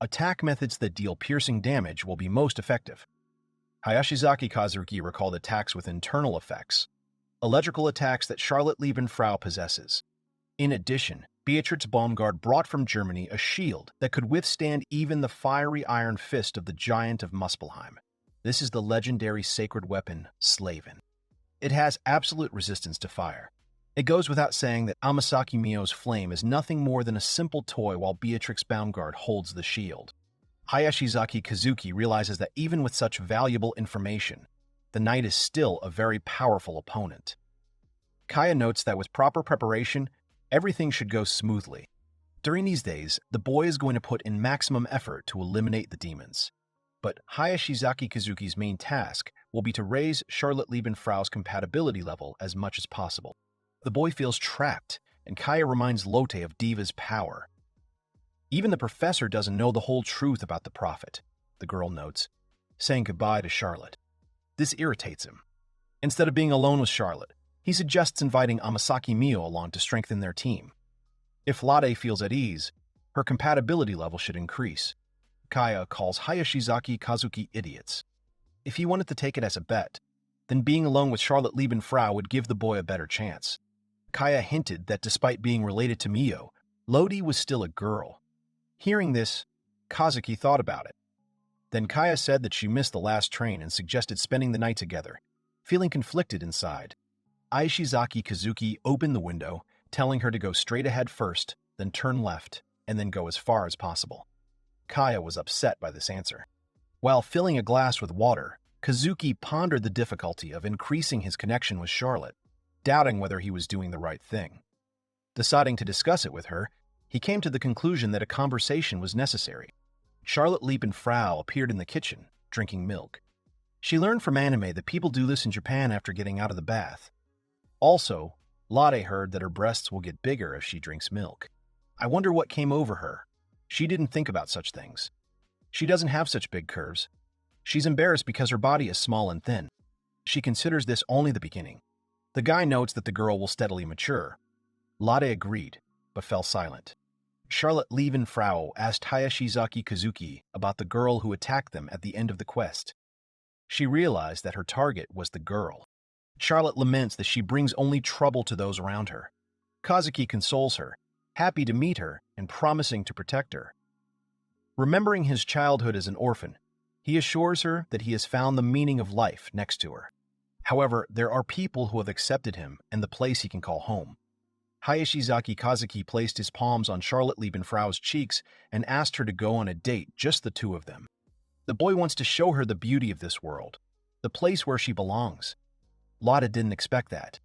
Attack methods that deal piercing damage will be most effective. Hayashizaki Kazuki recalled attacks with internal effects, electrical attacks that Charlotte Liebenfrau possesses. In addition, Beatrix Baumgart brought from Germany a shield that could withstand even the fiery iron fist of the giant of Muspelheim. This is the legendary sacred weapon, Slaven. It has absolute resistance to fire. It goes without saying that Amasaki Mio's flame is nothing more than a simple toy while Beatrix Baumgart holds the shield. Hayashizaki Kazuki realizes that even with such valuable information, the knight is still a very powerful opponent. Kaya notes that with proper preparation, everything should go smoothly. During these days, the boy is going to put in maximum effort to eliminate the demons. But Hayashizaki Kazuki's main task will be to raise Charlotte Liebenfrau's compatibility level as much as possible. The boy feels trapped, and Kaya reminds Lotte of Diva's power. Even the professor doesn't know the whole truth about the prophet, the girl notes, saying goodbye to Charlotte. This irritates him. Instead of being alone with Charlotte, he suggests inviting Amasaki Mio along to strengthen their team. If Lotte feels at ease, her compatibility level should increase. Kaya calls Hayashizaki Kazuki idiots. If he wanted to take it as a bet, then being alone with Charlotte Liebenfrau would give the boy a better chance. Kaya hinted that despite being related to Mio, Lodi was still a girl. Hearing this, Kazuki thought about it. Then Kaya said that she missed the last train and suggested spending the night together, feeling conflicted inside. Aishizaki Kazuki opened the window, telling her to go straight ahead first, then turn left, and then go as far as possible. Kaya was upset by this answer. While filling a glass with water, Kazuki pondered the difficulty of increasing his connection with Charlotte, doubting whether he was doing the right thing. Deciding to discuss it with her, he came to the conclusion that a conversation was necessary. Charlotte Liebenfrau appeared in the kitchen, drinking milk. She learned from anime that people do this in Japan after getting out of the bath. Also, Lotte heard that her breasts will get bigger if she drinks milk. I wonder what came over her. She didn't think about such things. She doesn't have such big curves. She's embarrassed because her body is small and thin. She considers this only the beginning. The guy notes that the girl will steadily mature. Lotte agreed, but fell silent. Charlotte Liebenfrau asked Hayashizaki Kazuki about the girl who attacked them at the end of the quest. She realized that her target was the girl. Charlotte laments that she brings only trouble to those around her. Kazuki consoles her, happy to meet her and promising to protect her. Remembering his childhood as an orphan, he assures her that he has found the meaning of life next to her. However, there are people who have accepted him and the place he can call home. Hayashizaki Kazuki placed his palms on Charlotte Liebenfrau's cheeks and asked her to go on a date, just the two of them. The boy wants to show her the beauty of this world, the place where she belongs. Lotte didn't expect that.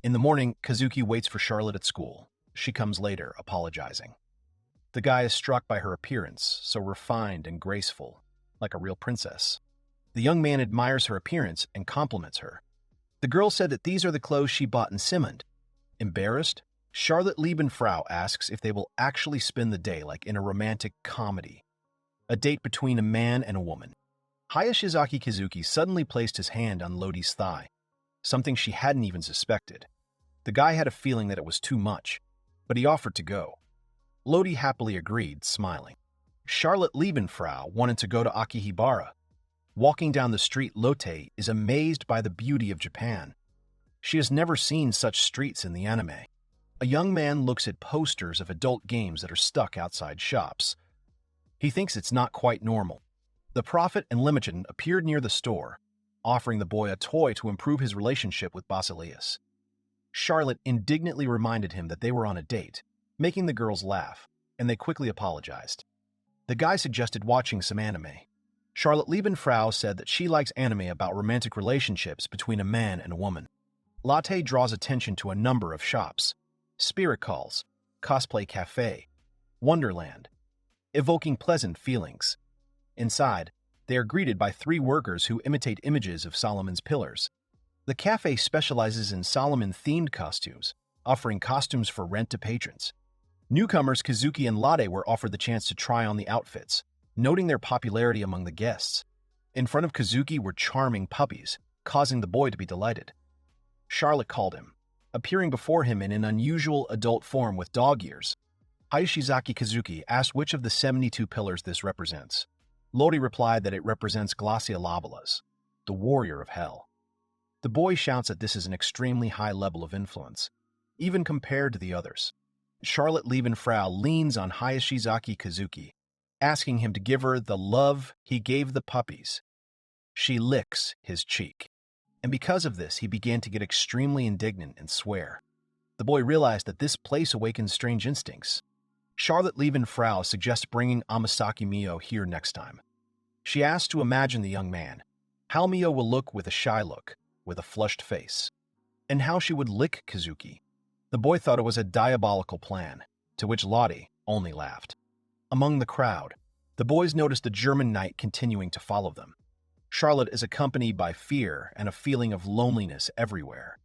In the morning, Kazuki waits for Charlotte at school. She comes later, apologizing. The guy is struck by her appearance, so refined and graceful, like a real princess. The young man admires her appearance and compliments her. The girl said that these are the clothes she bought in Simond. Embarrassed, Charlotte Liebenfrau asks if they will actually spend the day like in a romantic comedy. A date between a man and a woman. Hayashizaki Kazuki suddenly placed his hand on Lodi's thigh, something she hadn't even suspected. The guy had a feeling that it was too much, but he offered to go. Lodi happily agreed, smiling. Charlotte Liebenfrau wanted to go to Akihabara. Walking down the street, Lotte is amazed by the beauty of Japan. She has never seen such streets in the anime. A young man looks at posters of adult games that are stuck outside shops. He thinks it's not quite normal. The prophet and Imogen appeared near the store, offering the boy a toy to improve his relationship with Basileus. Charlotte indignantly reminded him that they were on a date, making the girls laugh, and they quickly apologized. The guy suggested watching some anime. Charlotte Liebenfrau said that she likes anime about romantic relationships between a man and a woman. Lotte draws attention to a number of shops: Spirit Calls, Cosplay Cafe, Wonderland, evoking pleasant feelings. Inside, they are greeted by three workers who imitate images of Solomon's pillars. The cafe specializes in Solomon-themed costumes, offering costumes for rent to patrons. Newcomers Kazuki and Lade were offered the chance to try on the outfits, noting their popularity among the guests. In front of Kazuki were charming puppies, causing the boy to be delighted. Charlotte called him, appearing before him in an unusual adult form with dog ears. Hayashizaki Kazuki asked which of the 72 pillars this represents. Lodi replied that it represents Glaciolabalas, the warrior of hell. The boy shouts that this is an extremely high level of influence, even compared to the others. Charlotte Liebenfrau leans on Hayashizaki Kazuki, asking him to give her the love he gave the puppies. She licks his cheek, and because of this, he began to get extremely indignant and swear. The boy realized that this place awakens strange instincts. Charlotte Liebenfrau suggests bringing Amasaki Mio here next time. She asks to imagine the young man, how Mio will look with a shy look, with a flushed face, and how she would lick Kazuki. The boy thought it was a diabolical plan, to which Lottie only laughed. Among the crowd, the boys noticed a German knight continuing to follow them. Charlotte is accompanied by fear and a feeling of loneliness everywhere.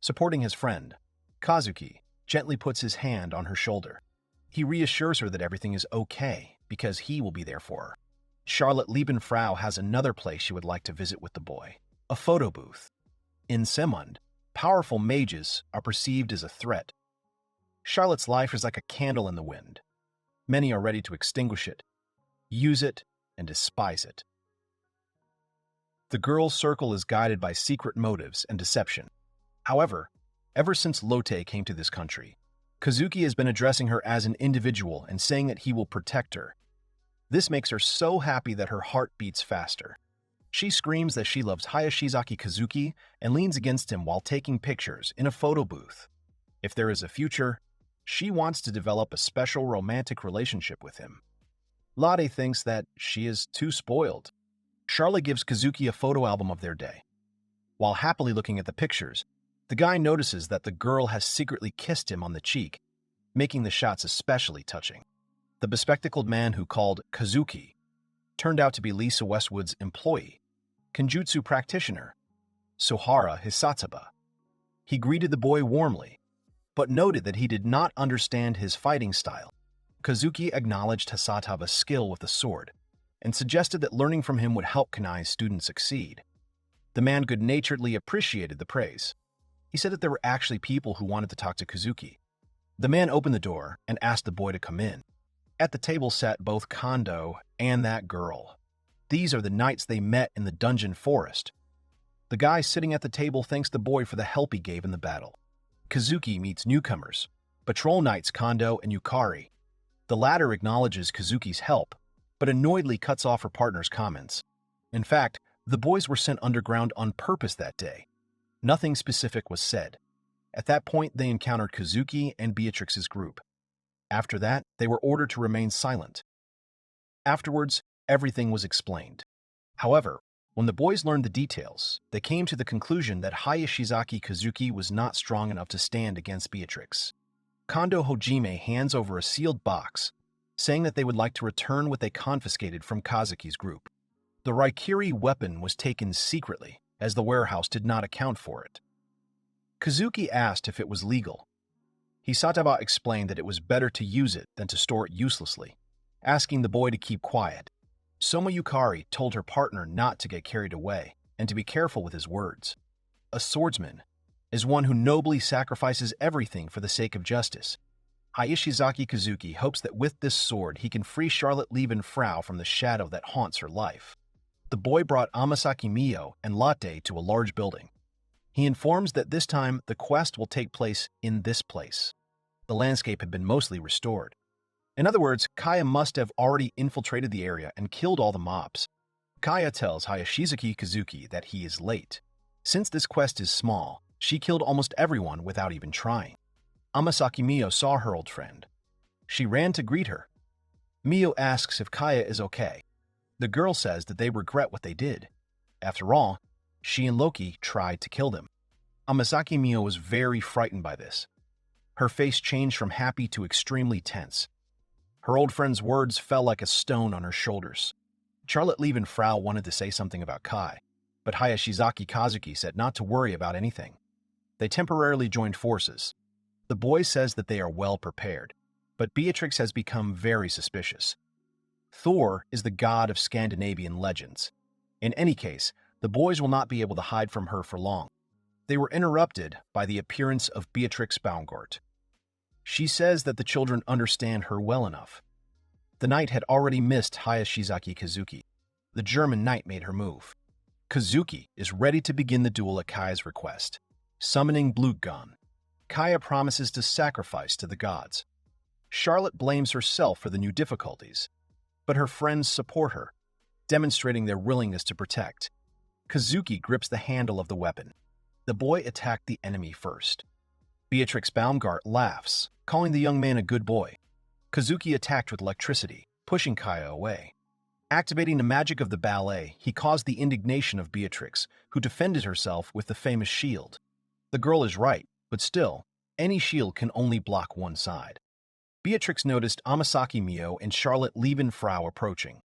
Supporting his friend, Kazuki gently puts his hand on her shoulder. He reassures her that everything is okay because he will be there for her. Charlotte Liebenfrau has another place she would like to visit with the boy, a photo booth. In Semund, powerful mages are perceived as a threat. Charlotte's life is like a candle in the wind. Many are ready to extinguish it, use it, and despise it. The girl's circle is guided by secret motives and deception. However, ever since Lotte came to this country, Kazuki has been addressing her as an individual and saying that he will protect her. This makes her so happy that her heart beats faster. She screams that she loves Hayashizaki Kazuki and leans against him while taking pictures in a photo booth. If there is a future, she wants to develop a special romantic relationship with him. Lade thinks that she is too spoiled. Charlotte gives Kazuki a photo album of their day. While happily looking at the pictures, the guy notices that the girl has secretly kissed him on the cheek, making the shots especially touching. The bespectacled man who called Kazuki turned out to be Lisa Westwood's employee, Kenjutsu practitioner, Sohara Hisatsuba. He greeted the boy warmly, but noted that he did not understand his fighting style. Kazuki acknowledged Hisatsuba's skill with the sword, and suggested that learning from him would help Kanai's students succeed. The man good-naturedly appreciated the praise. He said that there were actually people who wanted to talk to Kazuki. The man opened the door and asked the boy to come in. At the table sat both Kondo and that girl. These are the knights they met in the dungeon forest. The guy sitting at the table thanks the boy for the help he gave in the battle. Kazuki meets newcomers, patrol knights Kondo and Yukari. The latter acknowledges Kazuki's help, but annoyedly cuts off her partner's comments. In fact, the boys were sent underground on purpose that day. Nothing specific was said. At that point, they encountered Kazuki and Beatrix's group. After that, they were ordered to remain silent. Afterwards, everything was explained. However, when the boys learned the details, they came to the conclusion that Hayashizaki Kazuki was not strong enough to stand against Beatrix. Kondo Hojime hands over a sealed box, saying that they would like to return what they confiscated from Kazuki's group. The Raikiri weapon was taken secretly, as the warehouse did not account for it. Kazuki asked if it was legal. Hisatsuba explained that it was better to use it than to store it uselessly, asking the boy to keep quiet. Soma Yukari told her partner not to get carried away and to be careful with his words. A swordsman is one who nobly sacrifices everything for the sake of justice. Hayashizaki Kazuki hopes that with this sword he can free Charlotte Liebenfrau from the shadow that haunts her life. The boy brought Amasaki Mio and Latte to a large building. He informs that this time the quest will take place in this place. The landscape had been mostly restored. In other words, Kaya must have already infiltrated the area and killed all the mobs. Kaya tells Hayashizaki Kazuki that he is late. Since this quest is small, she killed almost everyone without even trying. Amasaki Mio saw her old friend. She ran to greet her. Mio asks if Kaya is okay. The girl says that they regret what they did. After all, she and Loki tried to kill them. Amasaki Mio was very frightened by this. Her face changed from happy to extremely tense. Her old friend's words fell like a stone on her shoulders. Charlotte Liebenfrau wanted to say something about Kai, but Hayashizaki Kazuki said not to worry about anything. They temporarily joined forces. The boy says that they are well prepared, but Beatrix has become very suspicious. Thor is the god of Scandinavian legends. In any case, the boys will not be able to hide from her for long. They were interrupted by the appearance of Beatrix Baumgart. She says that the children understand her well enough. The knight had already missed Hayashizaki Kazuki. The German knight made her move. Kazuki is ready to begin the duel at Kaya's request, summoning Blutgon. Kaya promises to sacrifice to the gods. Charlotte blames herself for the new difficulties, but her friends support her, demonstrating their willingness to protect. Kazuki grips the handle of the weapon. The boy attacked the enemy first. Beatrix Baumgart laughs, calling the young man a good boy. Kazuki attacked with electricity, pushing Kaya away. Activating the magic of the ballet, he caused the indignation of Beatrix, who defended herself with the famous shield. The girl is right, but still, any shield can only block one side. Beatrix noticed Amasaki Mio and Charlotte Liebenfrau approaching.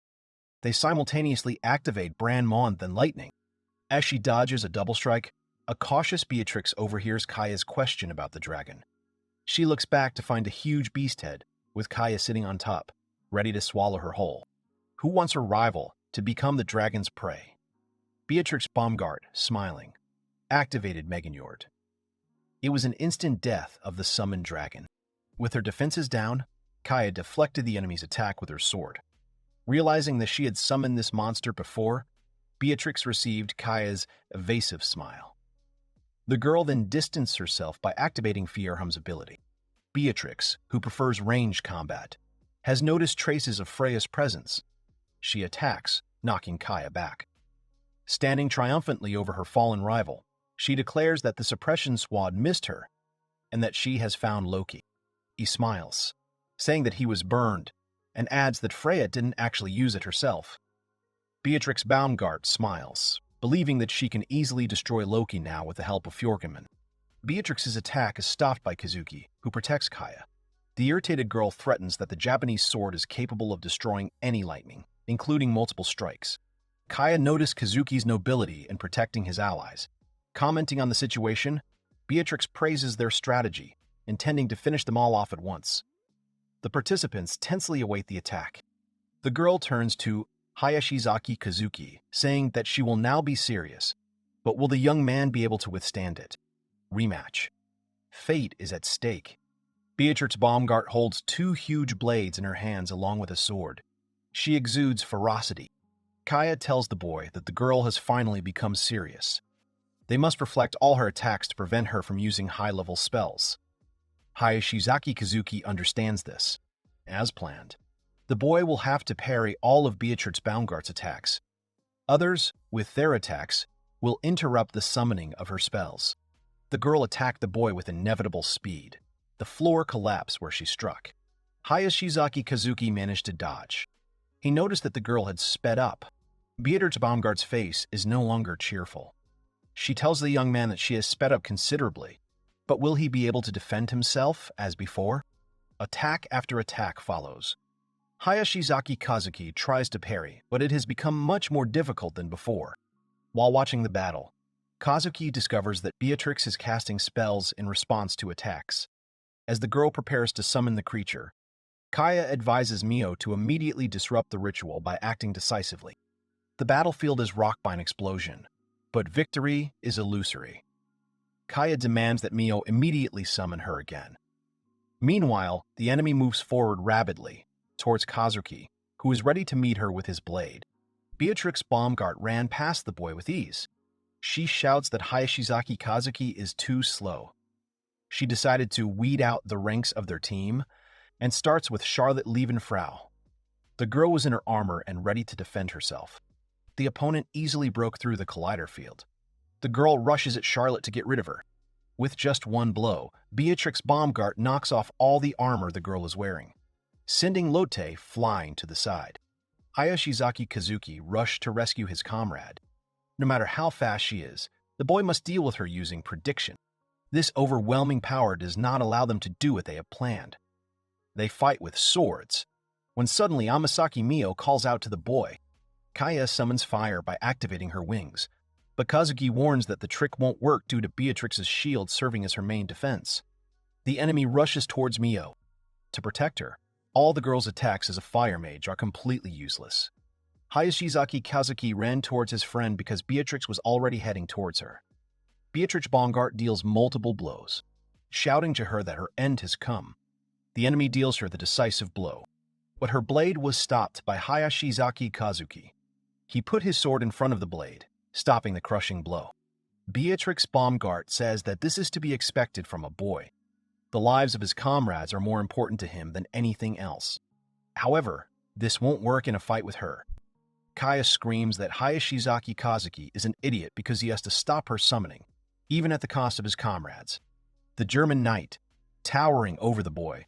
They simultaneously activate Brand Month and Lightning. As she dodges a double strike, a cautious Beatrix overhears Kaya's question about the dragon. She looks back to find a huge beast head, with Kaya sitting on top, ready to swallow her whole. Who wants her rival to become the dragon's prey? Beatrix Baumgart, smiling, activated Meganjord. It was an instant death of the summoned dragon. With her defenses down, Kaya deflected the enemy's attack with her sword. Realizing that she had summoned this monster before, Beatrix received Kaya's evasive smile. The girl then distanced herself by activating Fierham's ability. Beatrix, who prefers ranged combat, has noticed traces of Freya's presence. She attacks, knocking Kaya back. Standing triumphantly over her fallen rival, she declares that the suppression squad missed her and that she has found Loki. He smiles, saying that he was burned, and adds that Freya didn't actually use it herself. Beatrix Baumgart smiles, believing that she can easily destroy Loki now with the help of Fjorgenman. Beatrix's attack is stopped by Kazuki, who protects Kaya. The irritated girl threatens that the Japanese sword is capable of destroying any lightning, including multiple strikes. Kaya noticed Kazuki's nobility in protecting his allies. Commenting on the situation, Beatrix praises their strategy, intending to finish them all off at once. The participants tensely await the attack. The girl turns to Hayashizaki Kazuki, saying that she will now be serious, but will the young man be able to withstand it? Rematch. Fate is at stake. Beatrix Baumgart holds two huge blades in her hands along with a sword. She exudes ferocity. Kaya tells the boy that the girl has finally become serious. They must reflect all her attacks to prevent her from using high-level spells. Hayashizaki Kazuki understands this. As planned, the boy will have to parry all of Beatrix Baumgart's attacks. Others, with their attacks, will interrupt the summoning of her spells. The girl attacked the boy with inevitable speed. The floor collapsed where she struck. Hayashizaki Kazuki managed to dodge. He noticed that the girl had sped up. Beatrix Baumgart's face is no longer cheerful. She tells the young man that she has sped up considerably, but will he be able to defend himself as before? Attack after attack follows. Hayashizaki Kazuki tries to parry, but it has become much more difficult than before. While watching the battle, Kazuki discovers that Beatrix is casting spells in response to attacks. As the girl prepares to summon the creature, Kaya advises Mio to immediately disrupt the ritual by acting decisively. The battlefield is rocked by an explosion, but victory is illusory. Kaya demands that Mio immediately summon her again. Meanwhile, the enemy moves forward rapidly towards Kazuki, who is ready to meet her with his blade. Beatrix Baumgart ran past the boy with ease. She shouts that Hayashizaki Kazuki is too slow. She decided to weed out the ranks of their team and starts with Charlotte Liebenfrau. The girl was in her armor and ready to defend herself. The opponent easily broke through the collider field. The girl rushes at Charlotte to get rid of her. With just one blow, Beatrix Baumgart knocks off all the armor the girl is wearing, sending Lotte flying to the side. Hayashizaki Kazuki rushed to rescue his comrade. No matter how fast she is, the boy must deal with her using prediction. This overwhelming power does not allow them to do what they have planned. They fight with swords, when suddenly Amasaki Mio calls out to the boy. Kaya summons fire by activating her wings, but Kazuki warns that the trick won't work due to Beatrix's shield serving as her main defense. The enemy rushes towards Mio. To protect her, all the girl's attacks as a fire mage are completely useless. Hayashizaki Kazuki ran towards his friend because Beatrix was already heading towards her. Beatrix Baumgart deals multiple blows, shouting to her that her end has come. The enemy deals her the decisive blow, but her blade was stopped by Hayashizaki Kazuki. He put his sword in front of the blade, stopping the crushing blow. Beatrix Baumgart says that this is to be expected from a boy. The lives of his comrades are more important to him than anything else. However, this won't work in a fight with her. Kaya screams that Hayashizaki Kazuki is an idiot because he has to stop her summoning, even at the cost of his comrades. The German knight, towering over the boy,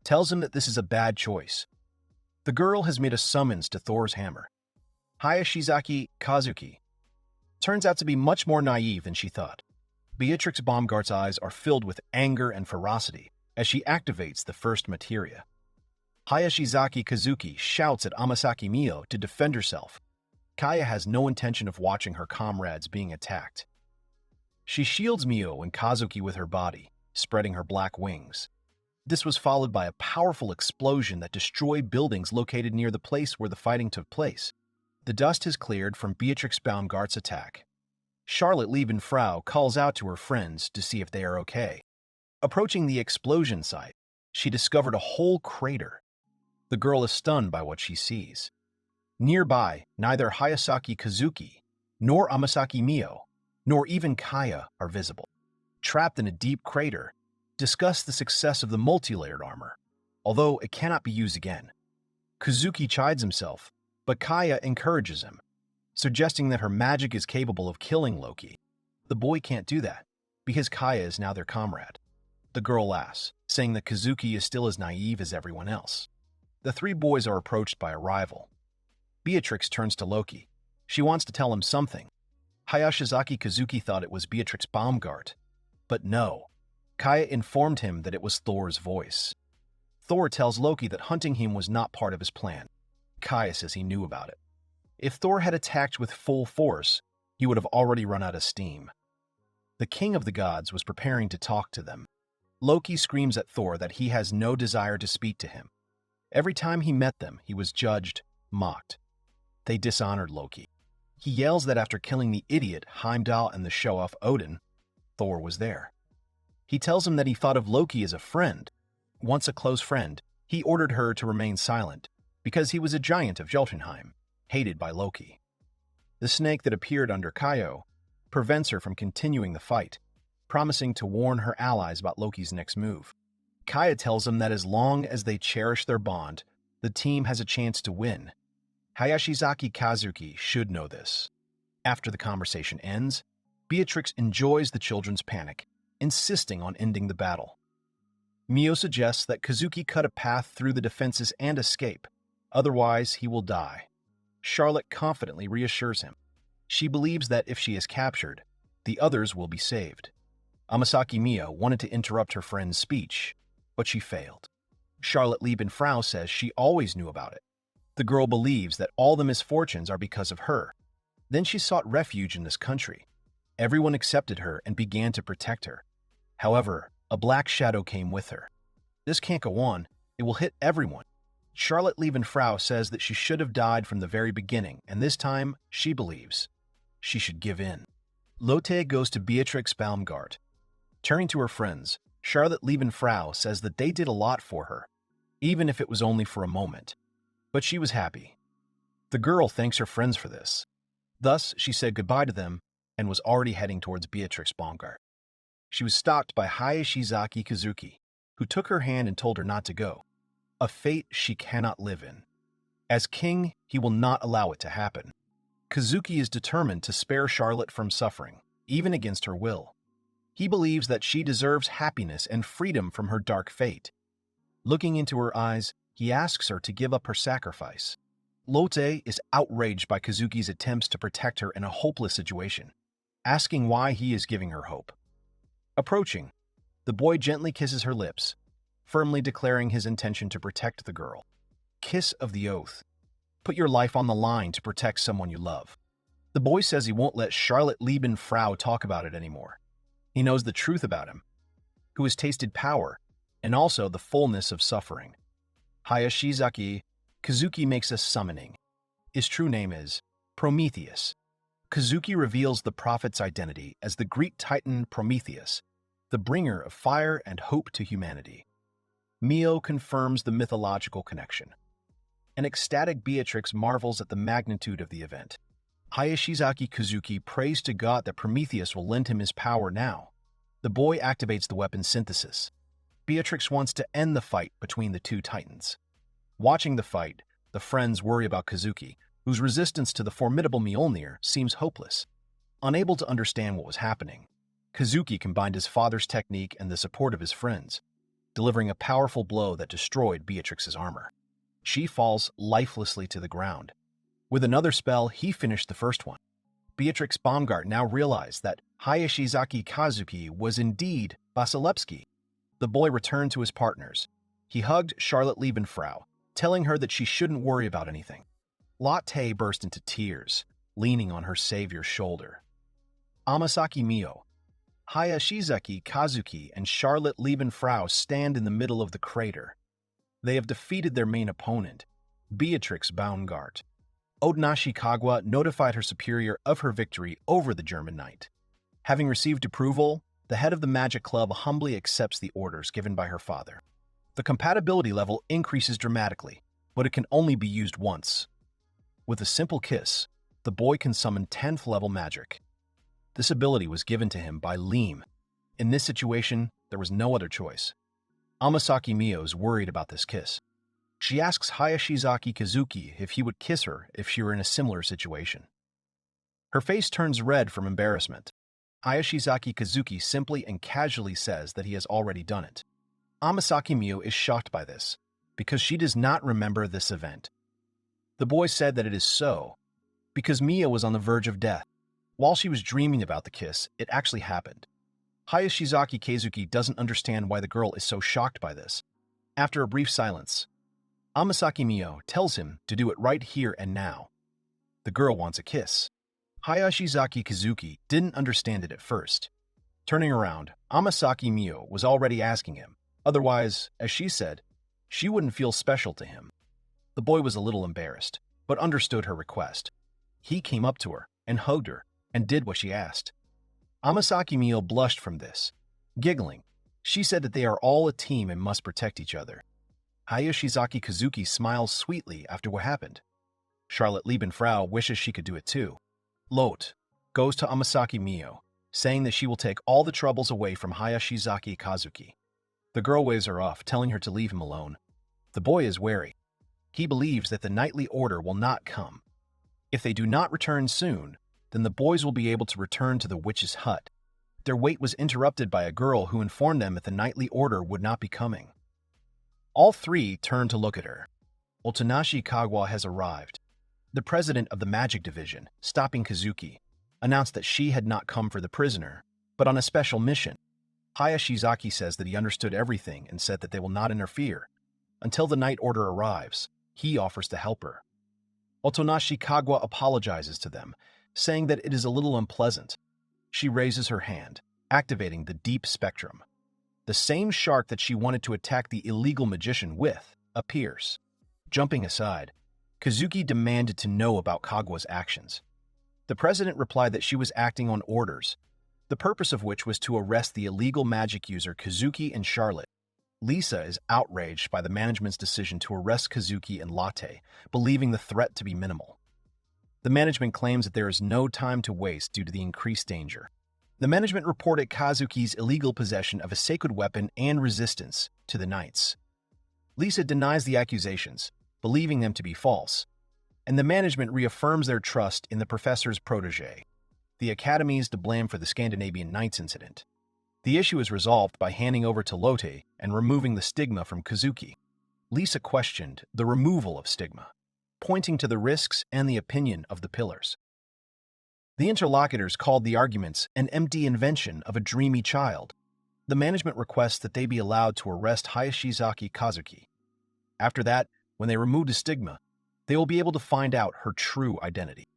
tells him that this is a bad choice. The girl has made a summons to Thor's hammer. Hayashizaki Kazuki turns out to be much more naive than she thought. Beatrix Baumgart's eyes are filled with anger and ferocity as she activates the first materia. Hayashizaki Kazuki shouts at Amasaki Mio to defend herself. Kaya has no intention of watching her comrades being attacked. She shields Mio and Kazuki with her body, spreading her black wings. This was followed by a powerful explosion that destroyed buildings located near the place where the fighting took place. The dust has cleared from Beatrix Baumgart's attack. Charlotte Liebenfrau calls out to her friends to see if they are okay. Approaching the explosion site, she discovered a whole crater. The girl is stunned by what she sees. Nearby, neither Hayashizaki Kazuki, nor Amasaki Mio, nor even Kaya are visible. Trapped in a deep crater, discuss the success of the multi-layered armor, although it cannot be used again. Kazuki chides himself, but Kaya encourages him, suggesting that her magic is capable of killing Loki. The boy can't do that, because Kaya is now their comrade. The girl laughs, saying that Kazuki is still as naive as everyone else. The three boys are approached by a rival. Beatrix turns to Loki. She wants to tell him something. Hayashizaki Kazuki thought it was Beatrix Baumgart, but no. Kaya informed him that it was Thor's voice. Thor tells Loki that hunting him was not part of his plan. Kaya says he knew about it. If Thor had attacked with full force, he would have already run out of steam. The king of the gods was preparing to talk to them. Loki screams at Thor that he has no desire to speak to him. Every time he met them, he was judged, mocked. They dishonored Loki. He yells that after killing the idiot Heimdall and the show-off Odin, Thor was there. He tells him that he thought of Loki as a friend. Once a close friend, he ordered her to remain silent, because he was a giant of Jotunheim, hated by Loki. The snake that appeared under Kaio prevents her from continuing the fight, promising to warn her allies about Loki's next move. Kaya tells him that as long as they cherish their bond, the team has a chance to win. Hayashizaki Kazuki should know this. After the conversation ends, Beatrix enjoys the children's panic, insisting on ending the battle. Mio suggests that Kazuki cut a path through the defenses and escape, otherwise he will die. Charlotte confidently reassures him. She believes that if she is captured, the others will be saved. Amasaki Mio wanted to interrupt her friend's speech, but she failed. Charlotte Liebenfrau says she always knew about it. The girl believes that all the misfortunes are because of her. Then she sought refuge in this country. Everyone accepted her and began to protect her. However, a black shadow came with her. This can't go on. It will hit everyone. Charlotte Liebenfrau says that she should have died from the very beginning, and this time, she believes she should give in. Lotte goes to Beatrix Baumgart. Turning to her friends, Charlotte Liebenfrau says that they did a lot for her, even if it was only for a moment. But she was happy. The girl thanks her friends for this. Thus, she said goodbye to them and was already heading towards Beatrix Baumgart. She was stopped by Hayashizaki Kazuki, who took her hand and told her not to go, a fate she cannot live in. As king, he will not allow it to happen. Kazuki is determined to spare Charlotte from suffering, even against her will. He believes that she deserves happiness and freedom from her dark fate. Looking into her eyes, he asks her to give up her sacrifice. Lotte is outraged by Kazuki's attempts to protect her in a hopeless situation, asking why he is giving her hope. Approaching, the boy gently kisses her lips, firmly declaring his intention to protect the girl. Kiss of the oath. Put your life on the line to protect someone you love. The boy says he won't let Charlotte Frau talk about it anymore. He knows the truth about him, who has tasted power and also the fullness of suffering. Hayashizaki, Kazuki makes a summoning. His true name is Prometheus. Kazuki reveals the prophet's identity as the Greek titan Prometheus, the bringer of fire and hope to humanity. Mio confirms the mythological connection. An ecstatic Beatrix marvels at the magnitude of the event. Hayashizaki Kazuki prays to God that Prometheus will lend him his power now. The boy activates the weapon synthesis. Beatrix wants to end the fight between the two titans. Watching the fight, the friends worry about Kazuki, whose resistance to the formidable Mjolnir seems hopeless. Unable to understand what was happening, Kazuki combined his father's technique and the support of his friends, delivering a powerful blow that destroyed Beatrix's armor. She falls lifelessly to the ground. With another spell, he finished the first one. Beatrix Baumgart now realized that Hayashizaki Kazuki was indeed Vasilevsky. The boy returned to his partners. He hugged Charlotte Frau, telling her that she shouldn't worry about anything. Lotte burst into tears, leaning on her savior's shoulder. Amasaki Mio, Hayashizaki Kazuki, and Charlotte Frau stand in the middle of the crater. They have defeated their main opponent, Beatrix Baumgart. Odanashi Kagwa notified her superior of her victory over the German knight. Having received approval, the head of the Magic Club humbly accepts the orders given by her father. The compatibility level increases dramatically, but it can only be used once. With a simple kiss, the boy can summon 10th level magic. This ability was given to him by Leem. In this situation, there was no other choice. Amasaki Mio is worried about this kiss. She asks Hayashizaki Kazuki if he would kiss her if she were in a similar situation. Her face turns red from embarrassment. Hayashizaki Kazuki simply and casually says that he has already done it. Amasaki Mio is shocked by this, because she does not remember this event. The boy said that it is so, because Mio was on the verge of death. While she was dreaming about the kiss, it actually happened. Hayashizaki Kazuki doesn't understand why the girl is so shocked by this. After a brief silence, Amasaki Mio tells him to do it right here and now. The girl wants a kiss. Hayashizaki Kazuki didn't understand it at first. Turning around, Amasaki Mio was already asking him. Otherwise, as she said, she wouldn't feel special to him. The boy was a little embarrassed, but understood her request. He came up to her and hugged her and did what she asked. Amasaki Mio blushed from this. Giggling, she said that they are all a team and must protect each other. Hayashizaki Kazuki smiles sweetly after what happened. Charlotte Frau wishes she could do it too. Lotte goes to Amasaki Mio, saying that she will take all the troubles away from Hayashizaki Kazuki. The girl waves her off, telling her to leave him alone. The boy is wary. He believes that the knightly order will not come. If they do not return soon, then the boys will be able to return to the witch's hut. Their wait was interrupted by a girl who informed them that the knightly order would not be coming. All three turned to look at her. Otonashi Kagwa has arrived. The president of the magic division, stopping Kazuki, announced that she had not come for the prisoner, but on a special mission. Hayashizaki says that he understood everything and said that they will not interfere. Until the night order arrives, he offers to help her. Otonashi Kagwa apologizes to them, saying that it is a little unpleasant. She raises her hand, activating the deep spectrum. The same shark that she wanted to attack the illegal magician with appears. Jumping aside, Kazuki demanded to know about Kagwa's actions. The president replied that she was acting on orders, the purpose of which was to arrest the illegal magic user Kazuki and Charlotte. Lisa is outraged by the management's decision to arrest Kazuki and Lotte, believing the threat to be minimal. The management claims that there is no time to waste due to the increased danger. The management reported Kazuki's illegal possession of a sacred weapon and resistance to the knights. Lisa denies the accusations, believing them to be false, and the management reaffirms their trust in the professor's protege. The academy is to blame for the Scandinavian Knights incident. The issue is resolved by handing over to Lotte and removing the stigma from Kazuki. Lisa questioned the removal of stigma, pointing to the risks and the opinion of the pillars. The interlocutors called the arguments an empty invention of a dreamy child. The management requests that they be allowed to arrest Hayashizaki Kazuki. After that, When they remove the stigma, they will be able to find out her true identity.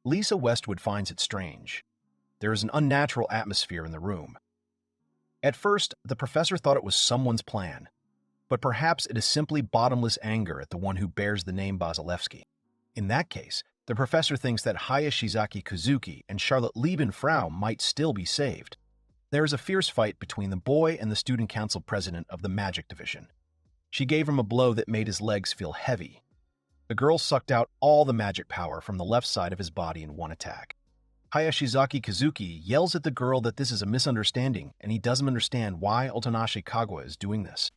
Lisa Westwood finds it strange. There is an unnatural atmosphere in the room. At first, the professor thought it was someone's plan, but perhaps it is simply bottomless anger at the one who bears the name Basilevsky. In that case, the professor thinks that Hayashizaki Kazuki and Charlotte Liebenfrau might still be saved. There is a fierce fight between the boy and the student council president of the magic division. She gave him a blow that made his legs feel heavy. The girl sucked out all the magic power from the left side of his body in one attack. Hayashizaki Kazuki yells at the girl that this is a misunderstanding and he doesn't understand why Otonashi Kagwa is doing this.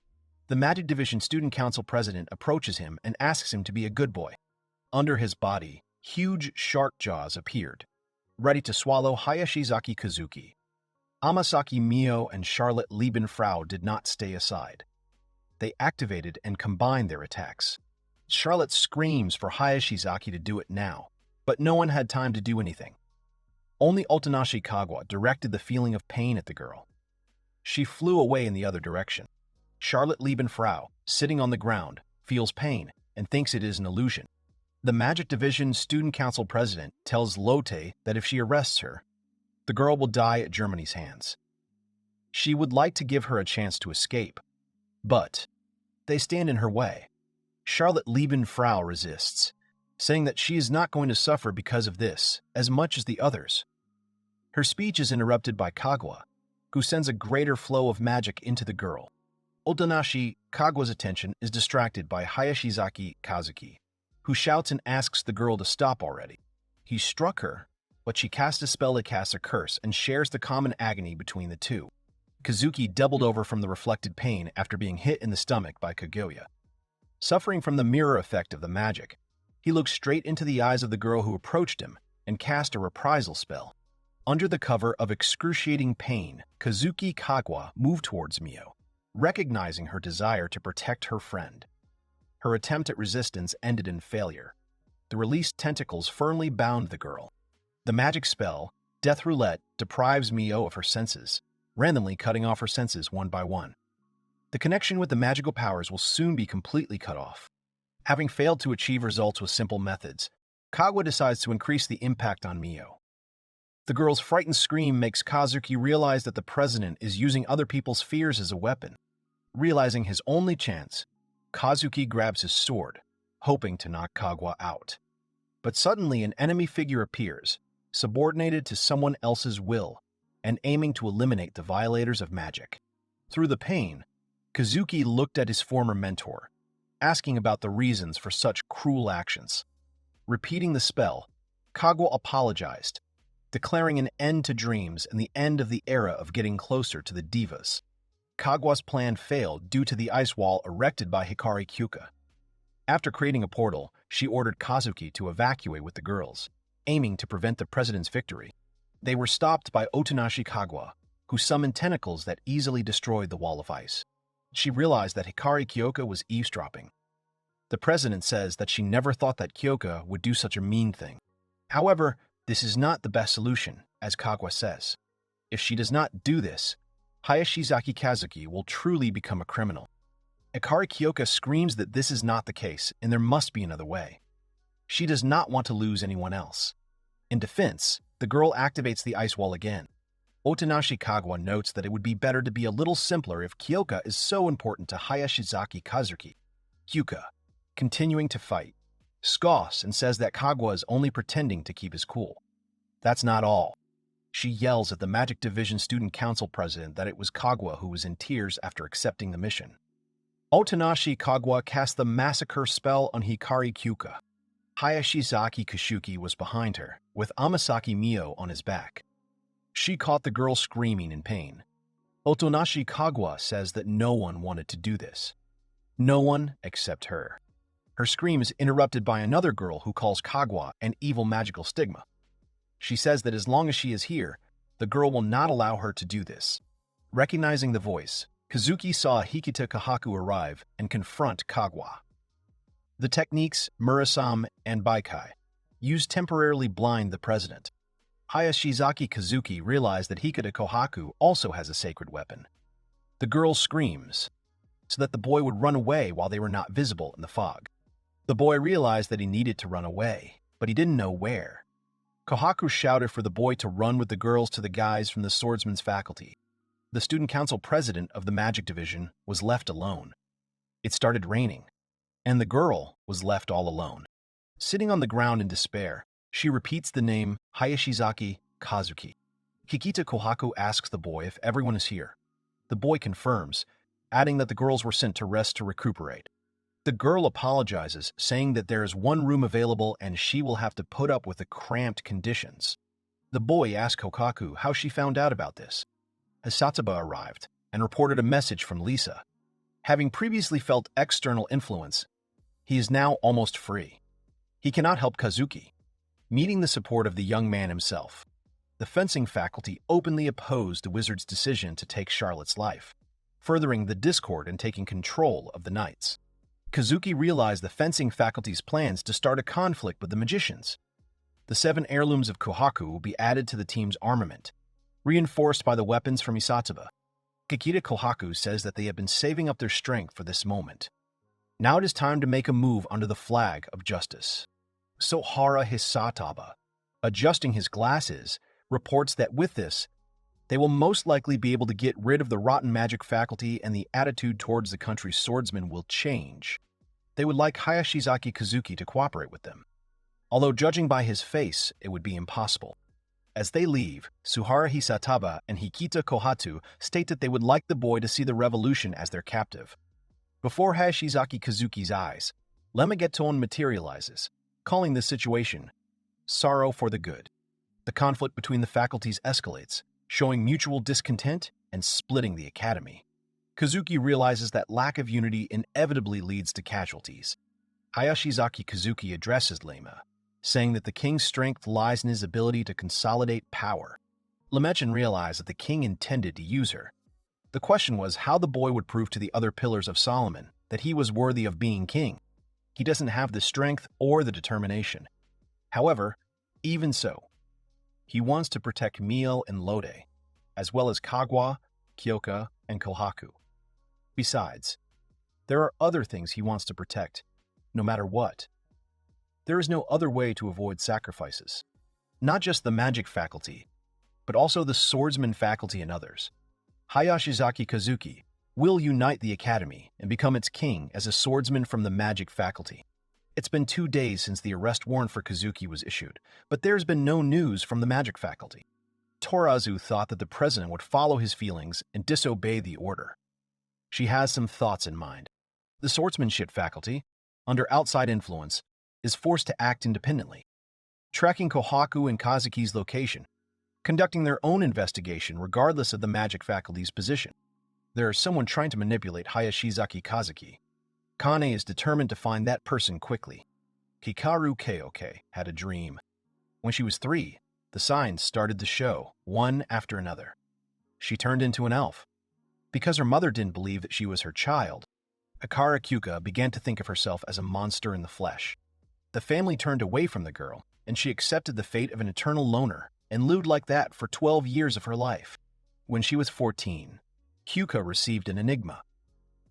The Magic Division Student Council president approaches him and asks him to be a good boy. Under his body, huge shark jaws appeared, ready to swallow Hayashizaki Kazuki. Amasaki Mio and Charlotte Liebenfrau did not stay aside. They activated and combined their attacks. Charlotte screams for Hayashizaki to do it now, but no one had time to do anything. Only Otonashi Kagwa directed the feeling of pain at the girl. She flew away in the other direction. Charlotte Liebenfrau, sitting on the ground, feels pain and thinks it is an illusion. The Magic Division Student Council president tells Lotte that if she arrests her, the girl will die at Germany's hands. She would like to give her a chance to escape, but they stand in her way. Charlotte Liebenfrau resists, saying that she is not going to suffer because of this as much as the others. Her speech is interrupted by Kagwa, who sends a greater flow of magic into the girl. Otonashi Kagwa's attention is distracted by Hayashizaki Kazuki, who shouts and asks the girl to stop already. He struck her, but she cast a spell that casts a curse and shares the common agony between the two. Kazuki doubled over from the reflected pain after being hit in the stomach by Kaguya. Suffering from the mirror effect of the magic, he looked straight into the eyes of the girl who approached him and cast a reprisal spell. Under the cover of excruciating pain, Kazuki Kagwa moved towards Mio, recognizing her desire to protect her friend. Her attempt at resistance ended in failure. The released tentacles firmly bound the girl. The magic spell, Death Roulette, deprives Mio of her senses, randomly cutting off her senses one by one. The connection with the magical powers will soon be completely cut off. Having failed to achieve results with simple methods, Kagwa decides to increase the impact on Mio. The girl's frightened scream makes Kazuki realize that the president is using other people's fears as a weapon. Realizing his only chance, Kazuki grabs his sword, hoping to knock Kagwa out. But suddenly an enemy figure appears, subordinated to someone else's will, and aiming to eliminate the violators of magic. Through the pain, Kazuki looked at his former mentor, asking about the reasons for such cruel actions. Repeating the spell, Kagwa apologized, declaring an end to dreams and the end of the era of getting closer to the divas. Kagwa's plan failed due to the ice wall erected by Hikari Kyuka. After creating a portal, she ordered Kazuki to evacuate with the girls, aiming to prevent the president's victory. They were stopped by Otonashi Kagwa, who summoned tentacles that easily destroyed the wall of ice. She realized that Hikari Kyoka was eavesdropping. The president says that she never thought that Kyoka would do such a mean thing. However, this is not the best solution, as Kagwa says. If she does not do this, Hayashizaki Kazuki will truly become a criminal. Hikari Kyoka screams that this is not the case and there must be another way. She does not want to lose anyone else. In defense, the girl activates the ice wall again. Otonashi Kagwa notes that it would be better to be a little simpler if Kyoka is so important to Hayashizaki Kazuki. Kyuka, continuing to fight, scoffs and says that Kagwa is only pretending to keep his cool. That's not all. She yells at the Magic Division Student Council president that it was Kagwa who was in tears after accepting the mission. Otonashi Kagwa cast the massacre spell on Hikari Kyuka. Hayashizaki Kashuki was behind her, with Amasaki Mio on his back. She caught the girl screaming in pain. Otonashi Kagwa says that no one wanted to do this. No one except her. Her scream is interrupted by another girl who calls Kagwa an evil magical stigma. She says that as long as she is here, the girl will not allow her to do this. Recognizing the voice, Kazuki saw Hikita Kahaku arrive and confront Kagwa. The techniques, Murasame and Baikai, used temporarily blind the president. Hayashizaki Kazuki realized that Hikita Kohaku also has a sacred weapon. The girl screams, so that the boy would run away while they were not visible in the fog. The boy realized that he needed to run away, but he didn't know where. Kohaku shouted for the boy to run with the girls to the guys from the swordsman's faculty. The student council president of the magic division was left alone. It started raining, and the girl was left all alone. Sitting on the ground in despair, she repeats the name Hayashizaki Kazuki. Kikita Kohaku asks the boy if everyone is here. The boy confirms, adding that the girls were sent to rest to recuperate. The girl apologizes, saying that there is one room available and she will have to put up with the cramped conditions. The boy asks Kohaku how she found out about this. Hisataba arrived and reported a message from Lisa. Having previously felt external influence, he is now almost free. He cannot help Kazuki. Meeting the support of the young man himself, the fencing faculty openly opposed the wizard's decision to take Charlotte's life, furthering the discord and taking control of the knights. Kazuki realized the fencing faculty's plans to start a conflict with the magicians. The 7 heirlooms of Kohaku will be added to the team's armament, reinforced by the weapons from Hisataba. Kikita Kohaku says that they have been saving up their strength for this moment. Now it is time to make a move under the flag of justice. Sohara Hisataba, adjusting his glasses, reports that with this, they will most likely be able to get rid of the rotten magic faculty and the attitude towards the country's swordsmen will change. They would like Hayashizaki Kazuki to cooperate with them. Although judging by his face, it would be impossible. As they leave, Suhara Hisataba and Hikita Kohatu state that they would like the boy to see the revolution as their captive. Before Hayashizaki Kazuki's eyes, Lemageton materializes, calling this situation sorrow for the good. The conflict between the faculties escalates, showing mutual discontent and splitting the academy. Kazuki realizes that lack of unity inevitably leads to casualties. Hayashizaki Kazuki addresses Lema, saying that the king's strength lies in his ability to consolidate power. Lemechan realized that the king intended to use her. The question was how the boy would prove to the other pillars of Solomon that he was worthy of being king. He doesn't have the strength or the determination. However, even so, he wants to protect Mio and Lode, as well as Kagwa, Kyoka, and Kohaku. Besides, there are other things he wants to protect, no matter what. There is no other way to avoid sacrifices. Not just the magic faculty, but also the swordsman faculty and others. Hayashizaki Kazuki will unite the academy and become its king as a swordsman from the magic faculty. It's been 2 days since the arrest warrant for Kazuki was issued, but there's been no news from the magic faculty. Torazu thought that the president would follow his feelings and disobey the order. She has some thoughts in mind. The swordsmanship faculty, under outside influence, is forced to act independently, tracking Kohaku and Kazuki's location, conducting their own investigation regardless of the magic faculty's position. There is someone trying to manipulate Hayashizaki Kazuki. Kane is determined to find that person quickly. Hikaru Keoke had a dream. When she was 3, the signs started to show, one after another. She turned into an elf. Because her mother didn't believe that she was her child, Akara Kyuka began to think of herself as a monster in the flesh. The family turned away from the girl, and she accepted the fate of an eternal loner and lived like that for 12 years of her life. When she was 14, Kyuka received an enigma.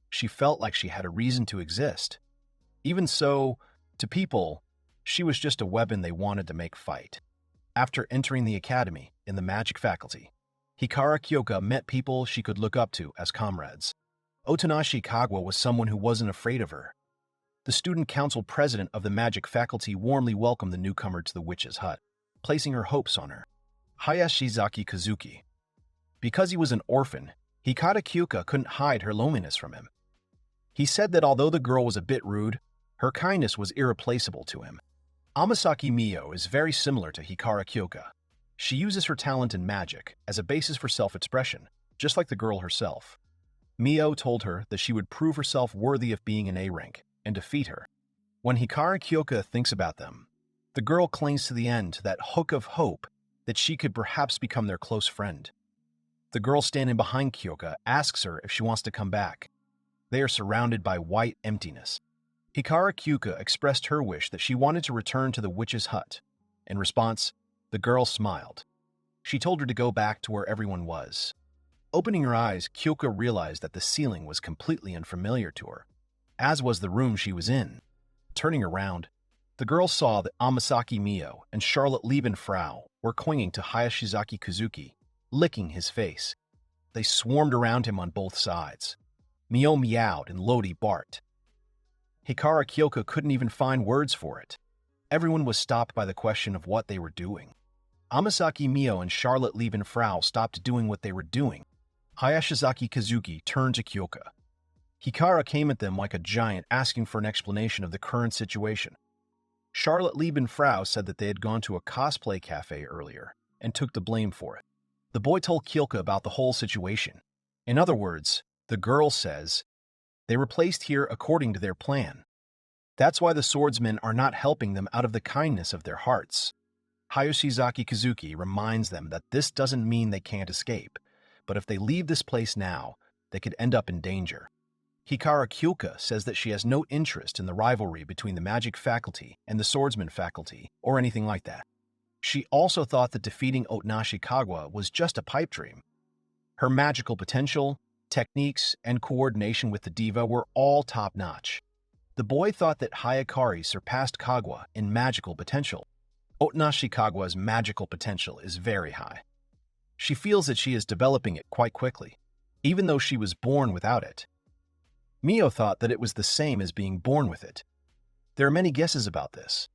She felt like she had a reason to exist. Even so, to people, she was just a weapon they wanted to make fight. After entering the academy in the magic faculty, Hikara Kyoka met people she could look up to as comrades. Otonashi Kagwa was someone who wasn't afraid of her. The student council president of the magic faculty warmly welcomed the newcomer to the witch's hut, placing her hopes on her. Hayashizaki Kazuki. Because he was an orphan, Hikata Kyuka couldn't hide her loneliness from him. He said that although the girl was a bit rude, her kindness was irreplaceable to him. Amasaki Mio is very similar to Hikara Kyoka. She uses her talent in magic as a basis for self-expression, just like the girl herself. Mio told her that she would prove herself worthy of being an A rank and defeat her. When Hikara Kyoka thinks about them, the girl clings to the end to that hook of hope that she could perhaps become their close friend. The girl standing behind Kyoka asks her if she wants to come back. They are surrounded by white emptiness. Hikara Kyuka expressed her wish that she wanted to return to the witch's hut. In response, the girl smiled. She told her to go back to where everyone was. Opening her eyes, Kyoka realized that the ceiling was completely unfamiliar to her, as was the room she was in. Turning around, the girl saw that Amasaki Mio and Charlotte Liebenfrau were clinging to Hayashizaki Kazuki, licking his face. They swarmed around him on both sides. Mio meowed and Lodi barked. Hikara Kyoka couldn't even find words for it. Everyone was stopped by the question of what they were doing. Amasaki Mio and Charlotte Liebenfrau stopped doing what they were doing. Hayashizaki Kazuki turned to Kyoka. Hikara came at them like a giant, asking for an explanation of the current situation. Charlotte Liebenfrau said that they had gone to a cosplay cafe earlier and took the blame for it. The boy told Kyoka about the whole situation. In other words, the girl says, they were placed here according to their plan. That's why the swordsmen are not helping them out of the kindness of their hearts. Hayashizaki Kazuki reminds them that this doesn't mean they can't escape, but if they leave this place now, they could end up in danger. Hikara Kyoka says that she has no interest in the rivalry between the magic faculty and the swordsman faculty, or anything like that. She also thought that defeating Otonashi Kagwa was just a pipe dream. Her magical potential, techniques, and coordination with the diva were all top-notch. The boy thought that Hayakari surpassed Kagwa in magical potential. Otonashi Kagwa's magical potential is very high. She feels that she is developing it quite quickly, even though she was born without it. Mio thought that it was the same as being born with it. There are many guesses about this.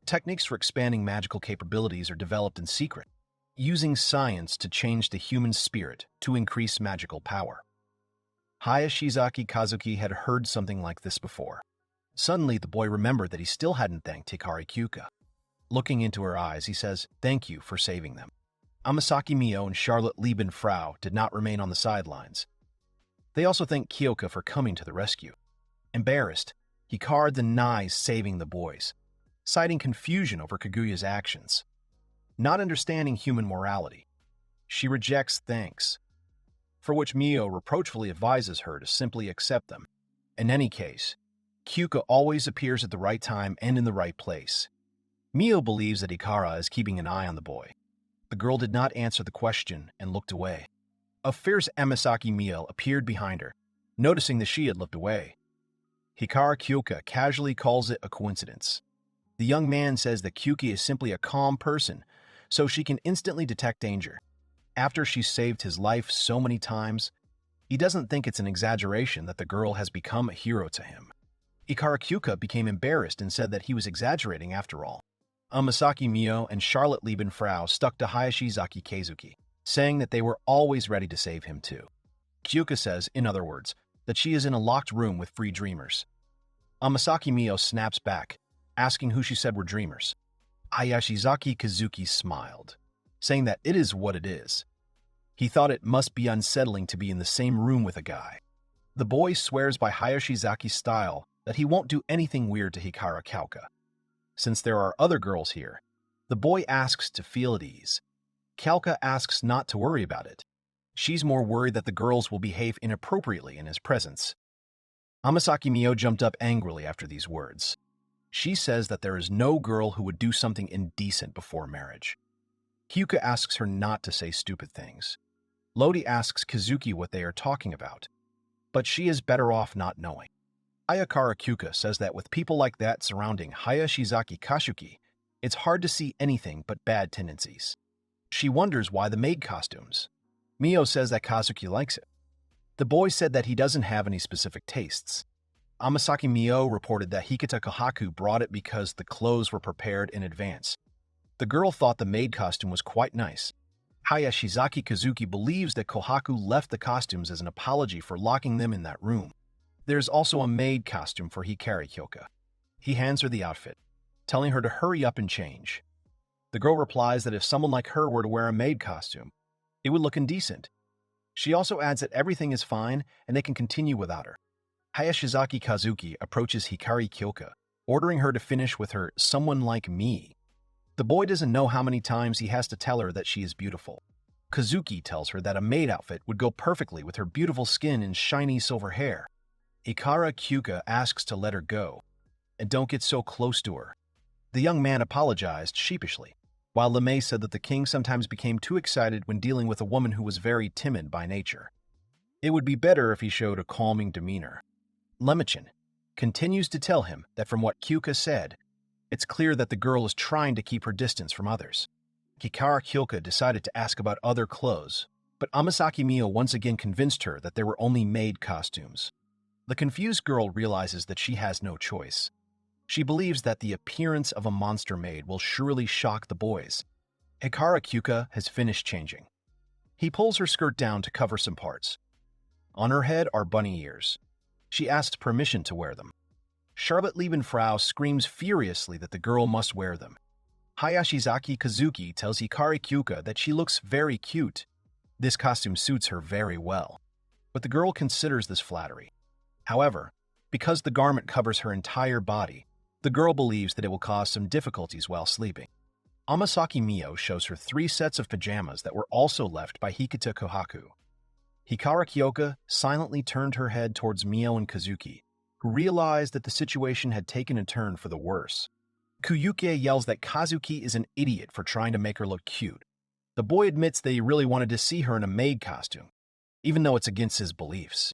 Techniques for expanding magical capabilities are developed in secret, using science to change the human spirit to increase magical power. Hayashizaki Kazuki had heard something like this before. Suddenly, the boy remembered that he still hadn't thanked Hikari Kyoka. Looking into her eyes, he says, "Thank you for saving them." Amasaki Mio and Charlotte Liebenfrau did not remain on the sidelines. They also thanked Kyoka for coming to the rescue. Embarrassed, Hikara denies saving the boys, citing confusion over Kaguya's actions. Not understanding human morality, she rejects thanks, for which Mio reproachfully advises her to simply accept them. In any case, Kyoka always appears at the right time and in the right place. Mio believes that Hikara is keeping an eye on the boy. The girl did not answer the question and looked away. A fierce Amasaki Mio appeared behind her, noticing that she had looked away. Hikara Kyoka casually calls it a coincidence. The young man says that Kyoka is simply a calm person, so she can instantly detect danger. After she's saved his life so many times, he doesn't think it's an exaggeration that the girl has become a hero to him. Hikara Kyoka became embarrassed and said that he was exaggerating after all. Amasaki Mio and Charlotte Liebenfrau stuck to Hayashizaki Kazuki, saying that they were always ready to save him too. Kyoka says, in other words, that she is in a locked room with free dreamers. Amasaki Mio snaps back, asking who she said were dreamers. Hayashizaki Kazuki smiled, saying that it is what it is. He thought it must be unsettling to be in the same room with a guy. The boy swears by Hayashizaki's style that he won't do anything weird to Hikara Kyoka. Since there are other girls here, the boy asks to feel at ease. Kyoka asks not to worry about it. She's more worried that the girls will behave inappropriately in his presence. Amasaki Mio jumped up angrily after these words. She says that there is no girl who would do something indecent before marriage. Kyoka asks her not to say stupid things. Lodi asks Kazuki what they are talking about, but she is better off not knowing. Ayakara Kyoka says that with people like that surrounding Hayashizaki Kashuki, it's hard to see anything but bad tendencies. She wonders why the maid costumes. Mio says that Kazuki likes it. The boy said that he doesn't have any specific tastes. Amasaki Mio reported that Hikata Kohaku brought it because the clothes were prepared in advance. The girl thought the maid costume was quite nice. Hayashizaki Kazuki believes that Kohaku left the costumes as an apology for locking them in that room. There's also a maid costume for Hikari Kyoka. He hands her the outfit, telling her to hurry up and change. The girl replies that if someone like her were to wear a maid costume, it would look indecent. She also adds that everything is fine and they can continue without her. Hayashizaki Kazuki approaches Hikari Kyoka, ordering her to finish with her "someone like me." The boy doesn't know how many times he has to tell her that she is beautiful. Kazuki tells her that a maid outfit would go perfectly with her beautiful skin and shiny silver hair. Hikara Kyoka asks to let her go, and don't get so close to her. The young man apologized sheepishly, while LeMay said that the king sometimes became too excited when dealing with a woman who was very timid by nature. It would be better if he showed a calming demeanor. Lemichin, continues to tell him that from what Kyuka said, it's clear that the girl is trying to keep her distance from others. Kyuka decided to ask about other clothes, but Amasaki Mio once again convinced her that they were only maid costumes. The confused girl realizes that she has no choice. She believes that the appearance of a monster maid will surely shock the boys. Kyuka has finished changing. He pulls her skirt down to cover some parts. On her head are bunny ears. She asks permission to wear them. Charlotte Liebenfrau screams furiously that the girl must wear them. Hayashizaki Kazuki tells Kyuka that she looks very cute. This costume suits her very well. But the girl considers this flattery. However, because the garment covers her entire body, the girl believes that it will cause some difficulties while sleeping. Amasaki Mio shows her 3 sets of pajamas that were also left by Hikita Kohaku. Kyuka silently turned her head towards Mio and Kazuki, who realized that the situation had taken a turn for the worse. Kyuka yells that Kazuki is an idiot for trying to make her look cute. The boy admits that he really wanted to see her in a maid costume, even though it's against his beliefs.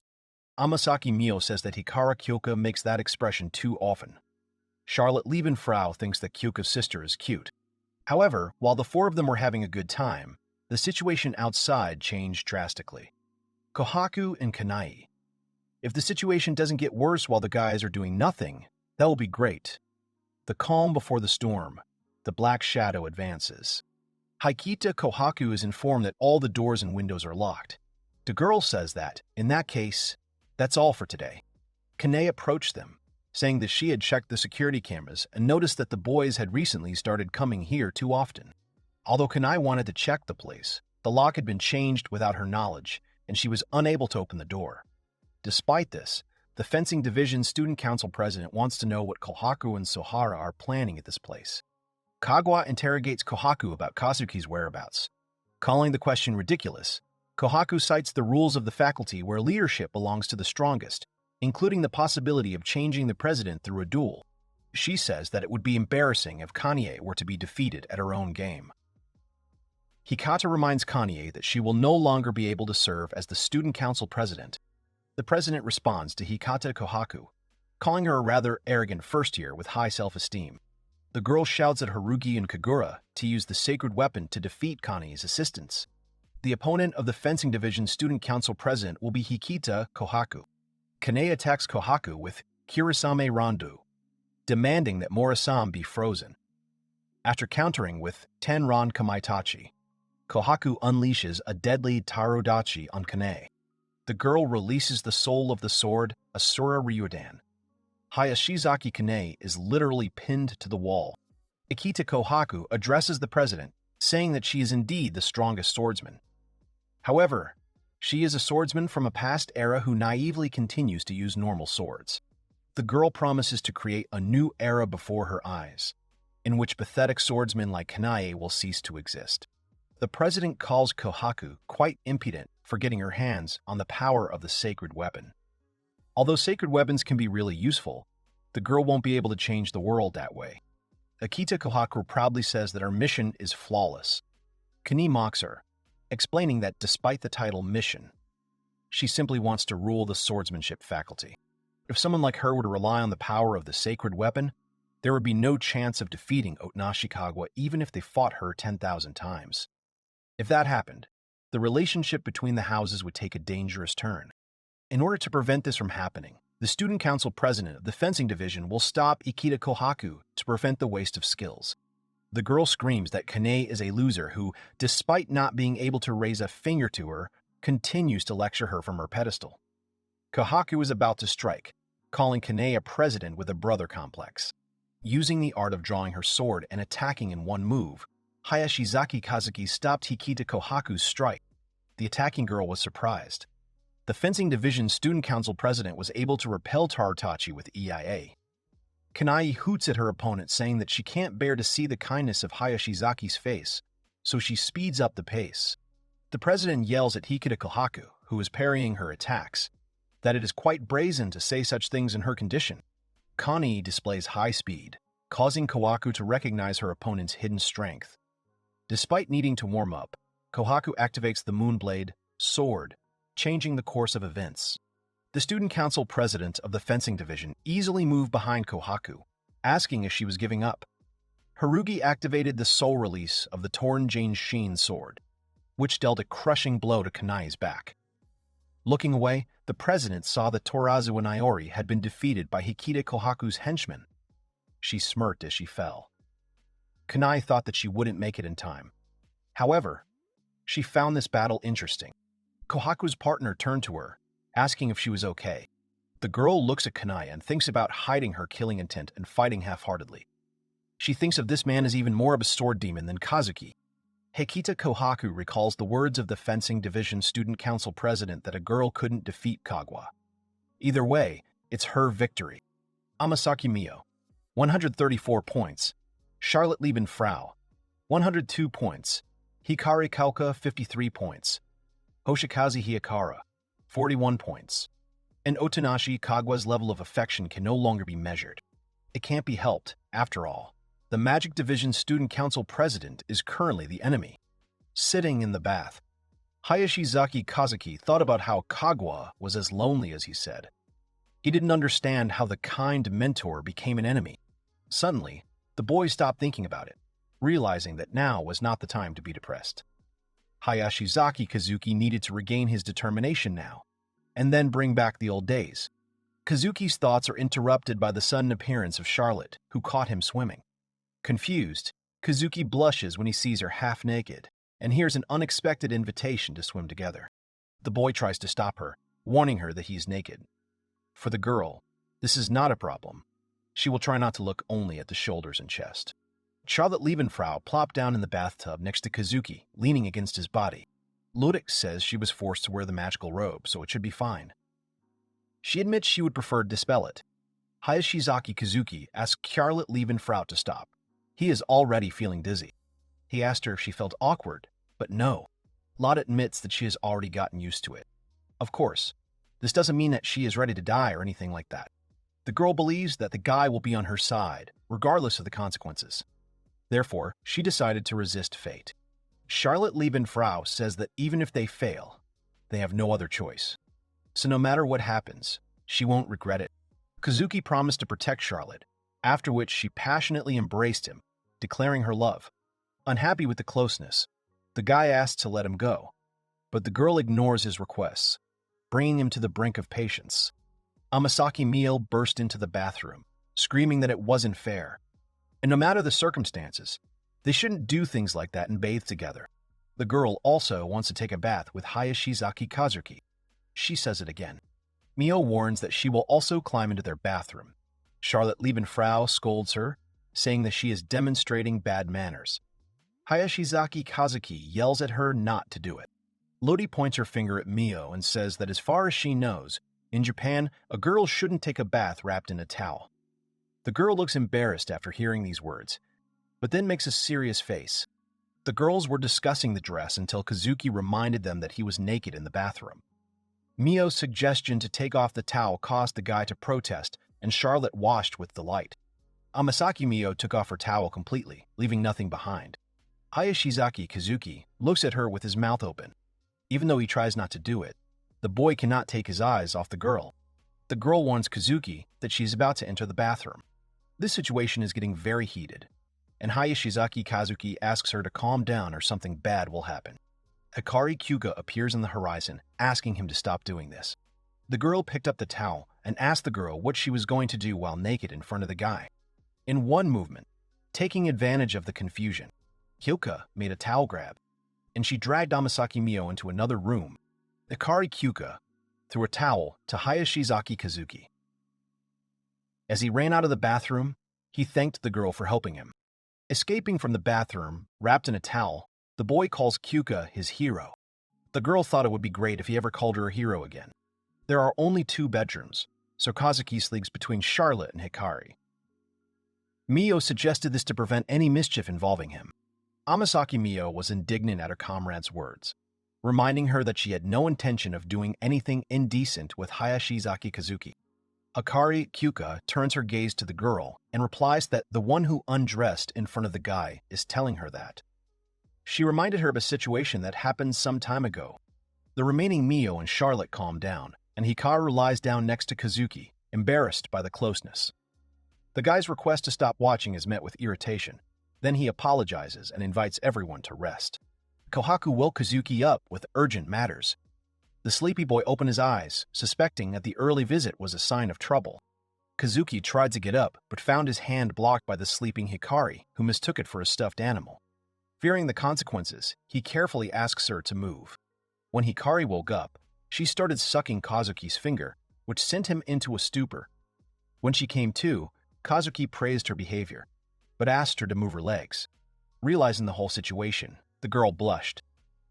Amasaki Mio says that Kyuka makes that expression too often. Charlotte Liebenfrau thinks that Kyuka's sister is cute. However, while the 4 of them were having a good time, the situation outside changed drastically. Kohaku and Kanai. If the situation doesn't get worse while the guys are doing nothing, that will be great. The calm before the storm, the black shadow advances. Hikita Kohaku is informed that all the doors and windows are locked. The girl says that, in that case, that's all for today. Kanai approached them, saying that she had checked the security cameras and noticed that the boys had recently started coming here too often. Although Kanai wanted to check the place, the lock had been changed without her knowledge, and she was unable to open the door. Despite this, the Fencing Division Student Council President wants to know what Kohaku and Sohara are planning at this place. Kagawa interrogates Kohaku about Kazuki's whereabouts. Calling the question ridiculous, Kohaku cites the rules of the faculty where leadership belongs to the strongest, including the possibility of changing the president through a duel. She says that it would be embarrassing if Kanye were to be defeated at her own game. Hikata reminds Kanye that she will no longer be able to serve as the student council president. The president responds to Hikata Kohaku, calling her a rather arrogant first year with high self-esteem. The girl shouts at Haruki and Kagura to use the sacred weapon to defeat Kanie's assistants. The opponent of the Fencing Division Student Council President will be Hikita Kohaku. Kane attacks Kohaku with Kurasame Randu, demanding that Morasame be frozen. After countering with Tenran Kamaitachi, Kohaku unleashes a deadly Tarodachi on Kane. The girl releases the soul of the sword, Asura Ryudan. Hayashizaki Kane is literally pinned to the wall. Ikita Kohaku addresses the president, saying that she is indeed the strongest swordsman. However, she is a swordsman from a past era who naively continues to use normal swords. The girl promises to create a new era before her eyes, in which pathetic swordsmen like Kanae will cease to exist. The president calls Kohaku quite impudent for getting her hands on the power of the sacred weapon. Although sacred weapons can be really useful, the girl won't be able to change the world that way. Akita Kohaku proudly says that her mission is flawless. Kani mocks her, explaining that despite the title mission, she simply wants to rule the swordsmanship faculty. If someone like her were to rely on the power of the sacred weapon, there would be no chance of defeating Otonashikawa even if they fought her 10,000 times. If that happened, the relationship between the houses would take a dangerous turn. In order to prevent this from happening, the student council president of the fencing division will stop Ikita Kohaku to prevent the waste of skills. The girl screams that Kane is a loser who, despite not being able to raise a finger to her, continues to lecture her from her pedestal. Kohaku is about to strike, calling Kane a president with a brother complex. Using the art of drawing her sword and attacking in one move, Hayashizaki Kazuki stopped Hikita Kohaku's strike. The attacking girl was surprised. The fencing division student council president was able to repel Tarotachi with EIA. Kanai hoots at her opponent, saying that she can't bear to see the kindness of Hayashizaki's face, so she speeds up the pace. The president yells at Hikita Kohaku, who is parrying her attacks, that it is quite brazen to say such things in her condition. Kani displays high speed, causing Kohaku to recognize her opponent's hidden strength. Despite needing to warm up, Kohaku activates the Moonblade sword, changing the course of events. The student council president of the fencing division easily moved behind Kohaku, asking if she was giving up. Harugi activated the soul release of the torn Jane Sheen sword, which dealt a crushing blow to Kanai's back. Looking away, the president saw that Torazu and Iori had been defeated by Hikita Kohaku's henchmen. She smirked as she fell. Kanai thought that she wouldn't make it in time. However, she found this battle interesting. Kohaku's partner turned to her, asking if she was okay. The girl looks at Kanai and thinks about hiding her killing intent and fighting half-heartedly. She thinks of this man as even more of a sword demon than Kazuki. Hikita Kohaku recalls the words of the fencing division student council president that a girl couldn't defeat Kagwa. Either way, it's her victory. Amasaki Mio, 134 points. Charlotte Liebenfrau, 102 points. Hikari Kauka, 53 points. Hoshikaze Hiyakara, 41 points. In Otonashi, Kagwa's level of affection can no longer be measured. It can't be helped, after all. The Magic Division Student Council President is currently the enemy. Sitting in the bath, Hayashizaki Kazuki thought about how Kagwa was as lonely as he said. He didn't understand how the kind mentor became an enemy. Suddenly, the boy stopped thinking about it, realizing that now was not the time to be depressed. Hayashizaki Kazuki needed to regain his determination now, and then bring back the old days. Kazuki's thoughts are interrupted by the sudden appearance of Charlotte, who caught him swimming. Confused, Kazuki blushes when he sees her half-naked and hears an unexpected invitation to swim together. The boy tries to stop her, warning her that he is naked. For the girl, this is not a problem. She will try not to look only at the shoulders and chest. Charlotte Liebenfrau plopped down in the bathtub next to Kazuki, leaning against his body. Ludic says she was forced to wear the magical robe, so it should be fine. She admits she would prefer to dispel it. Hayashizaki Kazuki asked Charlotte Liebenfrau to stop. He is already feeling dizzy. He asked her if she felt awkward, but no. Lotte admits that she has already gotten used to it. Of course, this doesn't mean that she is ready to die or anything like that. The girl believes that the guy will be on her side, regardless of the consequences. Therefore, she decided to resist fate. Charlotte Liebenfrau says that even if they fail, they have no other choice. So no matter what happens, she won't regret it. Kazuki promised to protect Charlotte, after which she passionately embraced him, declaring her love. Unhappy with the closeness, the guy asks to let him go, but the girl ignores his requests, bringing him to the brink of patience. Amasaki Mio burst into the bathroom, screaming that it wasn't fair. And no matter the circumstances, they shouldn't do things like that and bathe together. The girl also wants to take a bath with Hayashizaki Kazuki. She says it again. Mio warns that she will also climb into their bathroom. Charlotte Liebenfrau scolds her, saying that she is demonstrating bad manners. Hayashizaki Kazuki yells at her not to do it. Lodi points her finger at Mio and says that as far as she knows, in Japan, a girl shouldn't take a bath wrapped in a towel. The girl looks embarrassed after hearing these words, but then makes a serious face. The girls were discussing the dress until Kazuki reminded them that he was naked in the bathroom. Mio's suggestion to take off the towel caused the guy to protest, and Charlotte washed with delight. Amasaki Mio took off her towel completely, leaving nothing behind. Hayashizaki Kazuki looks at her with his mouth open. Even though he tries not to do it, the boy cannot take his eyes off the girl. The girl warns Kazuki that she is about to enter the bathroom. This situation is getting very heated, and Hayashizaki Kazuki asks her to calm down or something bad will happen. Hikari Kyuga appears on the horizon, asking him to stop doing this. The girl picked up the towel and asked the girl what she was going to do while naked in front of the guy. In one movement, taking advantage of the confusion, Kyuka made a towel grab, and she dragged Amasaki Mio into another room. Hikari Kyuka threw a towel to Hayashizaki Kazuki. As he ran out of the bathroom, he thanked the girl for helping him. Escaping from the bathroom, wrapped in a towel, the boy calls Kyuka his hero. The girl thought it would be great if he ever called her a hero again. There are only 2 bedrooms, so Kazuki sleeps between Charlotte and Hikari. Mio suggested this to prevent any mischief involving him. Amasaki Mio was indignant at her comrade's words, reminding her that she had no intention of doing anything indecent with Hayashizaki Kazuki. Hikari Kyuka turns her gaze to the girl and replies that the one who undressed in front of the guy is telling her that. She reminded her of a situation that happened some time ago. The remaining Mio and Charlotte calmed down, and Hikaru lies down next to Kazuki, embarrassed by the closeness. The guy's request to stop watching is met with irritation. Then he apologizes and invites everyone to rest. Kohaku woke Kazuki up with urgent matters. The sleepy boy opened his eyes, suspecting that the early visit was a sign of trouble. Kazuki tried to get up, but found his hand blocked by the sleeping Hikari, who mistook it for a stuffed animal. Fearing the consequences, he carefully asks her to move. When Hikari woke up, she started sucking Kazuki's finger, which sent him into a stupor. When she came to, Kazuki praised her behavior, but asked her to move her legs. Realizing the whole situation, the girl blushed.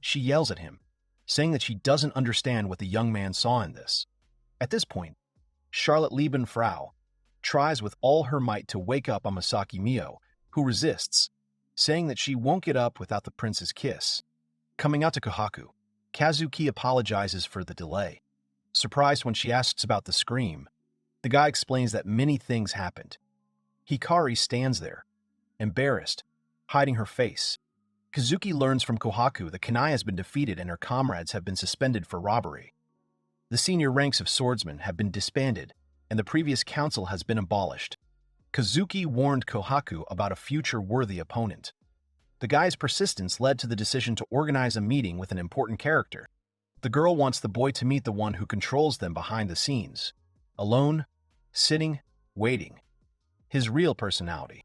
She yells at him, saying that she doesn't understand what the young man saw in this. At this point, Charlotte Liebenfrau tries with all her might to wake up Amasaki Mio, who resists, saying that she won't get up without the prince's kiss. Coming out to Kohaku, Kazuki apologizes for the delay. Surprised when she asks about the scream, the guy explains that many things happened. Hikari stands there, embarrassed, hiding her face. Kazuki learns from Kohaku that Kanai has been defeated and her comrades have been suspended for robbery. The senior ranks of swordsmen have been disbanded, and the previous council has been abolished. Kazuki warned Kohaku about a future worthy opponent. The guy's persistence led to the decision to organize a meeting with an important character. The girl wants the boy to meet the one who controls them behind the scenes. Alone, sitting, waiting. His real personality.